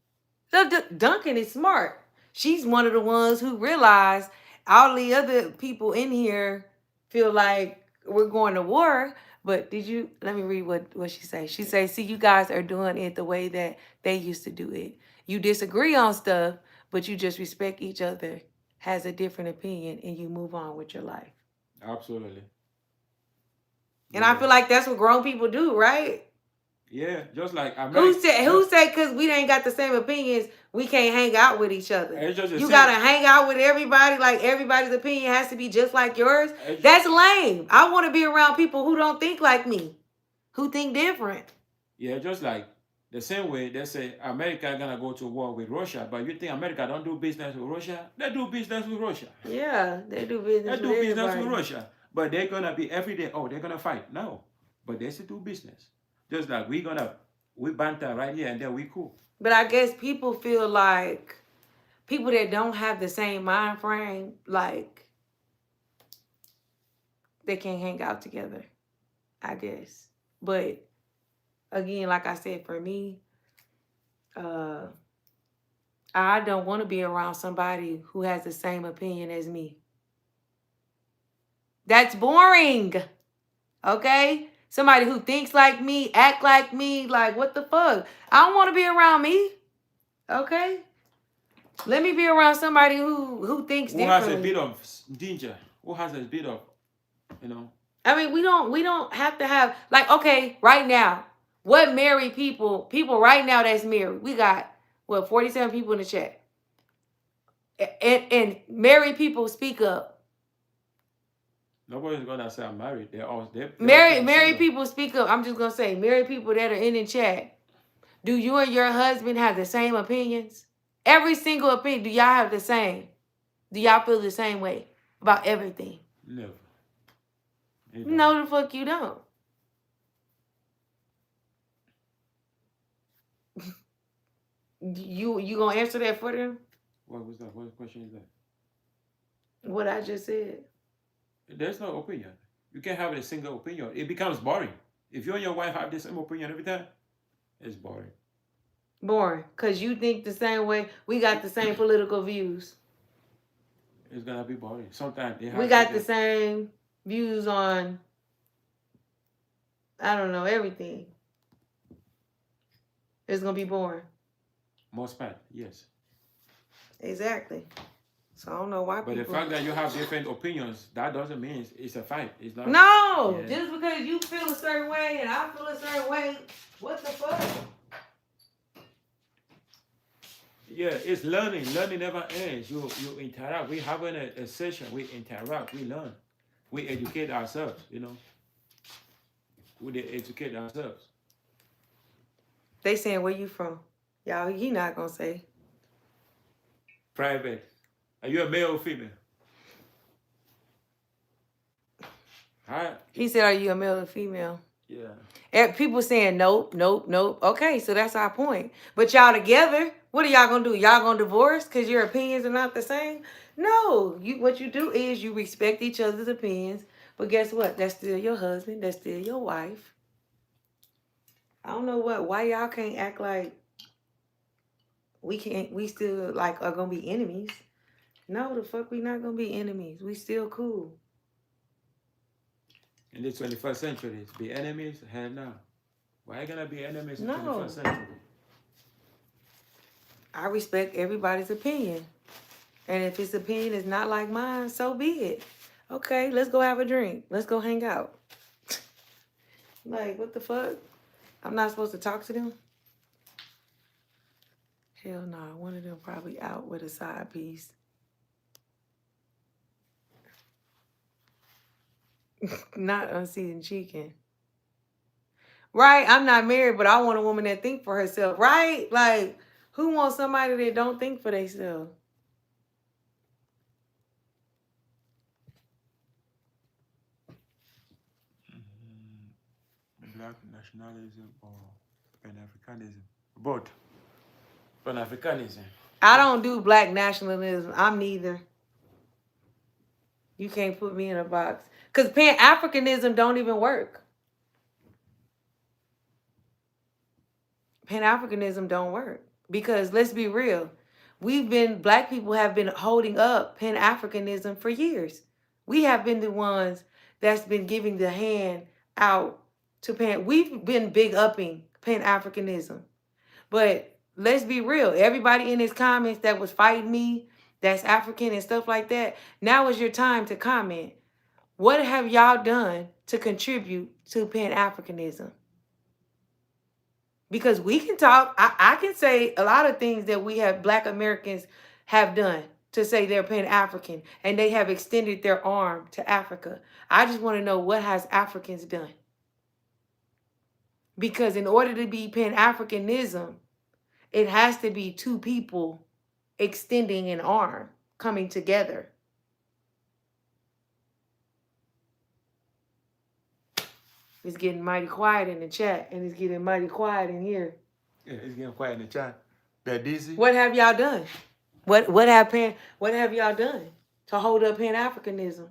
Duncan is smart. She's one of the ones who realized all the other people in here feel like we're going to war. But let me read what she says. She says, see, you guys are doing it the way that they used to do it. You disagree on stuff, but you just respect each other, has a different opinion, and you move on with your life. Absolutely. And I feel like that's what grown people do, right? Yeah, just like Who said because we ain't got the same opinions, we can't hang out with each other? You gotta hang out with everybody, like everybody's opinion has to be just like yours. That's lame. I want to be around people who don't think like me, who think different. Yeah, just like the same way they say America gonna go to war with Russia, but you think America don't do business with Russia? They do business with Russia. Yeah, they do business. They do business with Russia, but they're gonna be every day. Oh, they're gonna fight. No, but they still do business. Just like we're gonna We banter right here and then we cool. But I guess people feel like people that don't have the same mind frame, like they can't hang out together, I guess. But again, like I said, for me, I don't want to be around somebody who has the same opinion as me. That's boring. Okay? Somebody who thinks like me, act like me, like what the fuck? I don't want to be around me. Okay? Let me be around somebody who thinks Who differently. has a bit of danger? Who has a bit of, you know? I mean, we don't have to have, like, okay, right now, what married people right now that's married, we got, what, 47 people in the chat. And married people, speak up. Nobody's gonna say I'm married. They're all Married people, speak up. I'm just gonna say, married people that are in the chat, do you and your husband have the same opinions? Every single opinion, do y'all have the same? Do y'all feel the same way about everything? Never. No, the fuck you don't. You gonna answer that for them? What was that? What question is that? What I just said. There's no opinion. You can't have a single opinion. It becomes boring. If you and your wife have the same opinion every time, it's boring. Boring. Because you think the same way. We got the same political views. It's gonna be boring. Sometimes we got the same views on, I don't know, everything. It's gonna be boring. Most part, yes. Exactly. So I don't know why but people... the fact that you have different opinions, that doesn't mean it's a fight. It's not. No! Yeah. Just because you feel a certain way and I feel a certain way, what the fuck? Yeah, it's learning. Learning never ends. You interact. We having a session. We interact. We learn. We educate ourselves, you know. We educate ourselves. They saying, where you from? Y'all, he not gonna say. Private. Are you a male or female? Hi. He said, are you a male or female? Yeah. And people saying nope, nope, nope. Okay, so that's our point. But y'all together, what are y'all gonna do? Y'all gonna divorce because your opinions are not the same? No. What you do is you respect each other's opinions. But guess what? That's still your husband. That's still your wife. I don't know why y'all can't act like we still like are gonna be enemies. No, the fuck we not gonna be enemies. We still cool. In the 21st century, be enemies? Hell no. Why are you gonna be enemies in the No. 21st century? I respect everybody's opinion. And if his opinion is not like mine, so be it. Okay, let's go have a drink. Let's go hang out. Like, what the fuck? I'm not supposed to talk to them? Hell no. One of them probably out with a side piece. Not unseasoned chicken. Right? I'm not married, but I want a woman that think for herself. Right? Like, who wants somebody that don't think for themselves? Black nationalism or Pan-Africanism? Both. Pan-Africanism. I don't do black nationalism. I'm neither. You can't put me in a box. Because Pan-Africanism don't even work. Pan-Africanism don't work. Because let's be real. Black people have been holding up Pan-Africanism for years. We have been the ones that's been giving the hand out to We've been big upping Pan-Africanism. But let's be real. Everybody in his comments that was fighting me, that's African and stuff like that, now is your time to comment. What have y'all done to contribute to Pan-Africanism? Because we can talk. I can say a lot of things that we have, Black Americans have done to say they're Pan-African, and they have extended their arm to Africa. I just want to know, what has Africans done? Because in order to be Pan-Africanism, it has to be two people extending an arm, coming together. It's getting mighty quiet in the chat, and it's getting mighty quiet in here. Yeah, it's getting quiet in the chat. They're dizzy. What have y'all done? What have y'all done to hold up Pan-Africanism?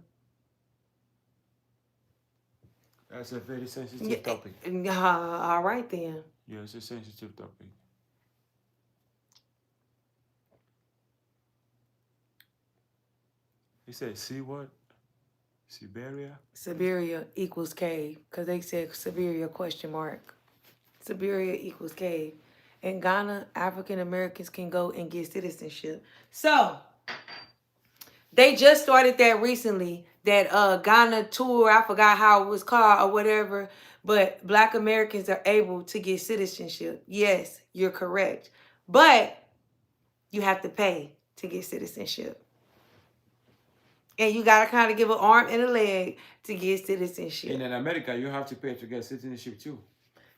That's a very sensitive topic. All right then. Yeah, it's a sensitive topic. He said, see what? Siberia? Siberia equals cave, because they said Siberia ? Siberia equals cave. In Ghana, African Americans can go and get citizenship. So they just started that recently, that Ghana tour, I forgot how it was called or whatever, but Black Americans are able to get citizenship. Yes, you're correct. But you have to pay to get citizenship. And you got to kind of give an arm and a leg to get citizenship. And in America, you have to pay to get citizenship too.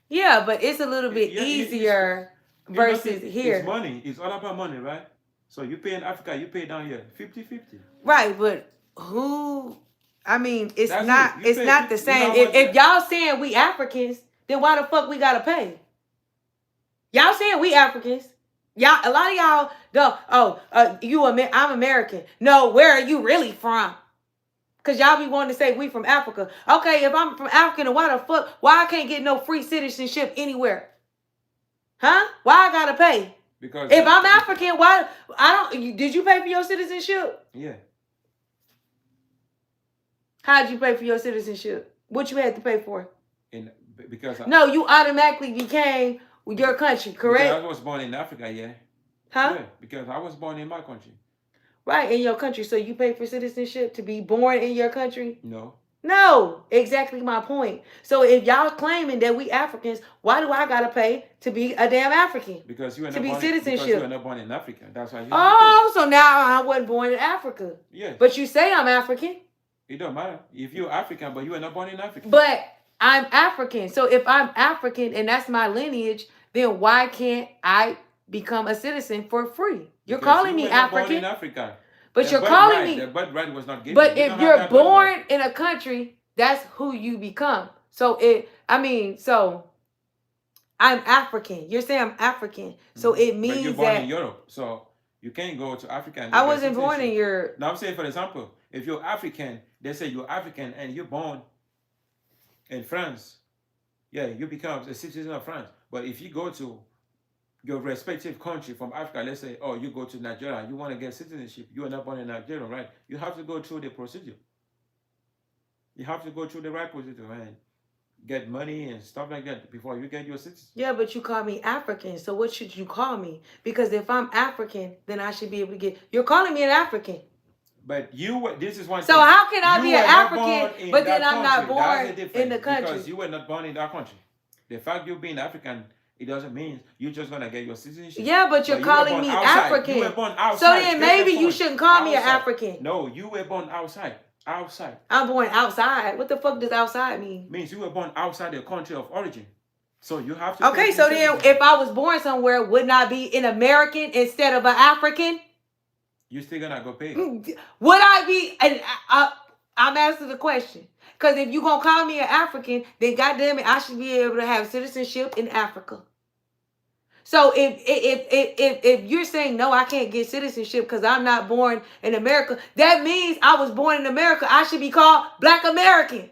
Yeah, but it's a little bit easier versus here. It's money. It's all about money, right? So you pay in Africa, you pay down here 50-50. Right, but who? I mean, it's That's not. it. You It's pay not the 50, you same. know how much If y'all saying we Africans, then why the fuck we gotta pay? Y'all saying we Africans? Y'all, a lot of y'all don't. Oh, I'm American. No, where are you really from? Cause y'all be wanting to say we from Africa. Okay, if I'm from Africa, then why the fuck? Why I can't get no free citizenship anywhere? Huh? Why I gotta pay? Because if I'm African, why I don't? Did you pay for your citizenship? Yeah. How'd you pay for your citizenship? What you had to pay for? Because no, you automatically became your country, correct? Because I was born in Africa, yeah. Huh? Yeah, because I was born in my country. Right, in your country. So you pay for citizenship to be born in your country? No. No, exactly my point. So if y'all claiming that we Africans, why do I gotta pay to be a damn African? Because you were to not be born, citizenship. Because you were not born in Africa. That's why you so now I wasn't born in Africa. Yes. But you say I'm African. It don't matter. If you're African, but you were not born in Africa. But I'm African. So if I'm African and that's my lineage, then why can't I become a citizen for free? You're calling me African. Born in Africa. But you're calling me. The birthright was not given. But if you're born in a country, that's who you become. So I'm African. You're saying I'm African. So it means but you're born in Europe. So you can't go to Africa. And I wasn't born in Europe. Now I'm saying, for example, if you're African, they say you're African and you're born in France. Yeah, you become a citizen of France. But if you go to your respective country from Africa, let's say, oh, you go to Nigeria, you want to get citizenship, you are not born in Nigeria, right? You have to go through the procedure. You have to go through the right procedure and get money and stuff like that before you get your citizenship. Yeah, but you call me African, so what should you call me? Because if I'm African, then I should be able to get. You're calling me an African. But this is one thing. So how can I be an African, but then I'm not born in the country? Because you were not born in that country. The fact you being African, it doesn't mean you're just gonna get your citizenship. Yeah, but you're calling me African. You were born outside. So then maybe you shouldn't call me an African. No, you were born outside. Outside. I'm born outside. What the fuck does outside mean? Means you were born outside the country of origin. So you have to. Okay, so then if I was born somewhere, wouldn't I be an American instead of an African? You still gonna go pay? Would I be? And I'm asking the question. Because if you're going to call me an African, then goddamn it, I should be able to have citizenship in Africa. So if you're saying, no, I can't get citizenship because I'm not born in America, that means I was born in America. I should be called Black American.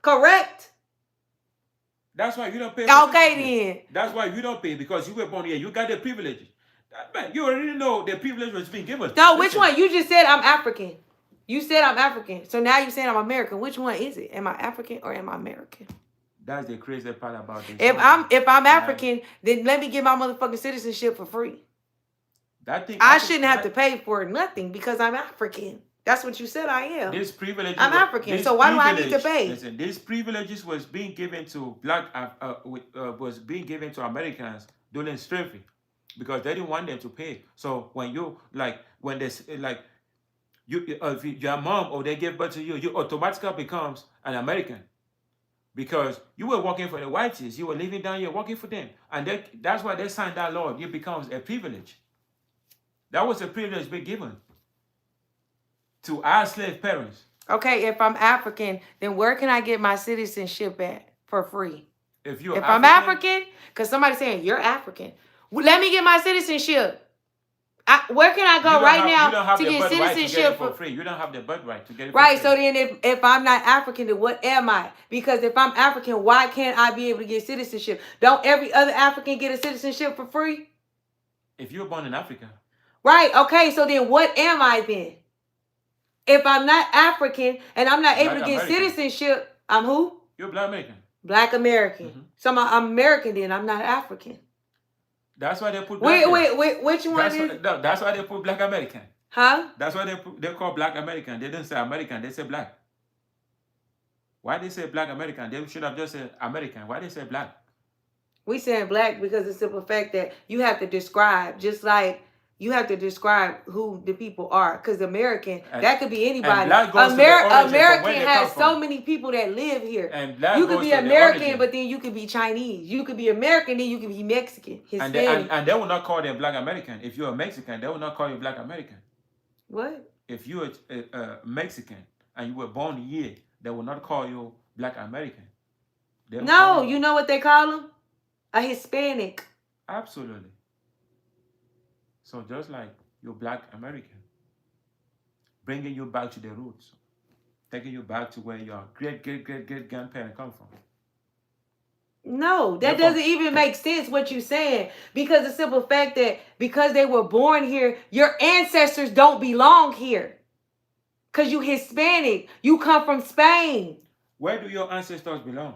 Correct? That's why you don't pay. Okay, then. That's why you don't pay, because you were born here. You got the privileges. Man, you already know the privilege was being given. No, which one? You just said I'm African. You said I'm African. So now you're saying I'm American. Which one is it? Am I African or am I American? That's the crazy part about this. If I'm African, then let me get my motherfucking citizenship for free. I shouldn't have to pay for nothing because I'm African. That's what you said I am. This privilege. I'm African. So why do I need to pay? Listen, these privileges was being given to was being given to Americans during slavery, because they didn't want them to pay. So when you if your mom or they give birth to you, you automatically becomes an American, because you were working for the whites, you were living down here working for them, and that's why they signed that law. It becomes a privilege. That was a privilege being given to our slave parents. Okay, if I'm African, then where can I get my citizenship at for free? If you're If I'm African, because somebody's saying you're African, let me get my citizenship. Where can I go right you now don't have to the get birthright to get it citizenship for free. You don't have the birthright to get it for Right. free. So then if I'm not African, then what am I? Because if I'm African, why can't I be able to get citizenship? Don't every other African get a citizenship for free? If you're born in Africa. Right. Okay. So then what am I then? If I'm not African and I'm not able to get citizenship, I'm who? You're Black American. Black American. So I'm American then. I'm not African. That's why they put Black. Wait. Which one is? That's why they put Black American. Huh? That's why they call Black American. They didn't say American. They say Black. Why they say Black American? They should have just said American. Why they say Black? We saying Black because the simple fact that you have to describe, just like you have to describe who the people are. Because American, that could be anybody. American has so many people that live here. And you could be American, but then you could be Chinese. You could be American, then you could be Mexican, Hispanic. And they will not call them Black American. If you're a Mexican, they will not call you Black American. What? If you're a Mexican and you were born here, they will not call you Black American. No, you know what they call them? A Hispanic. Absolutely. So just like you're Black American, bringing you back to the roots, taking you back to where your great grandparents come from. No, that doesn't even make sense what you're saying. Because the simple fact that because they were born here, your ancestors don't belong here. Because you Hispanic. You come from Spain. Where do your ancestors belong?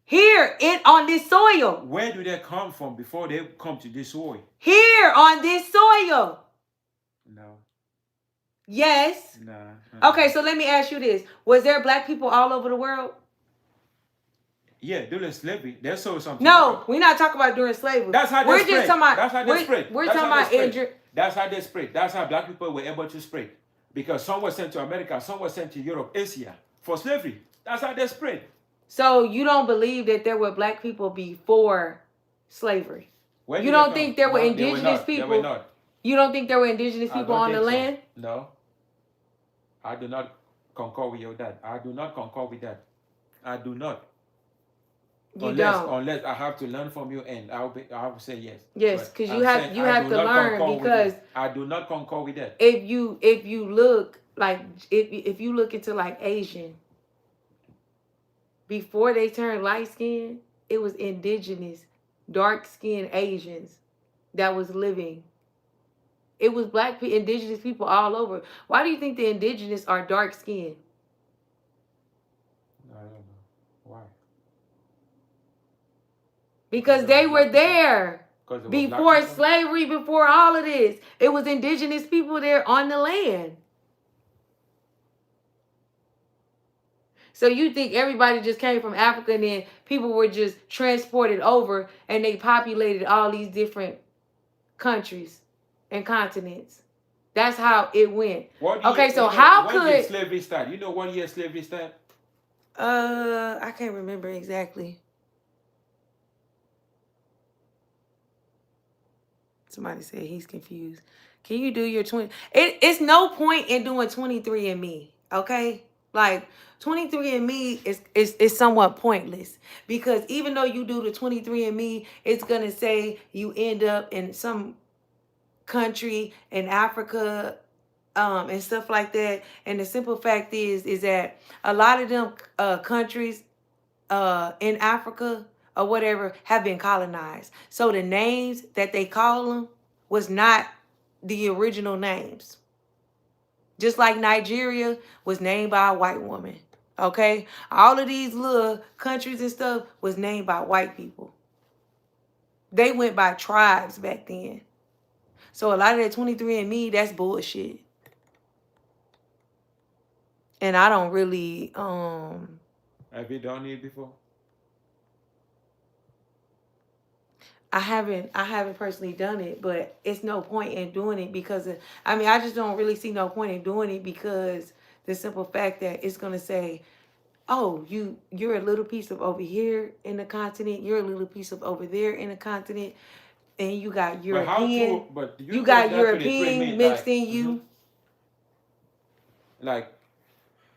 Here, on this soil. Where do they come from before they come to this soil? Here, on this soil. No. Yes. Nah. Okay, so let me ask you this. Was there Black people all over the world? Yeah, during slavery, they saw something. No, we're not talking about during slavery. That's how they spread. That's how they spread. We're talking about That's how they spread. That's how Black people were able to spread. Because some were sent to America, some were sent to Europe, Asia for slavery. That's how they spread. So you don't believe that there were Black people before slavery? You don't think there were indigenous people? They were not. You don't think there were indigenous people on the land? No. I do not concur with you that. I do not concur with that. I do not. Unless I have to learn from you, and I will say yes. Yes, because you have to learn, because I do not concur with that. If you look like if you look into like Asian, before they turned light skin, it was indigenous, dark skinned Asians that was living. It was Black people, indigenous people all over. Why do you think the indigenous are dark skinned? I don't know. Why? Because they were there before slavery, before all of this. It was indigenous people there on the land. So you think everybody just came from Africa and then people were just transported over and they populated all these different countries and continents. That's how it went. Okay, so how could... When did slavery start? You know what year slavery started? I can't remember exactly. Somebody said he's confused. Can you do your 20? It's no point in doing 23andMe, okay? Like 23andMe is somewhat pointless, because even though you do the 23andMe, it's gonna say you end up in some country in Africa, and stuff like that. And the simple fact is that a lot of them countries in Africa or whatever have been colonized. So the names that they call them was not the original names. Just like Nigeria was named by a white woman. Okay? All of these little countries and stuff was named by white people. They went by tribes back then. So a lot of that 23andMe, that's bullshit. And I don't really Have you done it before? I haven't personally done it, but it's no point in doing it because I just don't really see no point in doing it, because the simple fact that it's gonna say, oh, you're a little piece of over here in the continent, you're a little piece of over there in the continent, and you got European, you got European mixed in you. Like,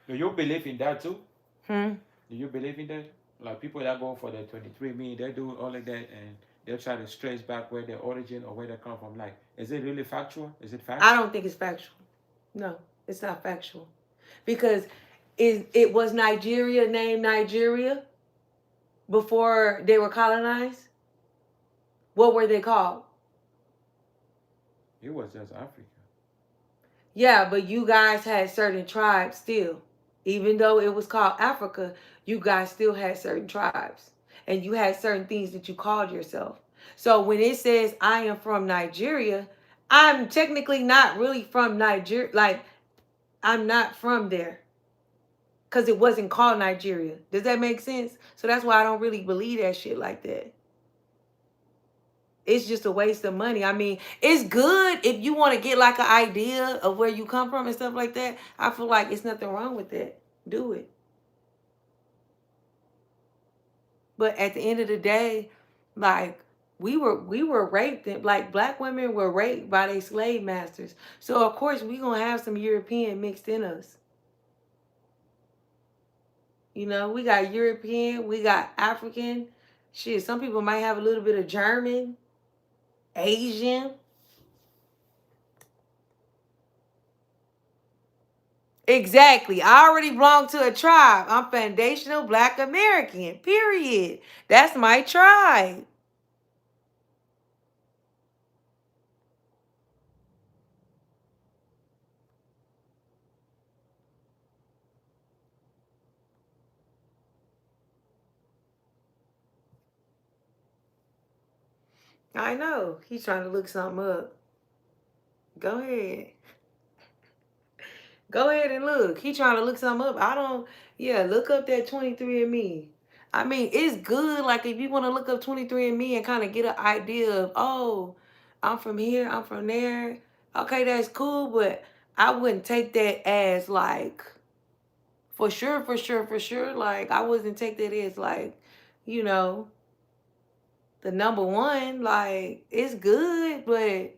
Do you believe in that too? Hmm? Do you believe in that? Like people that go for the 23andMe, they do all of that and they'll try to trace back where their origin or where they come from. Like, is it really factual? Is it I facts? don't think it's factual. No, it's not factual. Because it was Nigeria named Nigeria before they were colonized? What were they called? It was just Africa. Yeah, but you guys had certain tribes still. Even though it was called Africa, you guys still had certain tribes. And you had certain things that you called yourself. So when it says I am from Nigeria, I'm technically not really from Nigeria. Like, I'm not from there. Because it wasn't called Nigeria. Does that make sense? So that's why I don't really believe that shit like that. It's just a waste of money. I mean, it's good if you want to get like an idea of where you come from and stuff like that. I feel like it's nothing wrong with that. Do it. But at the end of the day, like we were raped, and like black women were raped by their slave masters. So of course we gonna have some European mixed in us. You know, we got European, we got African. Shit, some people might have a little bit of German, Asian. Exactly. I already belong to a tribe. I'm foundational Black American. Period. That's my tribe. I know. He's trying to look something up. Go ahead. Go ahead and look. He trying to look something up. I don't. Yeah, look up that 23andMe. I mean, it's good. Like if you want to look up 23andMe and kind of get an idea of, oh, I'm from here, I'm from there. Okay, that's cool, but I wouldn't take that as like for sure, for sure, for sure. Like I wouldn't take that as like, you know, the number one. Like it's good, but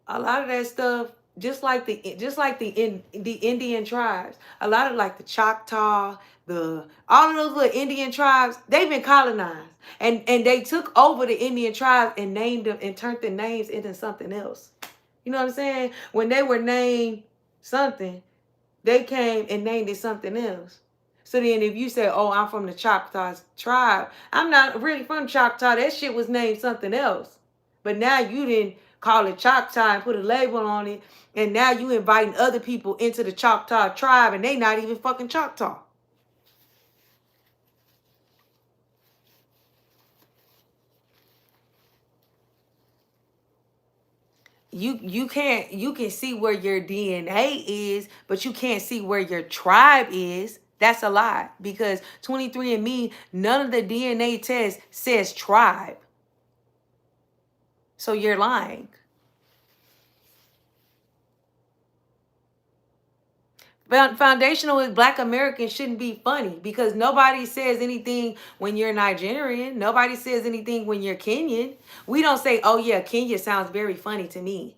a lot of that stuff, just like the Indian tribes, a lot of like the Choctaw, the all of those little Indian tribes, they've been colonized, and they took over the Indian tribes and named them and turned the names into something else. You know what I'm saying? When they were named something, they came and named it something else. So then if you say, oh, I'm from the Choctaw tribe, I'm not really from Choctaw. That shit was named something else. But now you didn't call it Choctaw and put a label on it. And now you inviting other people into the Choctaw tribe and they not even fucking Choctaw. You can see where your DNA is, but you can't see where your tribe is. That's a lie because 23andMe, none of the DNA test says tribe. So you're lying. Foundational with Black Americans shouldn't be funny because nobody says anything when you're Nigerian. Nobody says anything when you're Kenyan. We don't say, oh yeah, Kenya sounds very funny to me.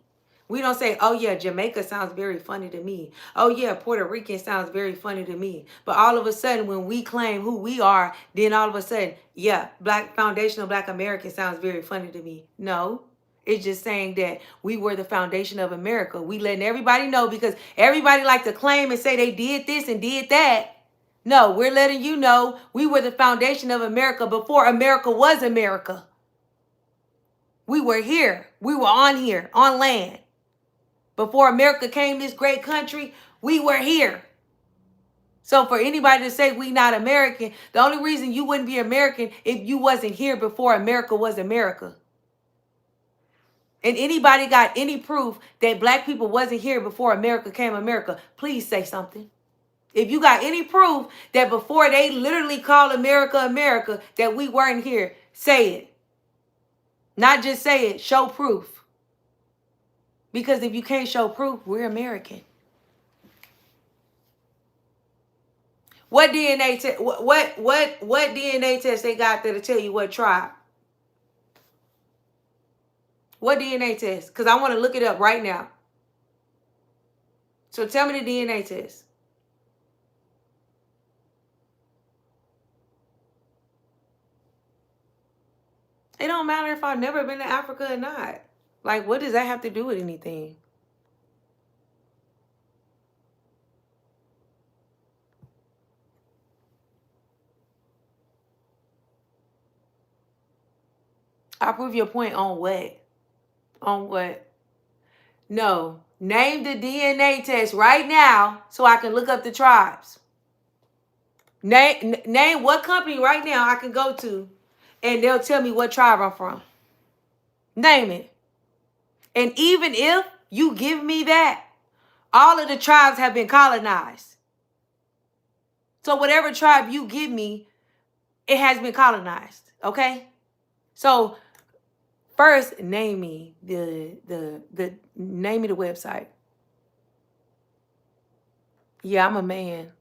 We don't say, oh yeah, Jamaica sounds very funny to me. Oh yeah, Puerto Rican sounds very funny to me. But all of a sudden, when we claim who we are, then all of a sudden, yeah, foundational Black American sounds very funny to me. No. It's just saying that we were the foundation of America. We letting everybody know because everybody like to claim and say they did this and did that. No, we're letting you know we were the foundation of America before America was America. We were here. We were on here, on land. Before America came this great country, we were here. So for anybody to say we not American, the only reason you wouldn't be American if you wasn't here before America was America. And anybody got any proof that black people wasn't here before America came America, please say something. If you got any proof that before they literally called America America that we weren't here, say it. Not just say it, show proof. Because if you can't show proof, we're American. What DNA test? What DNA test they got that'll tell you what tribe? What DNA test? Because I want to look it up right now. So tell me the DNA test. It don't matter if I've never been to Africa or not. Like, what does that have to do with anything? I prove your point on what? On what? No. Name the DNA test right now so I can look up the tribes. Name what company right now I can go to and they'll tell me what tribe I'm from. Name it. And even if you give me that, all of the tribes have been colonized. So whatever tribe you give me, it has been colonized. Okay? So first, name me the name me the website. Yeah, I'm a man.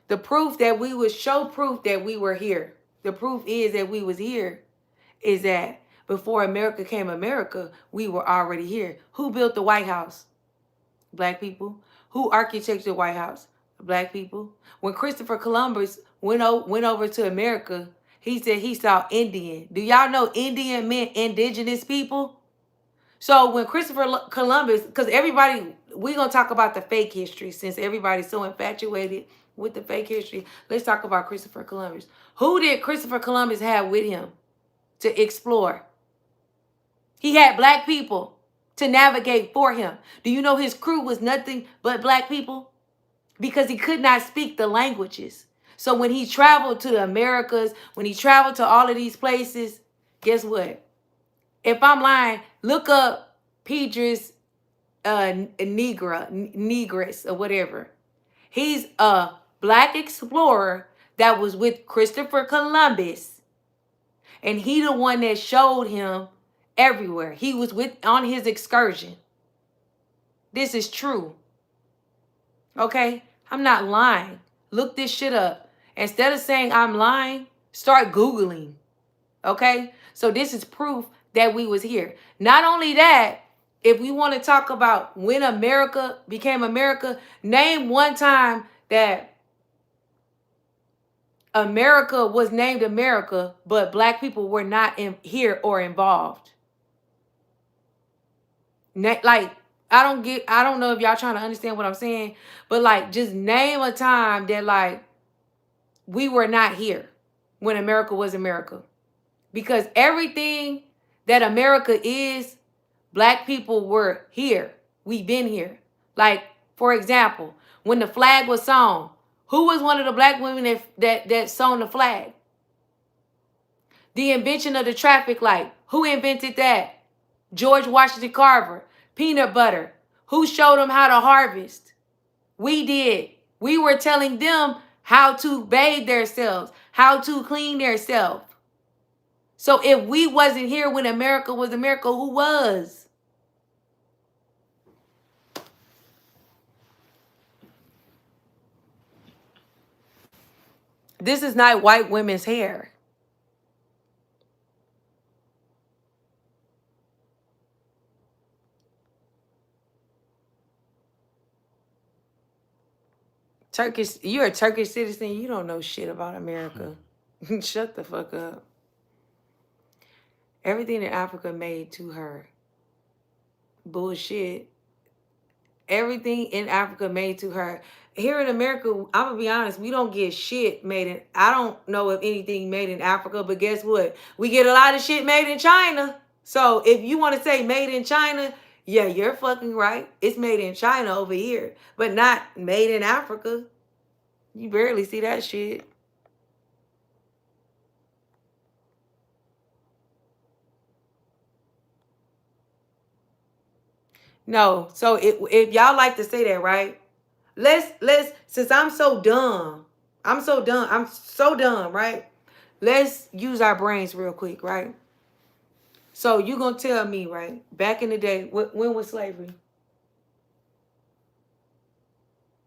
The proof that we would show proof that we were here. The proof is that we was here is that before America came America, we were already here. Who built the White House? Black people. Who architected the White House? Black people. When Christopher Columbus went over to America, he said he saw Indian. Do y'all know Indian meant indigenous people? So when Christopher Columbus, because everybody, we're going to talk about the fake history since everybody's so infatuated with the fake history. Let's talk about Christopher Columbus. Who did Christopher Columbus have with him to explore? He had black people to navigate for him. Do you know his crew was nothing but black people? Because he could not speak the languages. So when he traveled to the Americas, when he traveled to all of these places, guess what? If I'm lying, look up Pedro's Negress or whatever. He's a black explorer that was with Christopher Columbus. And he the one that showed him everywhere. He was on his excursion. This is true. Okay? I'm not lying. Look this shit up. Instead of saying I'm lying, start Googling. Okay? So this is proof that we was here. Not only that, if we want to talk about when America became America, name one time that America was named America, but black people were not here or involved. Like, I don't know if y'all trying to understand what I'm saying, but like, just name a time that like we were not here when America was America. Because everything that America is, black people were here. We've been here. Like, for example, when the flag was sewn, who was one of the black women that sewn the flag? The invention of the traffic light. Who invented that? George Washington Carver. Peanut butter. Who showed them how to harvest? We did. We were telling them how to bathe themselves, how to clean themselves. So if we wasn't here when America was America, who was? This is not white women's hair. You're a Turkish citizen. You don't know shit about America. Shut the fuck up. Everything in Africa made to her. Bullshit. Everything in Africa made to her. Here in America, I'm gonna be honest, we don't get shit made in. I don't know if anything made in Africa, but guess what? We get a lot of shit made in China. So if you want to say made in China, yeah, you're fucking right. It's made in China over here, but not made in Africa. You barely see that shit. No. So if y'all like to say that, right? Let's since I'm so dumb, I'm so dumb, right? Let's use our brains real quick, right? So you gonna tell me, right? Back in the day, when was slavery?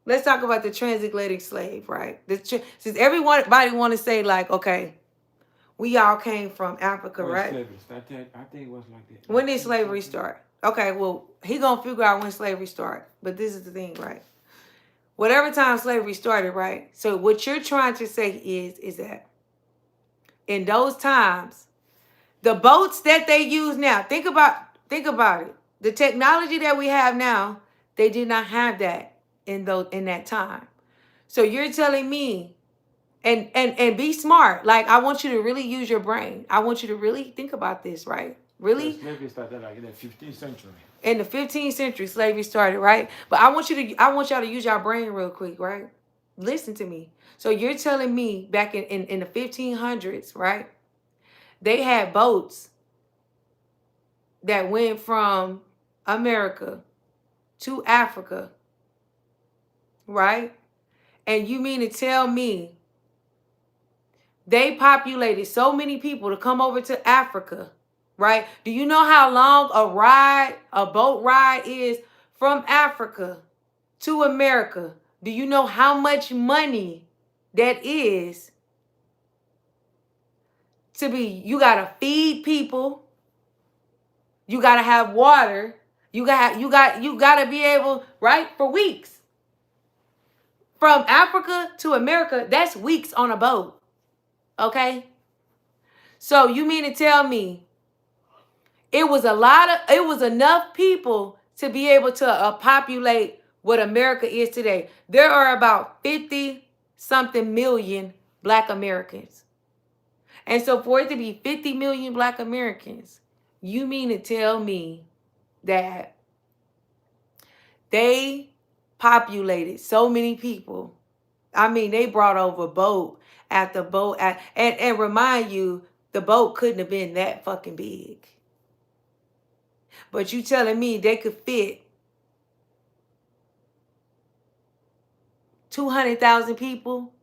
Let's talk about the transatlantic slave, right? Since everybody want to say like, okay, we all came from Africa, right? Slavery started, I think it was like that. When did slavery start? Okay, well, he gonna figure out when slavery started. But this is the thing, right? whatever time slavery started, right? So what you're trying to say is that in those times, the boats that they use now, think about it. The technology that we have now, they did not have that in that time. So you're telling me, and be smart. Like, I want you to really use your brain. I want you to really think about this, right? So Really? slavery started like in the 15th century. In the 15th century, slavery started, right? But I want y'all to use your brain real quick, right? Listen to me. So you're telling me back in the 1500s, right? They had boats that went from America to Africa, right? And you mean to tell me they populated so many people to come over to Africa, right? Do you know how long a boat ride is from Africa to America? Do you know how much money that is to be? You gotta feed people. You gotta have water. You gotta be able, right, for weeks. From Africa to America, that's weeks on a boat. Okay? So you mean to tell me it was enough people to be able to populate what America is today. There are about 50 something million Black Americans. And so for it to be 50 million Black Americans, you mean to tell me that they populated so many people? I mean, they brought over boat after boat and remind you, the boat couldn't have been that fucking big. But you telling me they could fit 200,000 people?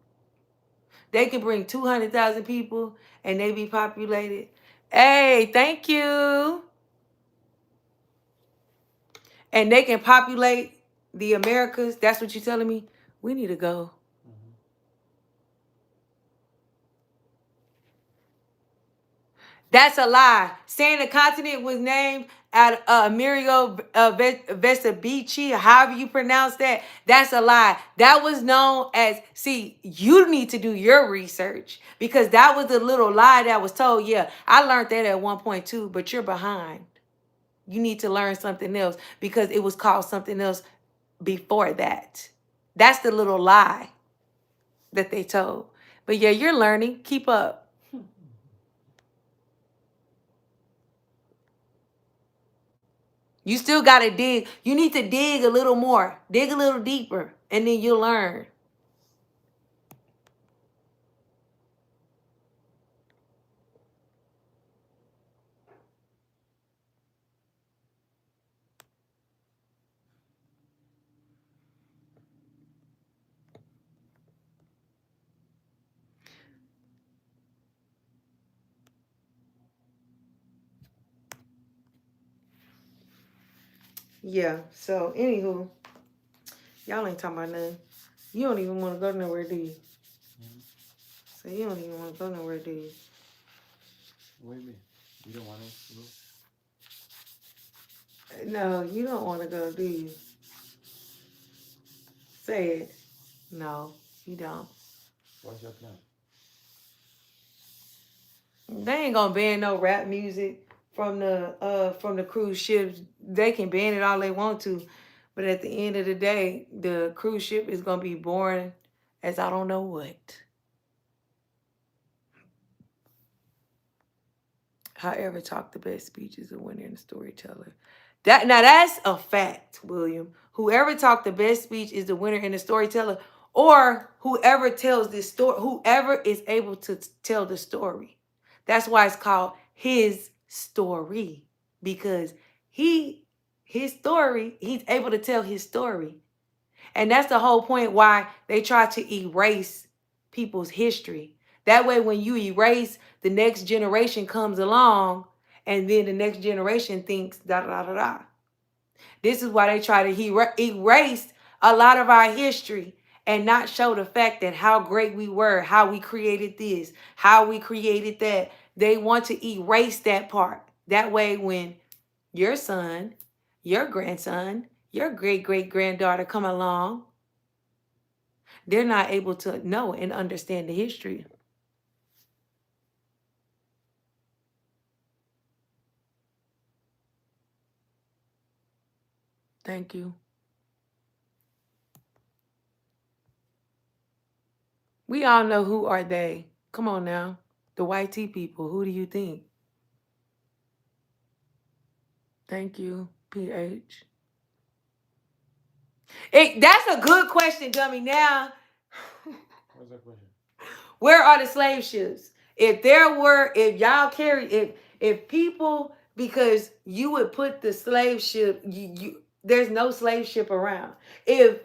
They can bring 200,000 people and they be populated. Hey, thank you. And they can populate the Americas. That's what you're telling me? We need to go. That's a lie. Saying the continent was named at Amerigo Vespucci, however you pronounce that, that's a lie. That was known as, see, you need to do your research because that was the little lie that was told. Yeah, I learned that at 1.2, but you're behind. You need to learn something else because it was called something else before that. That's the little lie that they told. But yeah, you're learning. Keep up. You still got to dig. You need to dig a little more. Dig a little deeper, and then you'll learn. Yeah, so anywho, y'all ain't talking about nothing. You don't even want to go nowhere, do you? So you don't even want to go nowhere, do you? What do you mean? You don't want to go? No, you don't want to go, do you? Say it. No, you don't. What's your plan? They ain't gonna ban no rap music from the cruise ships. They can ban it all they want to, but at the end of the day, the cruise ship is gonna be boring as I don't know what. However, talk the best speech is a winner and a storyteller. That's a fact, William. Whoever talked the best speech is the winner and the storyteller, or whoever tells this story, whoever is able to tell the story. That's why it's called his story, because his story, he's able to tell his story. And that's the whole point why they try to erase people's history. That way, when you erase, the next generation comes along, and then the next generation thinks da da da da. This is why they try to erase a lot of our history and not show the fact that how great we were, how we created this, how we created that. They want to erase that part. That way, when your son, your grandson, your great-great-granddaughter come along, They're not able to know and understand the history. Thank you. We all know who are they. Come on now. The white tea people. Who do you think? Thank you, PH. That's a good question, dummy. Now, What's that question? where are the slave ships? If y'all carry, if people, because you would put the slave ship, there's no slave ship around. If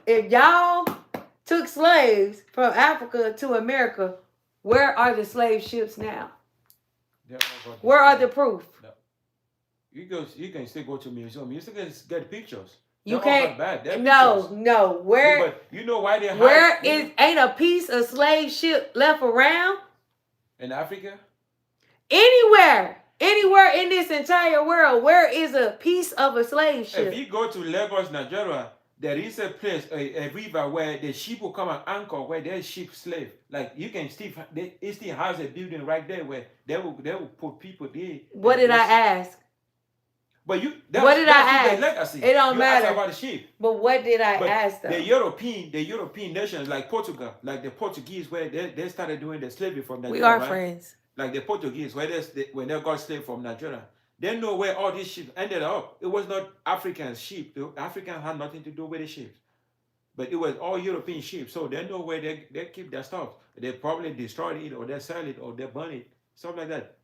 y'all took slaves from Africa to America, where are the slave ships now? Where are the proof? No. You can still go to museum. You still get pictures. You can't. No. Where? Yeah, but you know why they hide? Where ain't a piece of slave ship left around? In Africa? Anywhere in this entire world, where is a piece of a slave ship? If you go to Lagos, Nigeria, there is a place, a river where the sheep will come and anchor where there's sheep slave. Like you can still, it still has a building right there where they will put people there. What did I ask? But what did I ask? Legacy. It don't matter. Asked about the sheep. But what did I ask though? The European nations like Portugal, like the Portuguese, where they started doing the slavery from Nigeria. We are right? friends. Like the Portuguese, when they got slave from Nigeria, they know where all these sheep ended up. It was not African sheep. The Africans had nothing to do with the sheep. But it was all European sheep. So they know where they keep their stuff. They probably destroyed it or they sell it or they burn it. Stuff like that.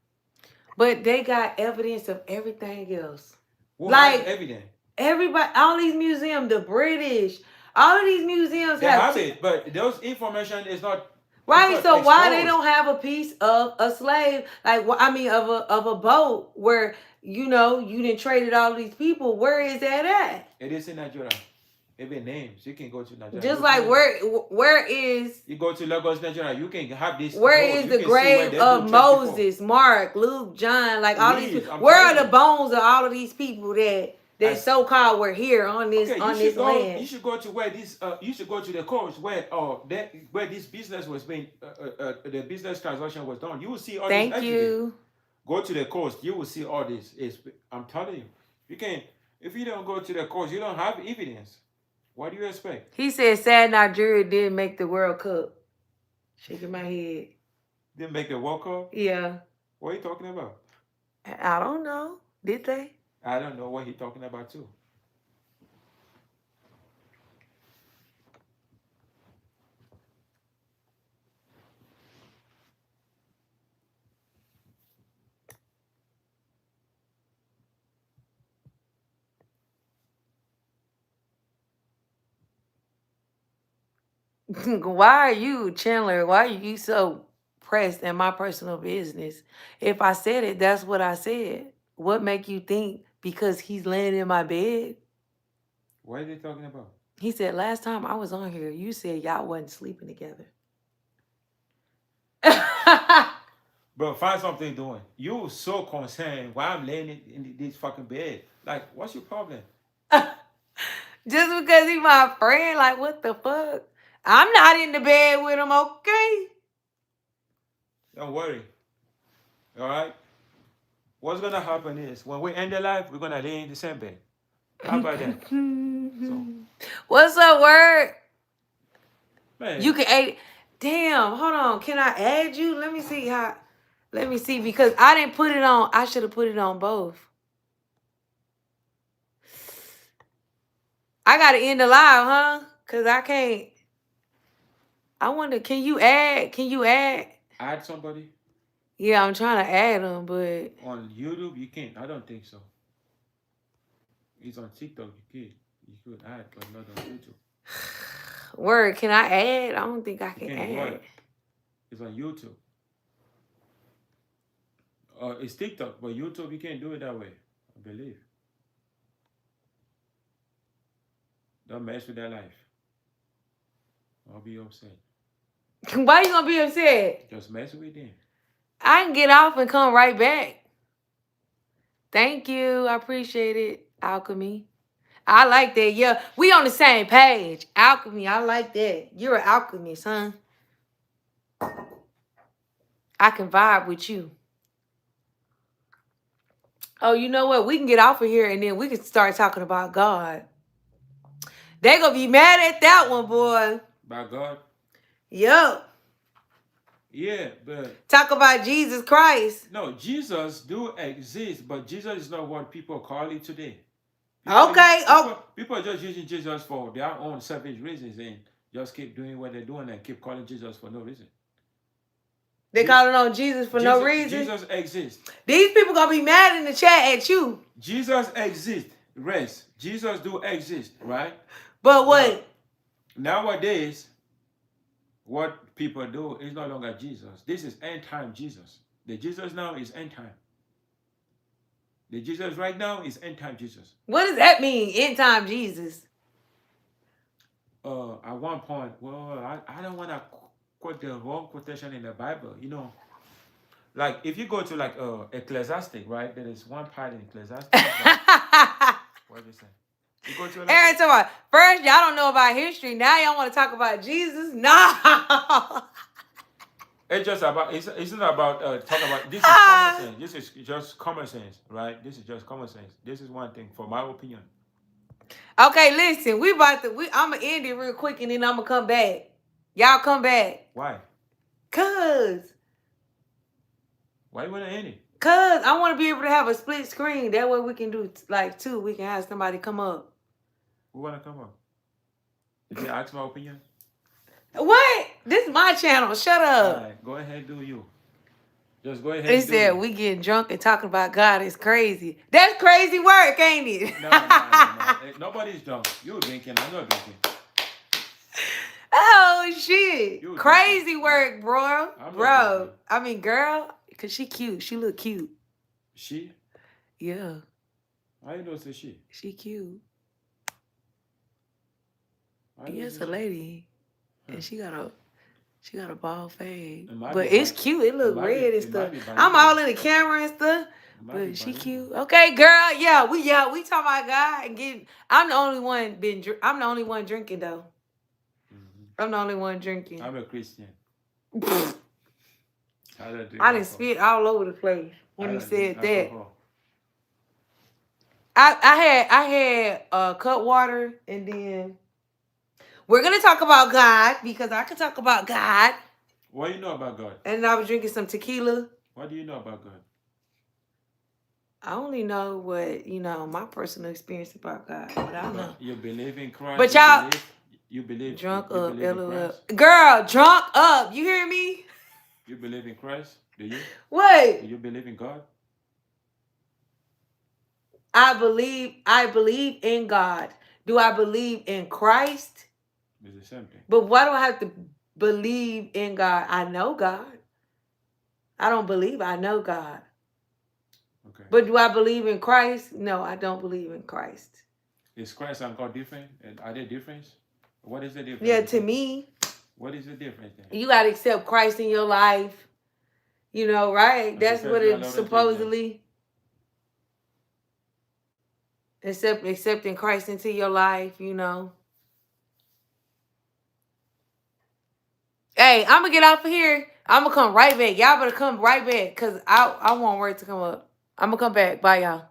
But they got evidence of everything else. What like evidence? Everybody, all these museums, the British, all of these museums have it, but those information is not right. So why they don't have a piece of a slave, like I mean, of a boat where you didn't traded all these people? Where is that at? It is in Nigeria. Even names, you can go to Nigeria. Just like where is? You go to Lagos, Nigeria. You can have this. Where is the grave of Moses, Mark, Luke, John? Like all these people. Where are the bones of all of these people that so called were here on this land? You should go to where this. You should go to the coast where where this business was being the business transaction was done. You will see all this. Thank you. Go to the coast. You will see all this. I'm telling you, you can. If you don't go to the coast, you don't have evidence. What do you expect? He said, "Sad Nigeria didn't make the World Cup." Shaking my head. Didn't make the World Cup? Yeah. What are you talking about? I don't know. Did they? I don't know what he's talking about too. Why are you, Chandler? Why are you so pressed in my personal business? If I said it, that's what I said. What make you think because he's laying in my bed? What are they talking about? He said, last time I was on here, you said y'all wasn't sleeping together. Bro, find something doing. You so concerned why I'm laying in this fucking bed. Like, what's your problem? Just because he's my friend, like, what the fuck? I'm not in the bed with him, okay? Don't worry. All right? What's going to happen is, when we end the life, we're going to lay in the same bed. How about that? So. What's up, word? Man. You can add. Damn, hold on. Can I add you? Let me see how. Let me see, because I didn't put it on. I should have put it on both. I got to end the live, huh? Because I can't. I wonder, can you add? Add somebody? Yeah, I'm trying to add them, but... On YouTube, you can't. I don't think so. It's on TikTok, you could add, but not on YouTube. Word, can I add? I don't think I can add. What? It's on YouTube. It's TikTok, but YouTube, you can't do it that way, I believe. Don't mess with that life. I'll be upset. Why you gonna be upset? Just mess with them. I can get off and come right back. Thank you. I appreciate it, Alchemy. I like that. Yeah, we on the same page. Alchemy. I like that. You're an alchemist, huh? I can vibe with you. Oh, you know what? We can get off of here and then we can start talking about God. They gonna be mad at that one, boy. By God? Yup. Yeah, but Talk about Jesus Christ. no, Jesus do exist, but Jesus is not what people call it today. Okay. Oh, People are just using Jesus for their own selfish reasons and just keep doing what they're doing and keep calling Jesus for no reason. they calling on Jesus for no reason. Jesus exists. These people gonna be mad in the chat at you. Jesus exists. Rest. Jesus do exist, right? But what? Nowadays, what people do is no longer Jesus. This is end time Jesus. The Jesus now is end time. The Jesus right now is end time Jesus. What does that mean? End time Jesus. At one point, well, I don't want to quote the wrong quotation in the Bible. You know, like if you go to like Ecclesiastic, right? There is one part in Ecclesiastic. What do you say? You go to Every time, first y'all don't know about history. Now y'all want to talk about Jesus? No. It's just about. It's not about talk about. This is common sense. This is just common sense, right? This is just common sense. This is one thing, for my opinion. Okay, listen. I'm gonna end it real quick and then I'm gonna come back. Y'all come back. Why? Cause Why you wanna end it? Cause I want to be able to have a split screen. That way we can do like two. We can have somebody come up. Who wanna come up? Did you ask my opinion? What? This is my channel. Shut up. All right, go ahead, do you. Just go ahead. They said we getting drunk and talking about God is crazy. That's crazy work, ain't it? No. Nobody's drunk. You drinking? I'm not drinking. Oh shit! You Crazy drinking. work, bro. I'm not Bro, drinking. I mean, girl, cause she cute. She look cute. She? Yeah, How you know it's a she? she cute. How you know Yes, it's a she? lady, and she got a bald fade. It might But be it's bi- cute. It look might be- red and it stuff. might be I'm bilingual. all in the camera and stuff. It might be But she bilingual. cute. Okay, girl. Yeah, we talking about God and get. I'm the only one I'm the only one drinking though. I'm the only one drinking. I'm a Christian. I don't drink I didn't alcohol. spit all over the place when I you don't said drink that. alcohol. I had cut water and then we're gonna talk about God because I can talk about God. What do you know about God? And I was drinking some tequila. What do you know about God? I only know what, my personal experience about God. But I don't know. You believe in Christ. But y'all you believe drunk you up, believe in LOL. Christ? Girl, drunk up. You hear me? You believe in Christ? Do you? What? Do you believe in God? I believe in God. Do I believe in Christ? It's the same thing. But why do I have to believe in God? I know God. I don't believe I know God. Okay. But do I believe in Christ? No, I don't believe in Christ. Is Christ and God different? Are they different? What is the difference? Yeah, to me, what is the difference then? you got to accept Christ in your life. Right? That's what it supposedly. Accepting Christ into your life, Hey, I'm going to get off of here. I'm going to come right back. Y'all better come right back because I want word to come up. I'm going to come back. Bye, y'all.